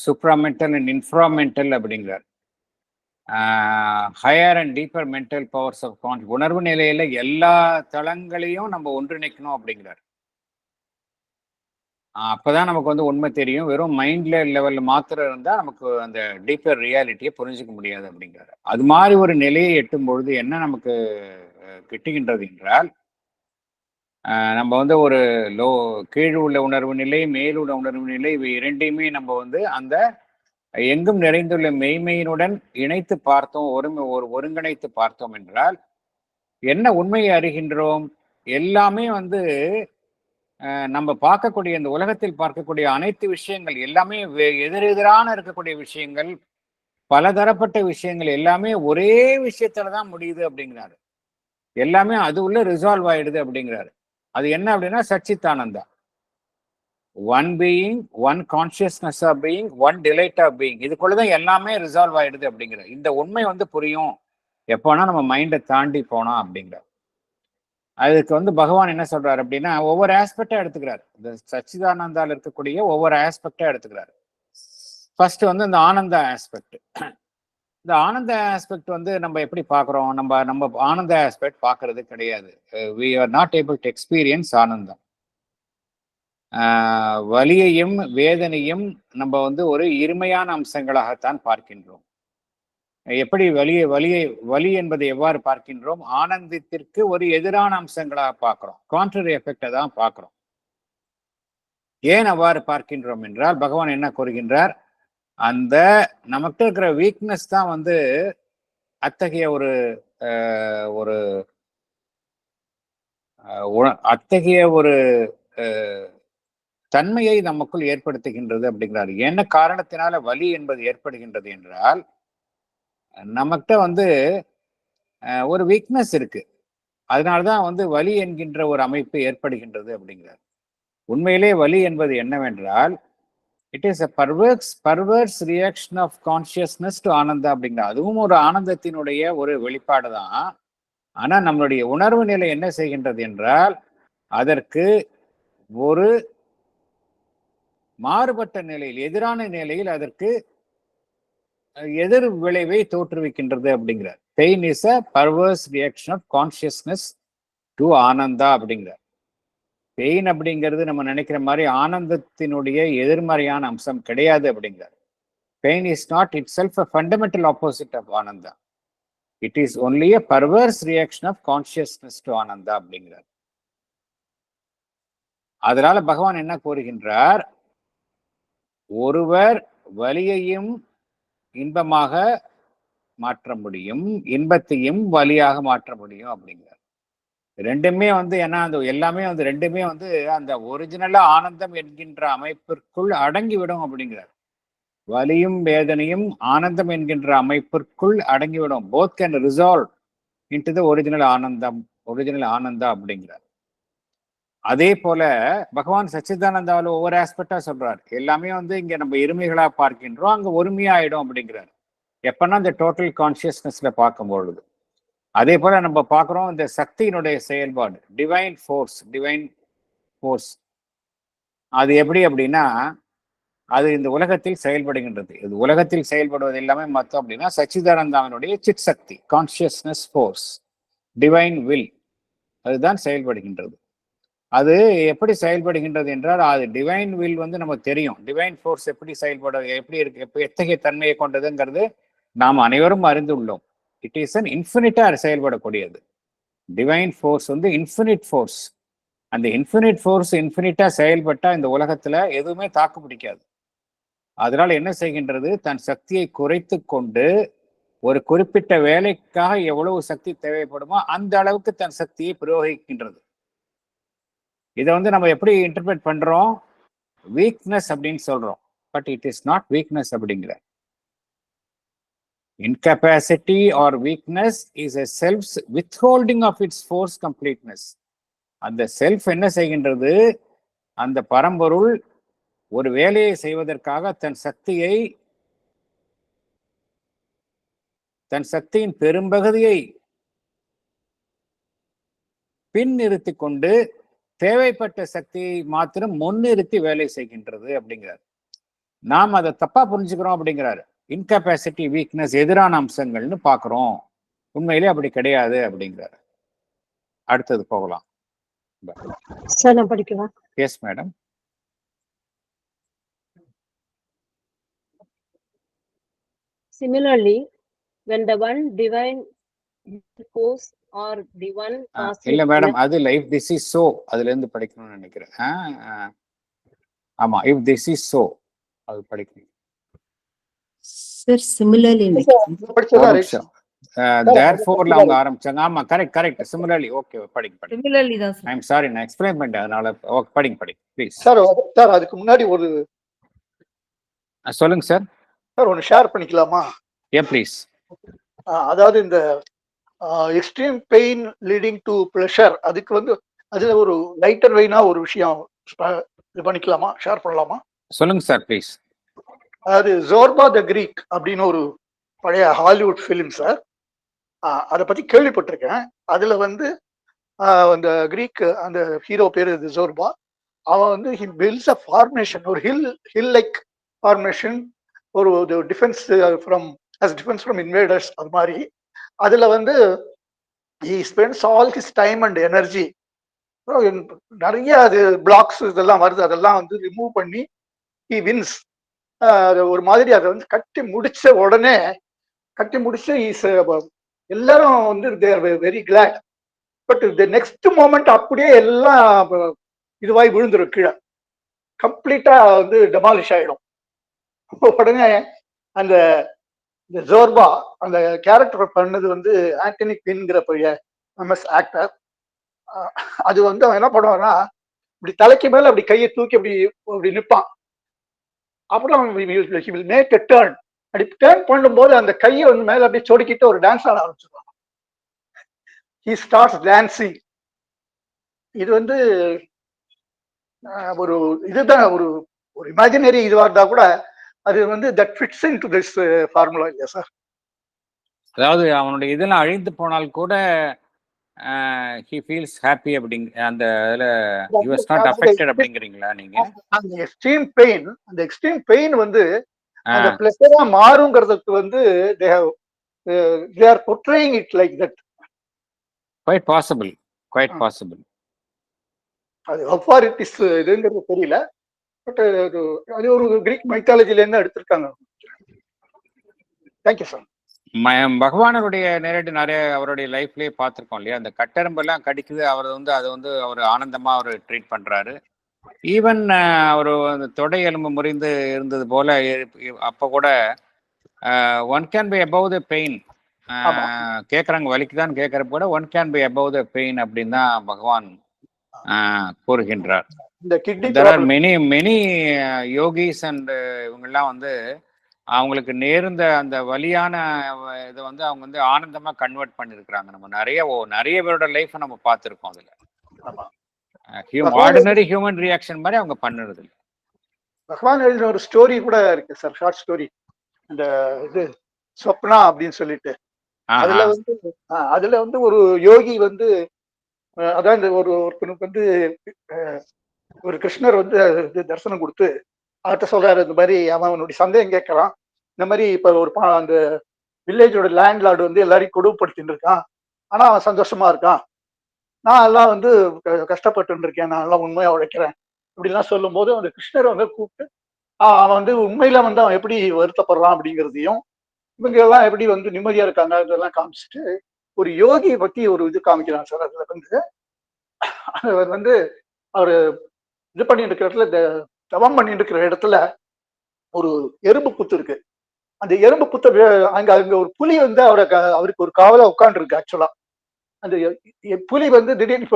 [SPEAKER 1] சூப்ராமென்டல் அண்ட் இன்ஃப்ராமென்டல் அப்படிங்கிறார். Higher and deeper mental powers of உணர்வு நிலையில எல்லா தளங்களையும் நம்ம ஒன்றிணைக்கணும் அப்படிங்கிறார். அப்பதான் நமக்கு உண்மை தெரியும். வெறும் மைண்ட்ல லெவல்ல மாத்திரம் இருந்தா நமக்கு அந்த டீப்பர் ரியாலிட்டியை புரிஞ்சுக்க முடியாது அப்படிங்கிறாரு. அது மாதிரி ஒரு நிலையை எட்டும் பொழுது என்ன நமக்கு கிட்டுகின்றது என்றால், நம்ம ஒரு கீழ் உள்ள உணர்வு நிலை, மேலுள்ள உணர்வு நிலை, இவை இரண்டையுமே நம்ம அந்த எங்கும் நிறைந்துள்ள மெய்மையினுடன் இணைத்து பார்த்தோம், ஒருங்கிணைத்து பார்த்தோம் என்றால் என்ன உண்மையை அறிகின்றோம்? எல்லாமே நம்ம பார்க்கக்கூடிய இந்த உலகத்தில் பார்க்கக்கூடிய அனைத்து விஷயங்கள் எல்லாமே எதிரெதிரான இருக்கக்கூடிய விஷயங்கள், பலதரப்பட்ட விஷயங்கள் எல்லாமே ஒரே விஷயத்துலதான் முடியுது அப்படிங்கிறாரு. எல்லாமே அது உள்ள ரிசால்வ் ஆயிடுது அப்படிங்கிறாரு. அது என்ன அப்படின்னா சச்சித்தானந்தா, one being, one consciousness of being, one delight of being. இதுக்குள்ளதான் எல்லாமே ரிசால்வ் ஆயிடுது அப்படிங்கிற இந்த உண்மை புரியும் எப்போனா நம்ம மைண்டை தாண்டி போனோம் அப்படிங்கிற. அதுக்கு பகவான் என்ன சொல்றாரு அப்படின்னா, ஒவ்வொரு ஆஸ்பெக்டா எடுத்துக்கிறாரு. இந்த சச்சிதானந்தால இருக்கக்கூடிய ஒவ்வொரு ஆஸ்பெக்டா எடுத்துக்கிறாரு. ஃபர்ஸ்ட் இந்த ஆனந்த ஆஸ்பெக்ட். இந்த ஆனந்த ஆஸ்பெக்ட் நம்ம எப்படி பார்க்குறோம்? நம்ம ஆனந்த ஆஸ்பெக்ட் பார்க்கறது கிடையாது. we are not able to experience ஆனந்தம். வலியையும் வேதனையும் நம்ம ஒரு இருமையான அம்சங்களாகத்தான் பார்க்கின்றோம். எப்படி வலி என்பதை எவ்வாறு பார்க்கின்றோம்? ஆனந்தத்திற்கு ஒரு எதிரான அம்சங்களாக பார்க்கிறோம். கான்ட்ரரி எஃபெக்டை தான் பார்க்கிறோம். ஏன் அவ்வாறு பார்க்கின்றோம் என்றால் பகவான் என்ன கூறுகின்றார், அந்த நமக்கு இருக்கிற வீக்னஸ் தான் வந்து அத்தகைய ஒரு ஒரு அத்தகைய ஒரு தன்மையை நமக்குள் ஏற்படுத்துகின்றது அப்படிங்கிறார். என்ன காரணத்தினால வலி என்பது ஏற்படுகின்றது என்றால், நமக்கிட்ட வந்து ஒரு வீக்னஸ் இருக்கு. அதனால்தான் வந்து வலி என்கின்ற ஒரு அமைப்பு ஏற்படுகின்றது அப்படிங்கிறார். உண்மையிலே வலி என்பது என்னவென்றால், it is a perverse reaction of consciousness to Ananda அப்படிங்கிறார். அதுவும் ஒரு ஆனந்தத்தினுடைய ஒரு வெளிப்பாடு தான். ஆனா நம்மளுடைய உணர்வு நிலை என்ன செய்கின்றது என்றால், அதற்கு ஒரு மாறுபட்ட நிலையில், எதிரான நிலையில் அதற்கு எதிர் விளைவை தோற்றுவிக்கின்றது அப்படிங்கிறார். Pain is a perverse reaction of consciousness to Ananda அப்படிங்கிறார். பெயின் அப்படிங்கிறது நம்ம நினைக்கிற மாதிரி ஆனந்தத்தினுடைய எதிர்மறையான அம்சம் கிடையாது அப்படிங்கிறார். Pain is not itself a fundamental opposite of Ananda. It is only a perverse reaction of consciousness to Ananda அப்படிங்கிறார். அதனால பகவான் என்ன கூறுகின்றார், ஒருவர் வலியையும் இன்பமாக மாற்ற முடியும், இன்பத்தையும் வலியாக மாற்ற முடியும் அப்படிங்கிறார். ரெண்டுமே வந்து ஏன்னா அந்த எல்லாமே வந்து ரெண்டுமே வந்து அந்த ஒரிஜினலா ஆனந்தம் என்கின்ற அமைப்பிற்குள் அடங்கிவிடும் அப்படிங்கிறார். வலியும் வேதனையும் ஆனந்தம் என்கின்ற அமைப்பிற்குள் அடங்கிவிடும். Both can resolve into the original ஆனந்தா அப்படிங்கிறார். அதே போல பகவான் சச்சிதானந்தாவில் ஒவ்வொரு ஆஸ்பெக்டா சொல்றாரு. எல்லாமே வந்து இங்க நம்ம இருமைகளா பார்க்கின்றோம், அங்க ஒருமையாயிடும் அப்படிங்கிறார். எப்பன்னா இந்த டோட்டல் கான்சியஸ்னஸ்ல பார்க்கும் பொழுது. அதே போல நம்ம பார்க்கிறோம் இந்த சக்தியினுடைய செயல்பாடு, டிவைன் ஃபோர்ஸ். அது எப்படி அப்படின்னா, அது இந்த உலகத்தில் செயல்படுகின்றது. இது உலகத்தில் செயல்படுவது எல்லாமே மொத்தம் அப்படின்னா சச்சிதானந்தாவினுடைய சிட் சக்தி, கான்சியஸ்னஸ் ஃபோர்ஸ், டிவைன் வில், அதுதான் செயல்படுகின்றது. அது எப்படி செயல்படுகின்றது என்றால், அது டிவைன் வில் வந்து நமக்கு தெரியும். டிவைன் ஃபோர்ஸ் எப்படி செயல்பட, எப்படி இருக்கு, எத்தகைய தன்மையை கொண்டதுங்கிறது நாம் அனைவரும் அறிந்துள்ளோம். இட் இஸ் அன் இன்ஃபினிட்டா செயல்படக்கூடியது. டிவைன் ஃபோர்ஸ் வந்து இன்ஃபினிட் ஃபோர்ஸ். அந்த இன்ஃபினிட் ஃபோர்ஸ் இன்ஃபினிட்டா செயல்பட்டா இந்த உலகத்துல எதுவுமே தாக்கு பிடிக்காது. அதனால என்ன செய்கின்றது, தன் சக்தியை குறைத்து கொண்டு ஒரு குறிப்பிட்ட வேலைக்காக எவ்வளவு சக்தி தேவைப்படுமோ அந்த அளவுக்கு தன் சக்தியை பிரயோகிக்கின்றது. இதை வந்து நம்ம எப்படி இன்டர்பிரேட் பண்றோம், வீக்னஸ் அப்படின்னு சொல்றோம். But it is not weakness அப்படிங்கிற. Incapacity or weakness is a self's withholding of its force completeness. அந்த செல்ஃப் என்ன செய்கின்றது, அந்த பரம்பொருள் ஒரு வேலையை செய்வதற்காக தன் சக்தியின் பெரும்பகுதியை பின் நிறுத்தி கொண்டு தேவைப்பட்ட சக்தியை மாத்திரம் முன்னிறுத்தி வேலை செய்கின்றது அப்படிங்கிறார். நாம் அதை தப்பா புரிஞ்சுக்கிறோம் அப்படிங்கிறாரு. இன்கேபாசிட்டி, வீக்னஸ் எதிரான அம்சங்கள்னு பார்க்குறோம். உண்மையிலே அப்படி கிடையாது அப்படிங்கிறாரு. அடுத்தது போகலாம்.
[SPEAKER 12] சார் நான் படிக்கலாம்?
[SPEAKER 1] Yes madam.
[SPEAKER 12] Similarly, when the one divine force or the one cosmic
[SPEAKER 1] இல்ல மேடம், அது லைஃப் திஸ் இஸ் சோ, அதுல இருந்து படிக்கணும்னு நினைக்கிறேன். ஆமா, இஃப் திஸ் இஸ் சோ அது படிக்கணும்.
[SPEAKER 3] Sir, similarly,
[SPEAKER 1] therefore அவங்க ஆரம்பிச்சாங்க. ஆமா, கரெக்ட். Similarly, ஓகே, படிங்க.
[SPEAKER 2] Similarly தான் சார்.
[SPEAKER 1] ஐ அம் சாரி, நான் எக்ஸ்பிளைன் பண்ணிட்டேன், அதனால ஓகே, படிங்க ப்ளீஸ்.
[SPEAKER 7] சார் அதுக்கு முன்னாடி ஒரு
[SPEAKER 1] சொல்லுங்க சார்.
[SPEAKER 7] சார் ஒன்னு ஷேர் பண்ணிக்கலாமா?
[SPEAKER 1] ப்ளீஸ்.
[SPEAKER 7] அதாவது இந்த extreme pain leading to pleasure, அதுக்கு வந்து அதுல ஒரு லைட்டர் வெயினா ஒரு விஷயம் இது பண்ணிக்கலாமா, ஷேர் பண்ணலாமா?
[SPEAKER 1] சொல்லுங்க சார் ப்ளீஸ்.
[SPEAKER 7] அது ஜோர்பா த கிரீக் அப்படின்னு ஒரு பழைய ஹாலிவுட் ஃபிலிம் சார். அதை பத்தி கேள்விப்பட்டிருக்கேன். அதுல வந்து அந்த கிரீக் அந்த ஹீரோ பேரு ஜோர்பா. அவன் வந்து ஹி பில்ட்ஸ் அ ஃபார்மேஷன், ஒரு ஹில் லைக் ஃபார்மேஷன், ஒரு டிஃபென்ஸ் ஃப்ரம் இன்வேடர்ஸ். அது மாதிரி அதுல வந்து he spends all his time and energy. நிறைய அது பிளாக்ஸ் இதெல்லாம் வருது, அதெல்லாம் வந்து ரிமூவ் பண்ணி he wins. ஒரு மாதிரி அதை வந்து கட்டி முடிச்சு எல்லாரும் வந்து they are very glad. But the next moment அப்படியே எல்லாம் இதுவாய் விழுந்துரும் கீழே. கம்ப்ளீட்டா வந்து டெமாலிஷ் ஆயிடும். உடனே அந்த ஜோர்பா அந்த கேரக்டர் பண்ணது வந்து ஆண்டனி குவின்ங்கிற பெரிய எம்எஸ் ஆக்டர். அது வந்து அவன் என்ன பண்ணுவான்னா, இப்படி தலைக்கு மேல அப்படி கையை தூக்கி அப்படி நிற்பான். அப்புறம் மேக் எ டேர்ன். அப்படி டேர்ன் பண்ணும்போது அந்த கையை வந்து மேல அப்படியே சொடுக்கிட்டு ஒரு டான்ஸ் ஆட ஆரம்பிச்சிருவான். He starts dancing. இது வந்து ஒரு இதுதான் ஒரு ஒரு இமேஜினரி இதுவா இருந்தா கூட அது வந்து that fits in to this formula இல்லையா சார்?
[SPEAKER 1] அதாவது அவனுடைய இதெல்லாம் அழிந்து போனால் கூட ஹி ஃபீல்ஸ் ஹாப்பி அப்படிங்க அந்த இதுல he was not affected அப்படிங்கிறீங்களா நீங்க?
[SPEAKER 7] அந்த எக்ஸ்ட்ரீம் பெயின் வந்து அந்த பிளஸரா மாறுங்கிறதுக்கு வந்து they are portraying it like that.
[SPEAKER 1] quite possible.
[SPEAKER 7] அது how far it is இதுங்கிறது தெரியல. பட் அது ஒரு கிரீக் மைத்தாலஜில இருந்து எடுத்திருக்காங்க. Thank you sir.
[SPEAKER 1] பகவானுடைய நேரடி நிறைய அவருடைய லைஃப்லயே பார்த்துருக்கோம் இல்லையா? அந்த கட்டெரும்பெல்லாம் கடிக்குது, அவர் வந்து அதை வந்து அவர் ஆனந்தமா அவர் ட்ரீட் பண்றாரு. ஈவன் அவர் அந்த தொடை எலும்பு முறிந்து இருந்தது போல அப்ப கூட one can be above the pain கேட்குறாங்க, வலிக்குதான் கேட்கறப்ப கூட one can be above the pain அப்படின்னு தான் பகவான் கூறுகின்றார். There are many yogis and இவங்கெல்லாம் வந்து அவங்களுக்கு நேர்ந்த அந்த வலியான இதை வந்து அவங்க வந்து ஆனந்தமா கன்வெர்ட் பண்ணிருக்கிறாங்க. நம்ம நிறைய பேரோட லைஃப் நம்ம பார்த்துருக்கோம். அதுல ஆர்டினரி ஹியூமன் ரியாக்ஷன் மாதிரி அவங்க பண்ணுறது இல்லை.
[SPEAKER 7] பகவான் எழுதின ஒரு ஸ்டோரி கூட இருக்கு சார், ஷார்ட் ஸ்டோரி. இந்த இது சொப்னா அப்படின்னு சொல்லிட்டு அதுல வந்து ஒரு யோகி வந்து அதான் இந்த ஒருத்தனுக்கு வந்து ஒரு கிருஷ்ணர் வந்து தரிசனம் கொடுத்து அவர்கிட்ட சொல்றாரு, இந்த மாதிரி அவனுடைய சந்தேகம் கேட்கறான். இந்த மாதிரி இப்ப ஒரு அந்த வில்லேஜோட லேண்ட்லார்டு வந்து எல்லாரையும் கொடுமைப்படுத்திட்டு இருக்கான், ஆனா அவன் சந்தோஷமா இருக்கான். நான் எல்லாம் வந்து கஷ்டப்பட்டு இருக்கேன், நான் எல்லாம் உண்மையா உழைக்கிறேன் இப்படிலாம் சொல்லும் போது அந்த கிருஷ்ணரை வந்து கூப்பிட்டு அவன் வந்து உண்மையில வந்து அவன் எப்படி வருத்தப்படுறான் அப்படிங்கிறதையும் இவங்க எல்லாம் எப்படி வந்து நிம்மதியா இருக்காங்க இதெல்லாம் காமிச்சிட்டு ஒரு யோகியை பத்தி ஒரு இது காமிக்கிறான் சார். அதுல வந்து அவரு இது பண்ணிட்டு இருக்கிற இடத்துல தவம் பண்ணிட்டு இருக்கிற இடத்துல ஒரு எறும்பு புத்து இருக்கு. அந்த எறும்பு புத்த அங்க ஒரு புலி வந்து அவருக்கு ஒரு காவலா உட்காந்து இருக்கு. ஆக்சுவலா அந்த புலி வந்து திடீர்னு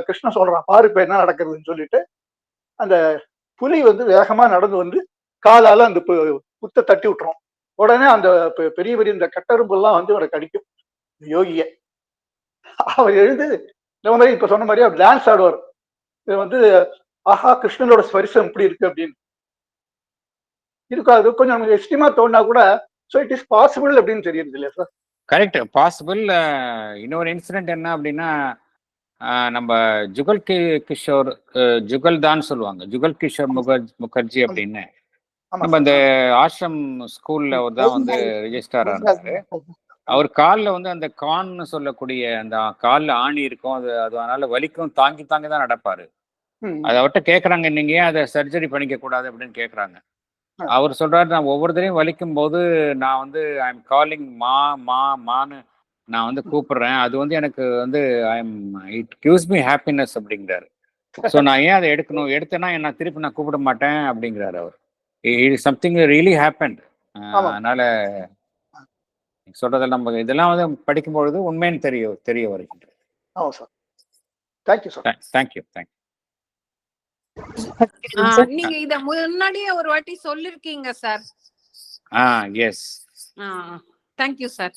[SPEAKER 7] கிருஷ்ணன் சொல்றான், பாரு இப்ப என்ன நடக்குதுன்னு சொல்லிட்டு அந்த புலி வந்து வேகமா நடந்து வந்து காலால அந்த புத்தை தட்டி விட்டுரும். உடனே அந்த பெரிய பெரிய இந்த கட்டெரும்பு எல்லாம் வந்து அவரை கடிக்கும் யோகிய. அவர் எழுந்து இந்த மாதிரி இப்ப சொன்ன மாதிரி அவர் டான்ஸ் ஆடுவார். இது வந்து ஆஹா கிருஷ்ணனோட ஸ்பரிசம் இப்படி இருக்கு அப்படின்னு இருக்கும். அது கொஞ்சம் நமக்கு எக்ஸ்ட்ரீமா தோணுனா கூட ஸோ இட் இஸ் பாசிபிள் அப்படின்னு தெரியுது இல்லையா சார்?
[SPEAKER 1] Correct, possible. இன்னொரு இன்சிடென்ட் என்ன அப்படின்னா, நம்ம கிஷோர் ஜுகல் தான் சொல்லுவாங்க, ஜுகல் கிஷோர் முகர்ஜி அப்படின்னு. நம்ம இந்த ஆசிரம் ஸ்கூல்ல தான் வந்து ரெஜிஸ்டாரா இருந்தாரு. அவர் காலில் வந்து அந்த கான்னு சொல்லக்கூடிய அந்த காலில் ஆணி இருக்கும், அது அதனால வலிக்கும், தாங்கி தான் நடப்பாரு. அதை அவர்கிட்ட கேட்குறாங்க, நீங்க ஏன் அதை சர்ஜரி பண்ணிக்க கூடாது அப்படின்னு கேட்குறாங்க. அவர் சொல்றாரு, நான் ஒவ்வொரு தடையும் வலிக்கும் போது நான் வந்து ஐ எம் காலிங் மான்னு நான் வந்து கூப்பிடுறேன், அது வந்து எனக்கு வந்து இட் கிவ்ஸ் மீ ஹாப்பினஸ் அப்படிங்கிறாரு. ஸோ நான் ஏன் அதை எடுக்கணும், எடுத்தேன்னா நான் திருப்பி நான் கூப்பிட மாட்டேன் அப்படிங்கிறாரு அவர். It something really happened. அதனால சொல்றதை நம்ம இதெல்லாம் வந்து படிக்கும்பொழுது உண்மைன்னு தெரிய வருகின்றது.
[SPEAKER 7] ஆமாம் சார். Thank you sir.
[SPEAKER 1] தேங்க்யூ.
[SPEAKER 13] நீங்க இத முன்னாடியே ஒரு வாட்டி சொல்லிருக்கீங்க sir.
[SPEAKER 1] Yes.
[SPEAKER 13] Thank you sir.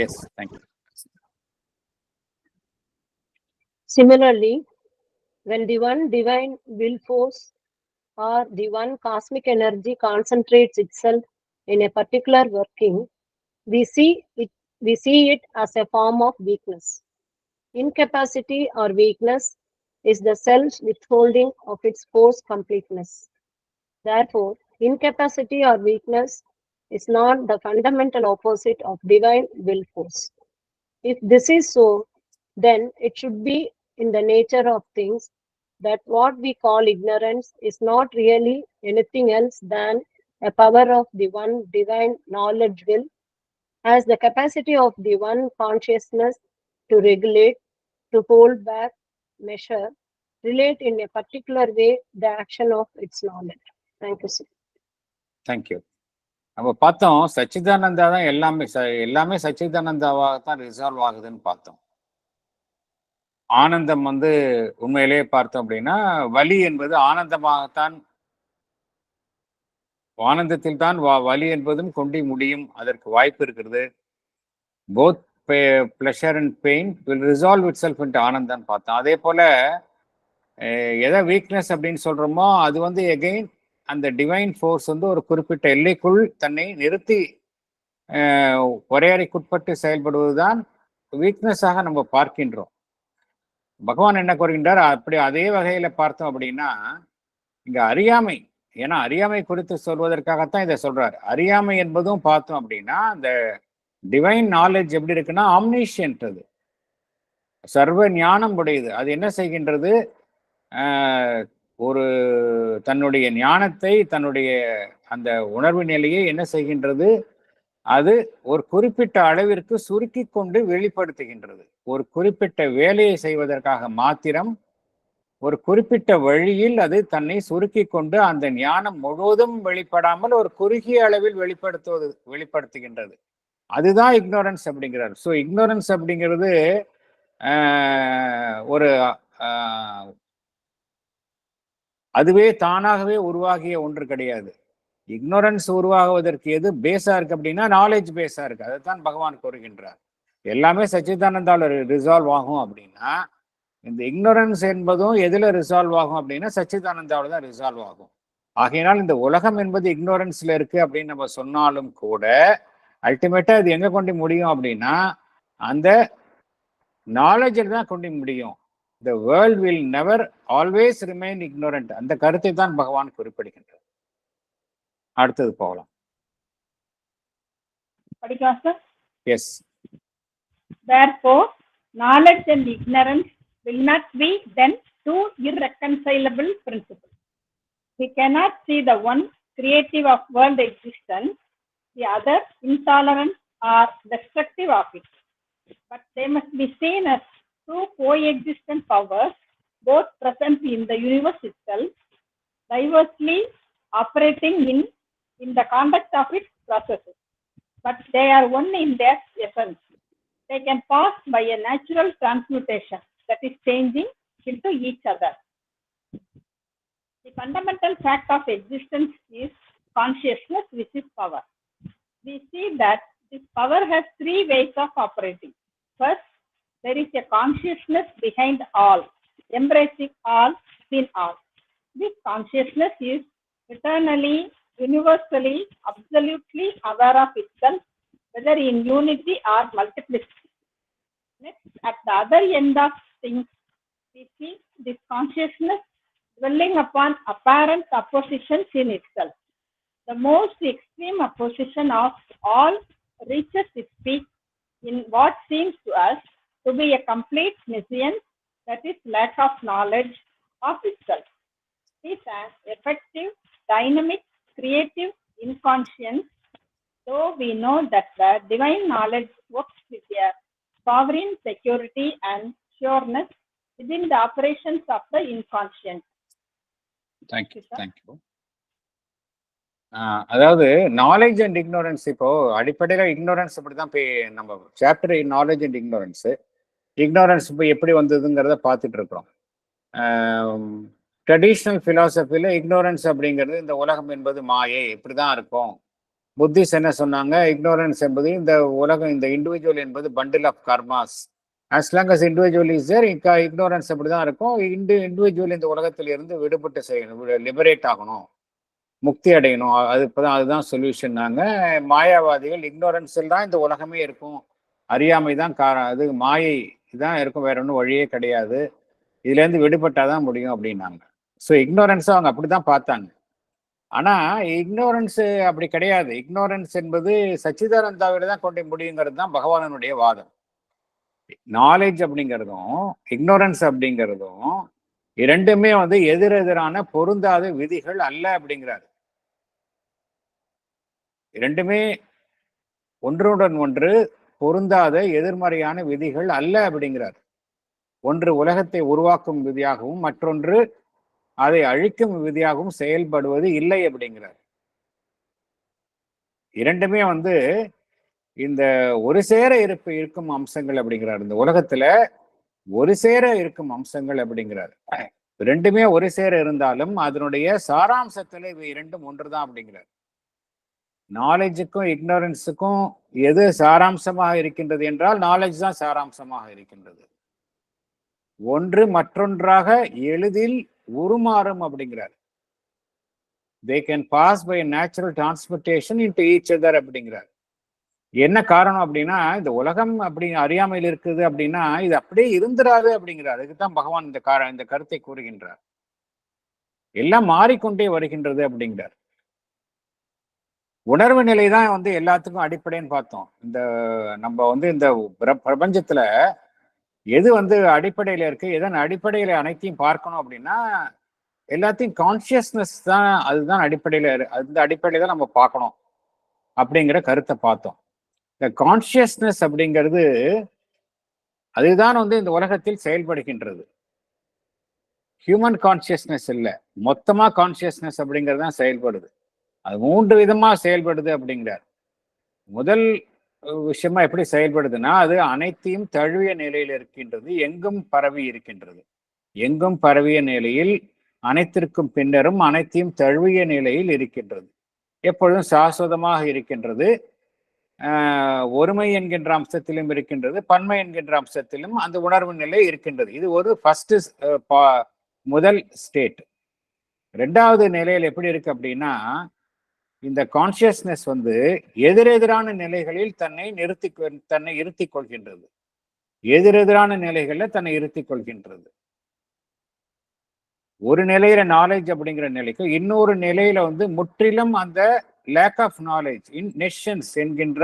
[SPEAKER 1] Yes, thank you.
[SPEAKER 12] Similarly, when the one divine will force or the one cosmic energy concentrates itself in a particular working, we see it as a form of weakness. Incapacity or weakness is the self's withholding of its force completeness. Therefore, incapacity or weakness is not the fundamental opposite of divine will force. If this is so, then it should be in the nature of things that what we call ignorance is not really anything else than a power of the one divine knowledge will, as the capacity of the one consciousness to regulate, to hold back, measure, relate in a particular way the action of its knowledge. Thank you, sir.
[SPEAKER 1] Thank you. நம்ம பார்த்தோம் சச்சிதானந்தா தான் எல்லாமே சச்சிதானந்தாவாக தான் resolve ஆகுதுன்னு பார்த்தோம். ஆனந்தம் வந்து உண்மையிலேயே பார்த்தோம் அப்படின்னா வலி என்பது ஆனந்தமாகத்தான், ஆனந்தத்தில் தான் வலி என்பதும் கொண்டு முடியும், அதற்கு வாய்ப்பு இருக்கிறது. Both pleasure and pain will resolve it self into ஆனந்தம் பார்த்தோம். அதே போல எதை வீக்னஸ் அப்படின்னு சொல்றோமோ அது வந்து எகெயின் அந்த டிவைன் ஃபோர்ஸ் வந்து ஒரு குறிப்பிட்ட எல்லைக்குள் தன்னை நிறுத்தி வரையறைக்குட்பட்டு செயல்படுவதுதான் வீக்னஸாக நம்ம பார்க்கின்றோம். பகவான் என்ன கூறுகின்றார்? அப்படி அதே வகையில பார்த்தோம் அப்படின்னா இங்க அறியாமை, ஏன்னா அறியாமை குறித்து சொல்வதற்காகத்தான் இதை சொல்றாரு. அறியாமை என்பதும் பார்த்தோம் அப்படின்னா அந்த டிவைன் நாலேஜ் எப்படி இருக்குன்னா ஆம்னிஷியன்ட், அது சர்வ ஞானம் உடையது. அது என்ன செய்கின்றது? ஒரு தன்னுடைய ஞானத்தை, தன்னுடைய அந்த உணர்வு நிலையை என்ன செய்கின்றது? அது ஒரு குறிப்பிட்ட அளவிற்கு சுருக்கி கொண்டு வெளிப்படுத்துகின்றது. ஒரு குறிப்பிட்ட வேலையை செய்வதற்காக மாத்திரம் ஒரு குறிப்பிட்ட வழியில் அது தன்னை சுருக்கி கொண்டு அந்த ஞானம் முழுவதும் வெளிப்படாமல் ஒரு குறுகிய அளவில் வெளிப்படுத்துகின்றது. அதுதான் இக்னோரன்ஸ் அப்படிங்கிறார். ஸோ இக்னோரன்ஸ் அப்படிங்கிறது ஒரு அதுவே தானாகவே உருவாகிய ஒன்று கிடையாது. இக்னோரன்ஸ் உருவாகுவதற்கு எது பேஸா இருக்கு அப்படின்னா நாலேஜ் பேஸா இருக்கு. அதைத்தான் பகவான் கூறுகின்றார். எல்லாமே சச்சிதானந்தால ரிசால்வ் ஆகும் அப்படின்னா இந்த இக்னோரன்ஸ் என்பதும் எதுல ரிசால்வ் ஆகும் அப்படின்னா சச்சிதானந்தாவில் தான் ரிசால்வ் ஆகும். ஆகையினால் இந்த உலகம் என்பது இக்னோரன்ஸ்ல இருக்கு அப்படின்னு நம்ம சொன்னாலும் கூட அல்டிமேட்டா இது எங்க கொண்டு முடியும் அப்படின்னா அந்த நாலேஜில் தான் கொண்டு முடியும். The world will never always remain ignorant. அந்த கருத்தை தான் பகவான் குறிப்பிடுகின்றார். அடுத்தது போகலாம்.
[SPEAKER 5] படிக்கலாம் sir.
[SPEAKER 1] Yes.
[SPEAKER 5] Therefore, knowledge and ignorance will not be then two irreconcilable principles. We cannot see the one creative of world existence, the other intolerant or destructive of it. But they must be seen as two coexistent powers, both present in the universe itself, diversely operating in the conduct of its processes. But they are one in their essence. They can pass by a natural transmutation that is changing into each other. The fundamental fact of existence is consciousness, which is power. We see that this power has three ways of operating. First, there is a consciousness behind all, embracing all, in all. This consciousness is eternally, universally, absolutely aware of itself, whether in unity or multiplicity. Next, at the other end of things, we see this consciousness dwelling upon apparent oppositions in itself. The most extreme opposition of all reaches its peak in what seems to us to be a complete nescience, that is, lack of knowledge of itself. It is an effective, dynamic, creative inconscience, though we know that the divine knowledge works with a sovereign security and sureness within the operations of the inconscient.
[SPEAKER 1] Thank you. அதாவது knowledge and ignorance, இப்போ அடிப்படையில் ignorance அப்படிதான் நம்ம chapter knowledge and ignorance இப்போ எப்படி வந்ததுங்கிறத பார்த்துட்டு இருக்கிறோம். Traditional ஃபிலாசபியில் ignorance அப்படிங்கிறது இந்த உலகம் என்பது மாயை இப்படிதான் இருக்கும். புத்திஸ் என்ன சொன்னாங்க? இக்னோரன்ஸ் என்பது இந்த உலகம், இந்த இண்டிவிஜுவல் என்பது bundle of karmas. as long as individual is there, ignorance அப்படிதான் இருக்கும். இண்டிவிஜுவல் இந்த உலகத்தில் இருந்து விடுபட்டு செய்யணும், லிபரேட் ஆகணும், முக்தி அடையணும். அதுதான் சொல்யூஷன். நாங்கள் மாயாவாதிகள் இக்னோரன்ஸில் தான் இந்த உலகமே இருக்கும், அறியாமை தான் அது மாயை தான் இருக்கும், வேற ஒன்றும் வழியே கிடையாது, இதுலேருந்து விடுபட்டாதான் முடியும் அப்படின்னாங்க. ஸோ இக்னோரன்ஸை அவங்க அப்படிதான் பார்த்தாங்க. ஆனா இக்னோரன்ஸ் அப்படி கிடையாது. இக்னோரன்ஸ் என்பது சச்சிதானந்தாவில தான் கொண்டு முடியுங்கிறது தான் பகவானுடைய வாதம். நாலேஜ் அப்படிங்கிறதும் இக்னோரன்ஸ் அப்படிங்கிறதும் இரண்டுமே எதிரெதிரான பொருந்தாத விதிகள் அல்ல அப்படிங்கிறாரு. இரண்டுமே ஒன்றுடன் ஒன்று பொருந்தாத எதிர்மறையான விதிகள் அல்ல அப்படிங்கிறார். ஒன்று உலகத்தை உருவாக்கும் விதியாகவும் மற்றொன்று அதை அழிக்கும் விதியாகவும் செயல்படுவது இல்லை அப்படிங்கிறார். இரண்டுமே வந்து இந்த ஒரு சேர இருக்கும் அம்சங்கள் அப்படிங்கிறார். இந்த உலகத்துல ஒரு சேர இருக்கும் அம்சங்கள் அப்படிங்கிறார். ரெண்டுமே ஒரு சேர இருந்தாலும் அதனுடைய சாராம்சத்துல இவை இரண்டும் ஒன்றுதான் அப்படிங்கிறார். நாலேஜுக்கும் இக்னோரன்ஸுக்கும் எது சாராம்சமாக இருக்கின்றது என்றால் நாலேஜ் தான் சாராம்சமாக இருக்கின்றது. ஒன்று மற்றொன்றாக எளிதில் உருமாறும் அப்படிங்கிறார். they can pass by natural transmutation into each other அப்படிங்கிறார். என்ன காரணம் அப்படின்னா இந்த உலகம் அப்படி அறியாமையில் இருக்குது அப்படின்னா இது அப்படியே இருந்துராது அப்படிங்கிறார். அதுக்குதான் பகவான் இந்த கருத்தை கூறுகின்றார். எல்லாம் மாறிக்கொண்டே வருகின்றது அப்படிங்கிறார். உணர்வு நிலை தான் வந்து எல்லாத்துக்கும் அடிப்படைன்னு பார்த்தோம். இந்த நம்ம வந்து இந்த பிரபஞ்சத்துல எது வந்து அடிப்படையில இருக்கு, எதன் அடிப்படையில அனைத்தையும் பார்க்கணும் அப்படின்னா எல்லாத்தையும் கான்சியஸ்னஸ் தான், அதுதான் அடிப்படையில, அந்த அடிப்படையில தான் நம்ம பார்க்கணும் அப்படிங்கிற கருத்தை பார்த்தோம். இந்த கான்சியஸ்னஸ் அப்படிங்கிறது அதுதான் வந்து இந்த உலகத்தில் செயல்படுகின்றது. ஹியூமன் கான்சியஸ்னஸ் இல்லை, மொத்தமா கான்சியஸ்னஸ் அப்படிங்கிறது தான் செயல்படுது. அது 3 விதமா செயல்படுது அப்படிங்கிறார். முதல் விஷயமா எப்படி செயல்படுதுன்னா அது அனைத்தையும் தழுவிய நிலையில் இருக்கின்றது, எங்கும் பரவி இருக்கின்றது. எங்கும் பரவிய நிலையில் அனைத்திற்கும் பின்னரும் அனைத்தையும் தழுவிய நிலையில் இருக்கின்றது, எப்பொழுதும் சாஸ்வதமாக இருக்கின்றது. ஒருமை என்கின்ற அம்சத்திலும் இருக்கின்றது, பன்மை என்கின்ற அம்சத்திலும் அந்த உணர்வு நிலை இருக்கின்றது. இது ஒரு ஃபர்ஸ்ட் முதல் ஸ்டேட். 2வது நிலையில் எப்படி இருக்கு அப்படின்னா இந்த கான்சியஸ்னஸ் வந்து எதிரெதிரான நிலைகளில் தன்னை இருத்திக் கொள்கின்றது. எதிரெதிரான நிலைகளில் தன்னை இருத்திக் கொள்கின்றது. ஒரு நிலையில நாலேஜ் அப்படிங்கிற நிலைக்கு, இன்னொரு நிலையில வந்து முற்றிலும் அந்த லேக் ஆஃப் நாலேஜ் நெஷன்ஸ் என்கின்ற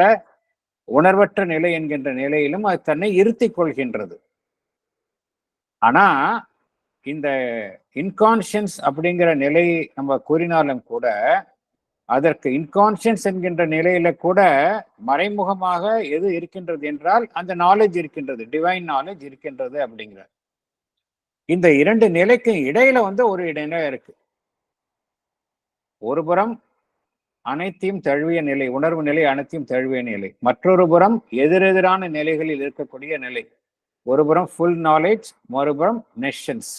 [SPEAKER 1] உணர்வற்ற நிலை என்கின்ற நிலையிலும் அது தன்னை இருத்திக் கொள்கின்றது. ஆனா இந்த இன்கான்ஷியன்ஸ் அப்படிங்கிற நிலை நம்ம கூறினாலும் கூட அதற்கு இன்கான்ஷியன்ஸ் என்கின்ற நிலையில கூட மறைமுகமாக எது இருக்கின்றது என்றால் அந்த நாலேஜ் இருக்கின்றது, டிவைன் நாலேஜ் இருக்கின்றது அப்படிங்கிற இந்த 2 நிலைக்கு இடையில வந்து ஒரு நிலை இருக்கு. ஒரு புறம் அனைத்தையும் தழுவிய நிலை, உணர்வு நிலை அனைத்தையும் தழுவிய நிலை, மற்றொரு புறம் எதிரெதிரான நிலைகளில் இருக்கக்கூடிய நிலை. ஒரு புறம் ஃபுல் நாலேஜ், மறுபுறம் நெஷன்ஸ்.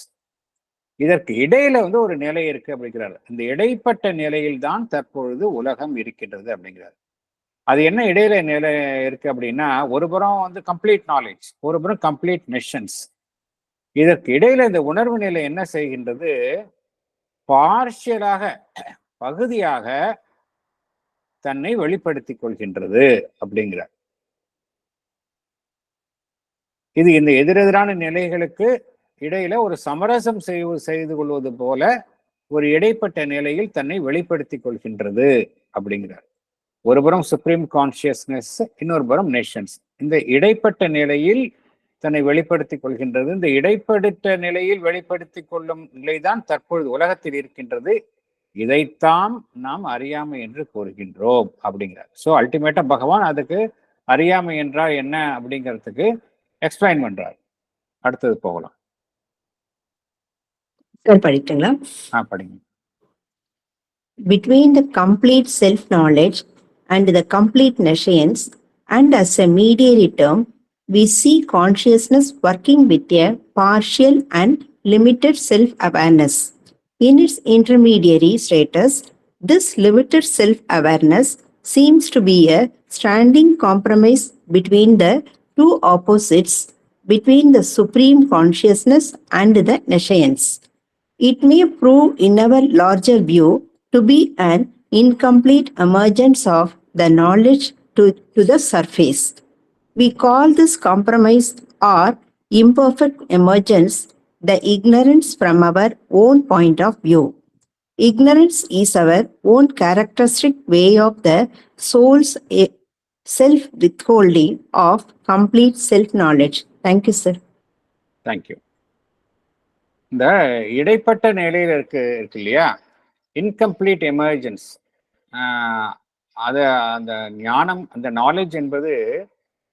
[SPEAKER 1] இதற்கு இடையில வந்து ஒரு நிலை இருக்கு அப்படிங்கிறார். இந்த இடைப்பட்ட நிலையில் தான் தற்பொழுது உலகம் இருக்கின்றது அப்படிங்கிறார். அது என்ன இடையில நிலை இருக்கு அப்படின்னா ஒரு புறம் வந்து கம்ப்ளீட் நாலேஜ், ஒரு புறம் கம்ப்ளீட் நெஷன்ஸ். இதற்கு இடையில இந்த உணர்வு நிலை என்ன செய்கின்றது, பார்ஷியலாக, பகுதியாக தன்னை வெளிப்படுத்திக் கொள்கின்றது அப்படிங்கிறார். இது இந்த எதிரெதிரான நிலைகளுக்கு இடையில ஒரு சமரசம் செய்து கொள்வது போல ஒரு இடைப்பட்ட நிலையில் தன்னை வெளிப்படுத்திக் கொள்கின்றது அப்படிங்கிறார். ஒரு புறம் சுப்ரீம் கான்சியஸ்னஸ், இன்னொரு புறம் நேஷன்ஸ். இந்த இடைப்பட்ட நிலையில் தன்னை வெளிப்படுத்திக் கொள்கின்றது. இந்த இடைப்பட்ட நிலையில் வெளிப்படுத்திக் கொள்ளும் நிலைதான் தற்பொழுது உலகத்தில் இருக்கின்றது. இதைத்தான் நாம் அறியாமை என்று கூறுகின்றோம் அப்படிங்கிறார். ஸோ அல்டிமேட்டா பகவான் அதுக்கு அறியாமை என்றால் என்ன அப்படிங்கிறதுக்கு எக்ஸ்பிளைன் பண்றார். அடுத்தது போகலாம்.
[SPEAKER 3] படிட்டுங்களா?
[SPEAKER 1] படிங்க.
[SPEAKER 3] Between the complete self-knowledge and the complete nescience, and as a mediary term, we see consciousness working with a partial and limited self-awareness. In its intermediary status, this limited self-awareness seems to be a standing compromise between the two opposites, between the supreme consciousness and the nescience. It may prove in our larger view to be an incomplete emergence of the knowledge to the surface. We call this compromise or imperfect emergence the ignorance from our own point of view. Ignorance is our own characteristic way of the soul's self-withholding of complete self-knowledge. Thank you, sir.
[SPEAKER 1] Thank you. இந்த இடைப்பட்ட நிலையில் இருக்கு இல்லையா, incomplete emergence, அது அந்த ஞானம், அந்த knowledge என்பது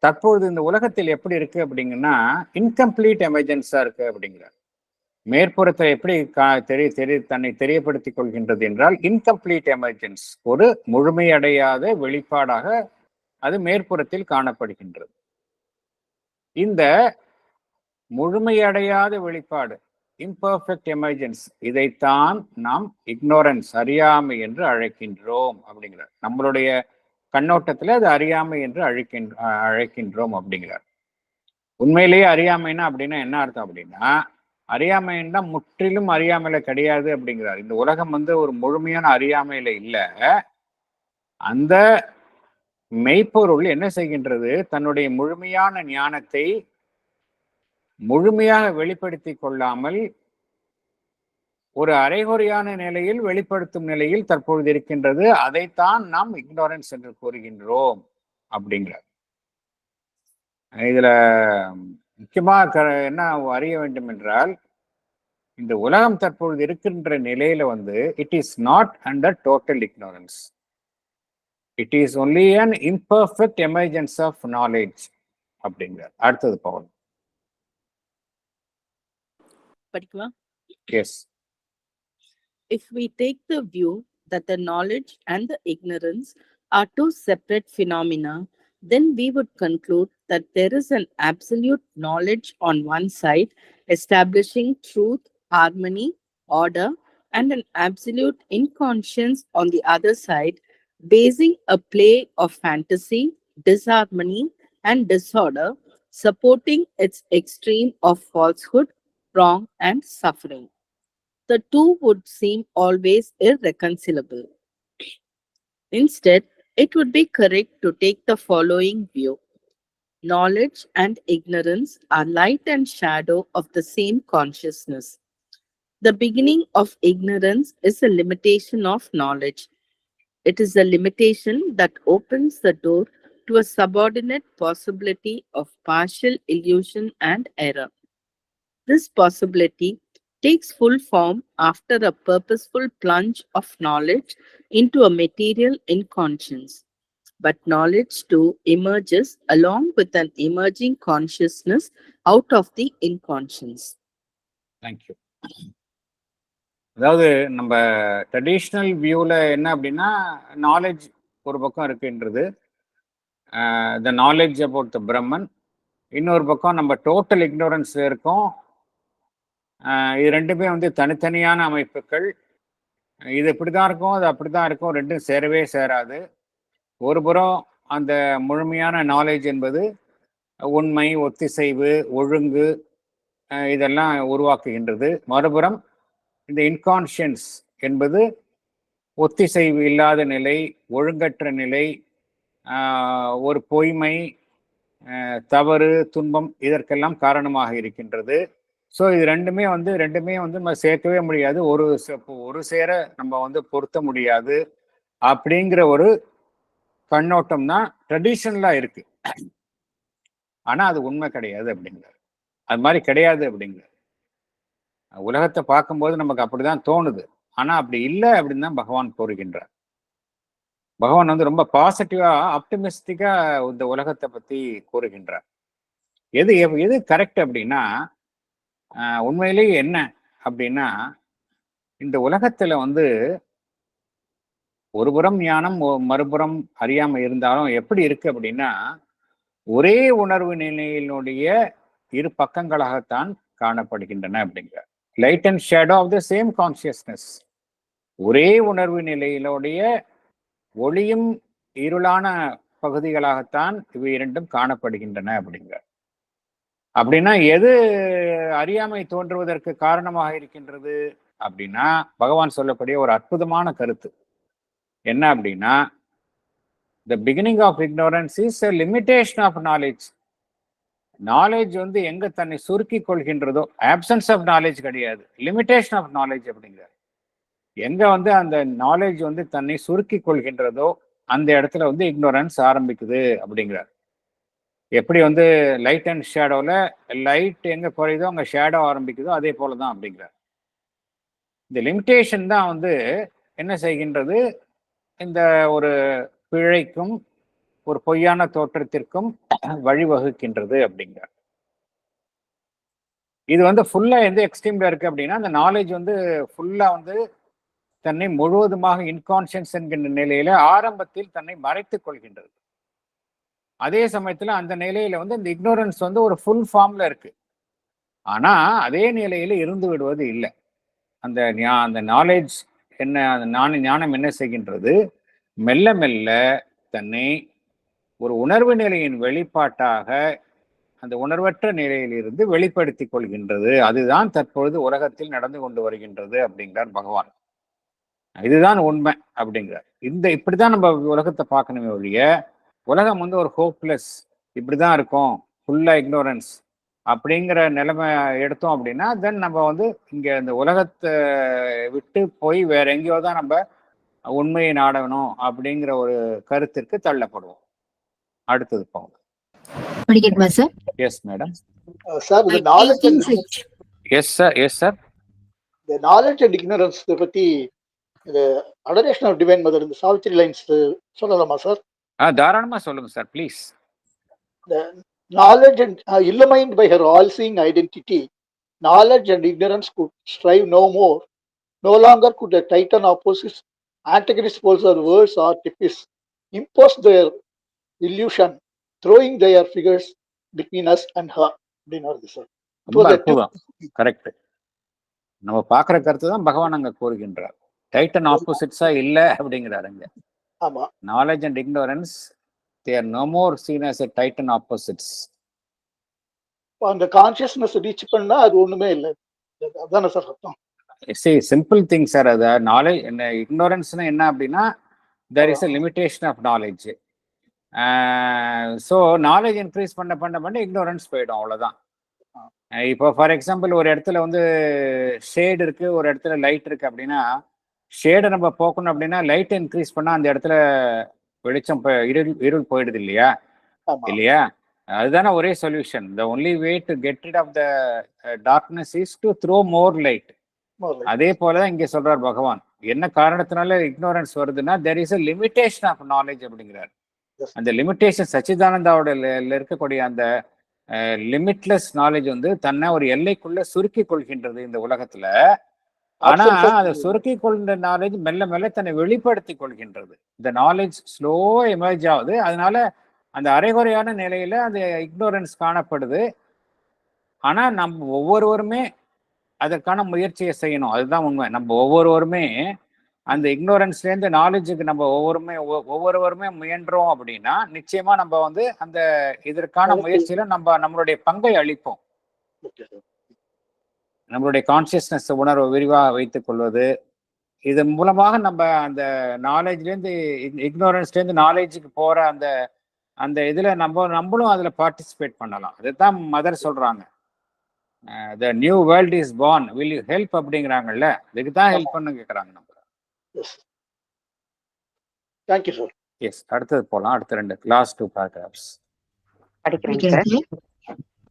[SPEAKER 1] தற்போது இந்த உலகத்தில் எப்படி இருக்கு அப்படிங்கன்னா இன்கம்ப்ளீட் எமர்ஜென்ஸா இருக்கு அப்படிங்கிறார். மேற்புறத்தை எப்படி தன்னை தெரியப்படுத்திக் கொள்கின்றது என்றால் இன்கம்ப்ளீட் எமர்ஜென்ஸ், ஒரு முழுமையடையாத வெளிப்பாடாக அது மேற்புறத்தில் காணப்படுகின்றது. இந்த முழுமையடையாத வெளிப்பாடு இம்பர்ஃபெக்ட் எமர்ஜென்ஸ், இதைத்தான் நாம் இக்னோரன்ஸ், அறியாமை என்று அழைக்கின்றோம் அப்படிங்கிறார். நம்மளுடைய கண்ணோட்டத்தில் அது அறியாமை என்று அழைக்கின்றோம் அப்படிங்கிறார். உண்மையிலேயே அறியாமைனா அப்படின்னா என்ன அர்த்தம் அப்படின்னா, அறியாமைன்னா முற்றிலும் அறியாமையில கிடையாது அப்படிங்கிறார். இந்த உலகம் ஒரு முழுமையான அறியாமையில இல்லை. அந்த மெய்ப்பொருள் என்ன செய்கின்றது, தன்னுடைய முழுமையான ஞானத்தை முழுமையாக வெளிப்படுத்தி கொள்ளாமல் ஒரு அரைகுறையான நிலையில் வெளிப்படுத்தும் நிலையில் தற்பொழுது இருக்கின்றது. அதைத்தான் நாம் இக்னோரன்ஸ் என்று கூறுகின்றோம் அப்படிங்கிறார். இதுல முக்கியமா என்ன அறிய வேண்டும் என்றால், இந்த உலகம் தற்பொழுது இருக்கின்ற நிலையில it is not under total ignorance. It is only an imperfect emergence of knowledge அப்படிங்கிறார். அடுத்தது பவுல்.
[SPEAKER 11] படிக்குமா?
[SPEAKER 1] Yes.
[SPEAKER 11] If we take the view that the knowledge and the ignorance are two separate phenomena, then we would conclude that there is an absolute knowledge on one side, establishing truth, harmony, order, and an absolute inconscience on the other side, basing a play of fantasy, disharmony, and disorder, supporting its extreme of falsehood, wrong, and suffering. The two would seem always irreconcilable. Instead, it would be correct to take the following view. Knowledge and ignorance are light and shadow of the same consciousness. The beginning of ignorance is a limitation of knowledge. It is a limitation that opens the door to a subordinate possibility of partial illusion and error. This possibility takes full form after a purposeful plunge of knowledge into a material inconscience. But knowledge too emerges along with an emerging consciousness out of the inconscience.
[SPEAKER 1] Thank you. அதாவது நம்ம traditional வியூவில் என்ன அப்படின்னா, knowledge ஒரு பக்கம் இருக்குன்றது, the knowledge about the பிரம்மன். இன்னொரு பக்கம் நம்ம டோட்டல் இக்னோரன்ஸ் இருக்கும். இது ரெண்டுமே தனித்தனியான அமைப்புகள். இது இப்படி தான் இருக்கும், அது அப்படி தான் இருக்கும், ரெண்டும் சேரவே சேராது. ஒரு புறம் அந்த முழுமையான நாலேஜ் என்பது உண்மை, ஒத்திசைவு, ஒழுங்கு இதெல்லாம் உருவாக்குகின்றது. மறுபுறம் இந்த இன்கான்ஷியன்ஸ் என்பது ஒத்திசைவு இல்லாத நிலை, ஒழுங்கற்ற நிலை, ஒரு பொய்மை, தவறு, துன்பம் இதற்கெல்லாம் காரணமாக இருக்கின்றது. ஸோ இது ரெண்டுமே நம்ம சேர்க்கவே முடியாது, ஒரு சேர நம்ம பொருத்த முடியாது அப்படிங்கிற ஒரு கண்ணோட்டம் தான் ட்ரெடிஷனலா இருக்கு. ஆனா அது உண்மை கிடையாது அப்படிங்கிறார். அது மாதிரி கிடையாது அப்படிங்கிறார். உலகத்தை பார்க்கும்போது நமக்கு அப்படிதான் தோணுது, ஆனா அப்படி இல்லை அப்படின்னு தான் பகவான் கூறுகின்றார். பகவான் ரொம்ப பாசிட்டிவா, ஆப்டிமிஸ்டிக்கா இந்த உலகத்தை பத்தி கூறுகின்றார். எது கரெக்ட் அப்படின்னா, உண்மையிலேயே என்ன அப்படின்னா, இந்த உலகத்துல ஒருபுறம் ஞானம், மறுபுறம் அறியாமை இருந்தாலும் எப்படி இருக்கு அப்படின்னா, ஒரே உணர்வு நிலையினுடைய இரு பக்கங்களாகத்தான் காணப்படுகின்றன அப்படிங்கிற. Light and shadow of the same consciousness. ஒரே உணர்வு நிலையினுடைய ஒளியும் இருளான பகுதிகளாகத்தான் இவை இரண்டும் காணப்படுகின்றன அப்படிங்கிற. அப்படின்னா எது அறியாமை தோன்றுவதற்கு காரணமாக இருக்கின்றது அப்படின்னா, பகவான் சொல்லக்கூடிய ஒரு அற்புதமான கருத்து என்ன அப்படின்னா, the beginning of ignorance is a limitation of knowledge. Knowledge எங்க தன்னை சுருக்கி கொள்கின்றதோ, ஆப்சன்ஸ் ஆஃப் நாலேஜ் கிடையாது, லிமிடேஷன் ஆஃப் நாலேஜ் அப்படிங்கிற. எங்க அந்த நாலேஜ் தன்னை சுருக்கி கொள்கின்றதோ அந்த இடத்துல இக்னோரன்ஸ் ஆரம்பிக்குது அப்படிங்கிறார். எப்படி லைட் அண்ட் ஷேடோவில் லைட் எங்கே குறையுதோ அங்கே ஷேடோ ஆரம்பிக்குதோ அதே போல தான் அப்படிங்கிறார். இந்த லிமிட்டேஷன் தான் என்ன செய்கின்றது, இந்த ஒரு பிழைக்கும் ஒரு பொய்யான தோற்றத்திற்கும் வழிவகுக்கின்றது அப்படிங்கிறார். இது வந்து ஃபுல்லா எந்த எக்ஸ்ட்ரீம்ல இருக்கு அப்படின்னா, அந்த நாலேஜ் வந்து ஃபுல்லா வந்து தன்னை முழுவதுமாக இன்கான்சியன்ஸ் என்கின்ற நிலையில ஆரம்பத்தில் தன்னை மறைத்துக் கொள்கின்றது. அதே சமயத்துல அந்த நிலையில வந்து இந்த இக்னோரன்ஸ் வந்து ஒரு ஃபுல் ஃபார்ம்ல இருக்கு. ஆனா அதே நிலையில இருந்து விடுவது இல்லை. அந்த நாலேஜ் என்ன, அந்த ஞானம் என்ன செய்கின்றது, மெல்ல மெல்ல தன்னை ஒரு உணர்வு நிலையின் வெளிப்பாட்டாக அந்த உணர்வற்ற நிலையிலிருந்து வெளிப்படுத்திக் கொள்கின்றது. அதுதான் தற்பொழுது உலகத்தில் நடந்து கொண்டு வருகின்றது அப்படிங்கிறார் பகவான். இதுதான் உண்மை அப்படிங்கிறார். இப்படிதான் நம்ம உலகத்தை பார்க்கணுமே ஒழிய, உலகம் வந்து ஒரு ஹோப்லெஸ், இப்படிதான் இருக்கும், ஃபுல்லா இக்னோரன்ஸ் அப்படிங்கிற நிலைமை எடுத்தோம் அப்படின்னா, தென் நம்ம வந்து இங்க இந்த உலகத்தை விட்டு போய் வேற எங்கேயோ தான் நம்ம உண்மையை நாடணும் அப்படிங்கிற ஒரு கருத்திற்கு தள்ளப்படுவோம். அடுத்தது போங்க.
[SPEAKER 10] படிக்கட்டுமா சார்?
[SPEAKER 1] Yes madam.
[SPEAKER 7] சார், இந்த knowledge
[SPEAKER 1] yes sir, yes sir.
[SPEAKER 7] இந்த நாலேஜ் அண்ட் இக்னரன்ஸ் பத்தி இந்த அடரேஷன் ஆஃப் டிவைன் மதர் இந்த சாவித்திரி லைன்ஸ் சொல்லலாமா சார்?
[SPEAKER 1] தாராளமா சொல்லுங்க sir, please.
[SPEAKER 7] The knowledge and illumined by her all-seeing identity, knowledge and ignorance could strive no more. No longer could the titan opposites, antagonist poles or words or tipis impose their illusion, throwing their figures between us and her.
[SPEAKER 1] Correct. நம்ம பாக்குற கருத்து தான் பகவான் அங்க கூறுகின்றார். Titan ஆப்போசிட்ஸா இல்ல அப்படிங்கிறாருங்க.
[SPEAKER 7] ஆமா.
[SPEAKER 1] Knowledge and ignorance they are no more seen as a titan opposites.
[SPEAKER 7] அந்த கான்ஷியஸ்னஸ் ரீச் பண்ணா அது ஒண்ணுமே இல்ல. அதானே சார் அர்த்தம்?
[SPEAKER 1] see simple thing sir. அது நாலேஜ் இக்னோரன்ஸ்னா என்ன அப்படின்னா, there is a limitation of knowledge. So knowledge increase பண்ண பண்ண பண்ண இக்னோரன்ஸ் போயிடும், அவ்வளோதான். இப்போ ஃபார் எக்ஸாம்பிள் ஒரு இடத்துல வந்து ஷேடு இருக்கு, ஒரு இடத்துல லைட் இருக்கு அப்படின்னா, ஷேடை நம்ம போக்கணும் அப்படின்னா லைட்டை இன்க்ரீஸ் பண்ணால் அந்த இடத்துல வெளிச்சம் இருள் போயிடுது இல்லையா? இல்லையா? அதுதானே ஒரே solution. The only way to get rid of the darkness is to throw more light. அதே போலதான் இங்க சொல்றார் பகவான். என்ன காரணத்தினால இக்னோரன்ஸ் வருதுன்னா, there is a limitation of knowledge அப்படிங்கிறார். அந்த லிமிடேஷன் சச்சிதானந்தாவோட இருக்கக்கூடிய அந்த லிமிட்லெஸ் நாலேஜ் வந்து தன்னை ஒரு எல்லைக்குள்ள சுருக்கி கொள்கின்றது இந்த உலகத்துல. ஆனா அதை சுருக்கி கொண்ட நாலேஜ் மெல்ல மெல்ல தன்னை வெளிப்படுத்தி கொள்கின்றது. இந்த நாலேஜ் ஸ்லோவா எமர்ஜ் ஆகுது. அதனால அந்த அரைகுறையான நிலையில அந்த இக்னோரன்ஸ் காணப்படுது. ஆனா நம்ம ஒவ்வொருவருமே அதற்கான முயற்சியை செய்யணும். அதுதான் உண்மை. நம்ம ஒவ்வொருவருமே அந்த இக்னோரன்ஸ்லேருந்து நாலேஜுக்கு நம்ம ஒவ்வொருவருமே முயன்றோம் அப்படின்னா நிச்சயமா நம்ம வந்து அந்த இதற்கான முயற்சியில நம்மளுடைய பங்கை அளிப்போம். நம்மளுடைய கான்சியஸ்னஸ் உணர்வை விரிவாக வைத்துக் கொள்வது, இதன் மூலமாக நம்ம அந்த நாலேஜ்லேருந்து இக்னோரன்ஸ்லேருந்து நாலேஜுக்கு போற அந்த அந்த இதுல நம்மளும் அதுல பார்ட்டிசிபேட் பண்ணலாம். அதுதான் மதர் சொல்றாங்க. The new world is born, will you help அப்படிங்கிறாங்கல்ல, இதுக்கு தான் ஹெல்ப் பண்ணு கேட்குறாங்க நம்ம.
[SPEAKER 7] Thank you sir.
[SPEAKER 1] எஸ், அடுத்தது போகலாம். அடுத்த last 2 paragraphs.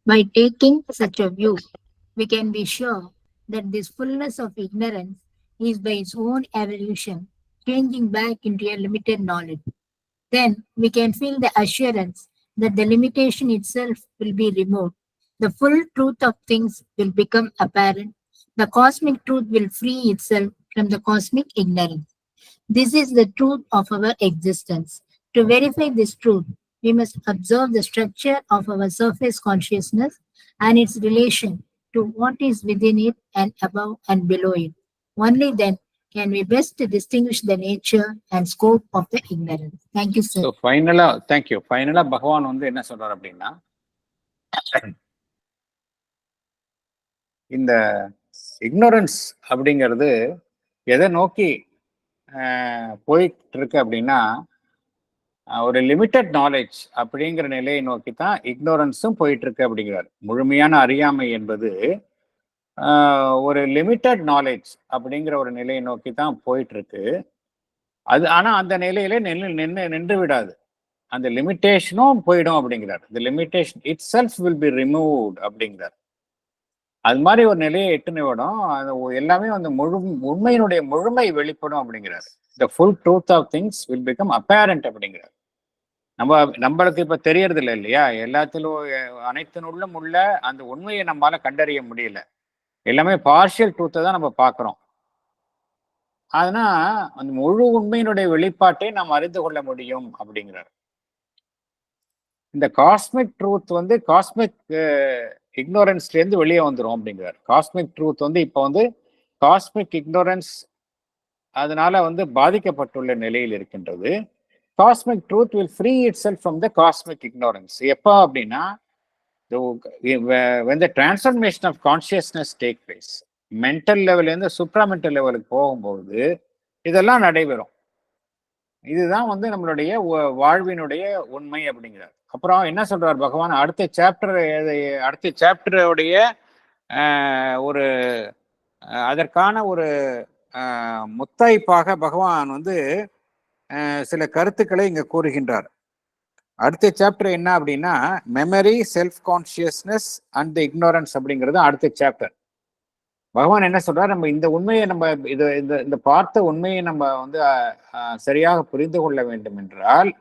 [SPEAKER 10] By taking such a view, we can be sure that this fullness of ignorance is by its own evolution changing back into a limited knowledge. Then we can feel the assurance that the limitation itself will be removed. The full truth of things will become apparent. The cosmic truth will free itself from the cosmic ignorance. This is the truth of our existence. To verify this truth, we must observe the structure of our surface consciousness and its relation to what is within it and above and below it. Only then can we best distinguish the nature and scope of the ignorance. Thank you, sir.
[SPEAKER 1] So finally, thank you. Finally, பகவான் வந்து என்ன சொல்றார் அப்படின்னா, இந்த ignorance அப்படிங்கிறது எதை நோக்கி போயிட்டு இருக்கு அப்படின்னா, ஒரு லிமிட்டட் நாலேஜ் அப்படிங்கிற நிலையை நோக்கி தான் இக்னோரன்ஸும் போயிட்டு இருக்கு அப்படிங்கிறார். முழுமையான அறியாமை என்பது ஒரு லிமிட்டட் நாலேஜ் அப்படிங்கிற ஒரு நிலையை நோக்கி தான் போயிட்டு இருக்கு. அது ஆனா அந்த நிலையில நின்று விடாது. அந்த லிமிட்டேஷனும் போயிடும் அப்படிங்கிறார். இந்த limitation it self will be removed அப்படிங்கிறார். அது மாதிரி ஒரு நிலையை எட்டுன்னு விடும். அது எல்லாமே அந்த உண்மையினுடைய முழுமை வெளிப்படும் அப்படிங்கிறார். The full truth of things will become apparent அப்படிங்கிறார். நம்மளுக்கு இப்ப தெரியறது இல்லை இல்லையா, எல்லாத்திலும் அனைத்தினுள்ளும் உள்ள அந்த உண்மையை நம்மளால கண்டறிய முடியல. எல்லாமே பார்ஷியல் ட்ரூத்தை தான் நம்ம பார்க்குறோம். அதனால் அந்த முழு உண்மையினுடைய வெளிப்பாட்டை நாம் அறிந்து கொள்ள முடியும் அப்படிங்கிறார். இந்த காஸ்மிக் ட்ரூத் வந்து காஸ்மிக் இக்னோரன்ஸ்லேருந்து வெளியே வந்துடும் அப்படிங்கிறார். காஸ்மிக் ட்ரூத் வந்து இப்போ வந்து காஸ்மிக் இக்னோரன்ஸ் அதனால வந்து பாதிக்கப்பட்டுள்ள நிலையில் இருக்கின்றது. Cosmic truth will free itself from the cosmic ignorance. எப்போ அப்படின்னா, when the transformation of consciousness take place, mental லெவல்லேருந்து சுப்ராமென்டல் லெவலுக்கு போகும்போது இதெல்லாம் நடைபெறும். இதுதான் வந்து நம்மளுடைய வாழ்வினுடைய உண்மை அப்படிங்கிறார். அப்புறம் என்ன சொல்றார் பகவான் அடுத்த சாப்டருடைய ஒரு அதற்கான ஒரு முத்தாய்ப்பாக பகவான் வந்து சில கருத்துக்களை இங்க கூறுகின்றார். அடுத்த சாப்டர் என்ன அப்படின்னா, memory, self consciousness and ignorance அப்படிங்கிறது அடுத்த சாப்டர். பகவான் என்ன சொல்றார், நம்ம இந்த உண்மையை நம்ம இந்த பார்த்த உண்மையை நம்ம வந்து சரியாக புரிந்து கொள்ள வேண்டும் என்றால்,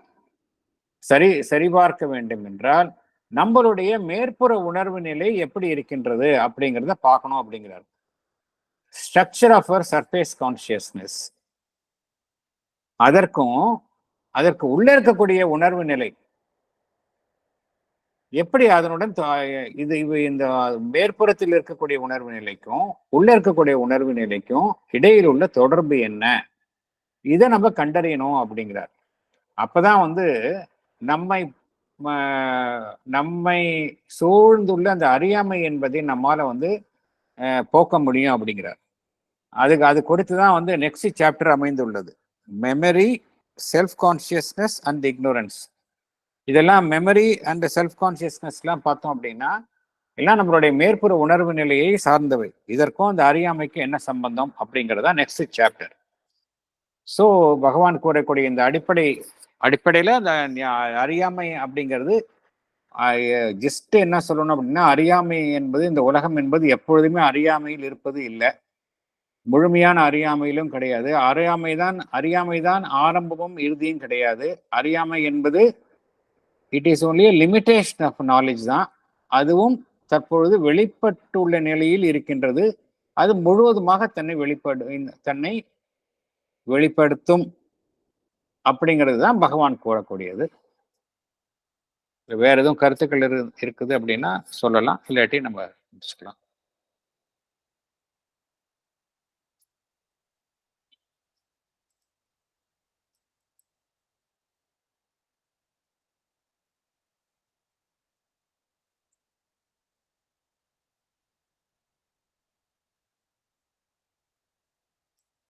[SPEAKER 1] சரிபார்க்க வேண்டும் என்றால், நம்மளுடைய மேற்புற உணர்வு நிலை எப்படி இருக்கின்றது அப்படிங்கிறத பார்க்கணும் அப்படிங்கிறார். Structure of our surface consciousness, அதற்கு உள்ள இருக்கக்கூடிய உணர்வு நிலை எப்படி அதனுடன் இந்த மேற்புறத்தில் இருக்கக்கூடிய உணர்வு நிலைக்கும் உள்ள இருக்கக்கூடிய உணர்வு நிலைக்கும் இடையில் உள்ள தொடர்பு என்ன, இதை நம்ம கண்டறியணும் அப்படிங்கிறார். அப்பதான் வந்து நம்மை சூழ்ந்துள்ள அந்த அறியாமை என்பதை நம்மால வந்து போக்க முடியும் அப்படிங்கிறார். அது குறித்து தான் வந்து நெக்ஸ்ட் சாப்டர் அமைந்துள்ளது. Memory, self consciousness and ignorance. இதெல்லாம் மெமரி அண்ட் செல்ஃப் கான்சியஸ்னஸ்லாம் பார்த்தோம் அப்படின்னா எல்லாம் நம்மளுடைய மேற்புற உணர்வு நிலையை சார்ந்தவை. இதற்கும் அந்த அறியாமைக்கு என்ன சம்பந்தம் அப்படிங்கிறதா நெக்ஸ்ட் சாப்டர். ஸோ பகவான் கூறக்கூடிய இந்த அடிப்படையில் அந்த அறியாமை அப்படிங்கிறது ஜஸ்ட் என்ன சொல்லணும் அப்படின்னா, அறியாமை என்பது, இந்த உலகம் என்பது எப்பொழுதுமே அறியாமையில் இருப்பது இல்லை, முழுமையான அறியாமையிலும் கிடையாது. அறியாமைதான் ஆரம்பமும் இறுதியும் கிடையாது. அறியாமை என்பது it is only limitation of knowledge தான். அதுவும் தற்பொழுது வெளிப்பட்டுள்ள நிலையில் இருக்கின்றது. அது முழுவதுமாக தன்னை வெளிப்படுத்தும் அப்படிங்கிறது தான் பகவான் கூறக்கூடியது. வேற எதுவும் கருத்துக்கள் இருக்குது அப்படின்னா சொல்லலாம், இல்லாட்டி நம்ம முடிச்சுக்கலாம்.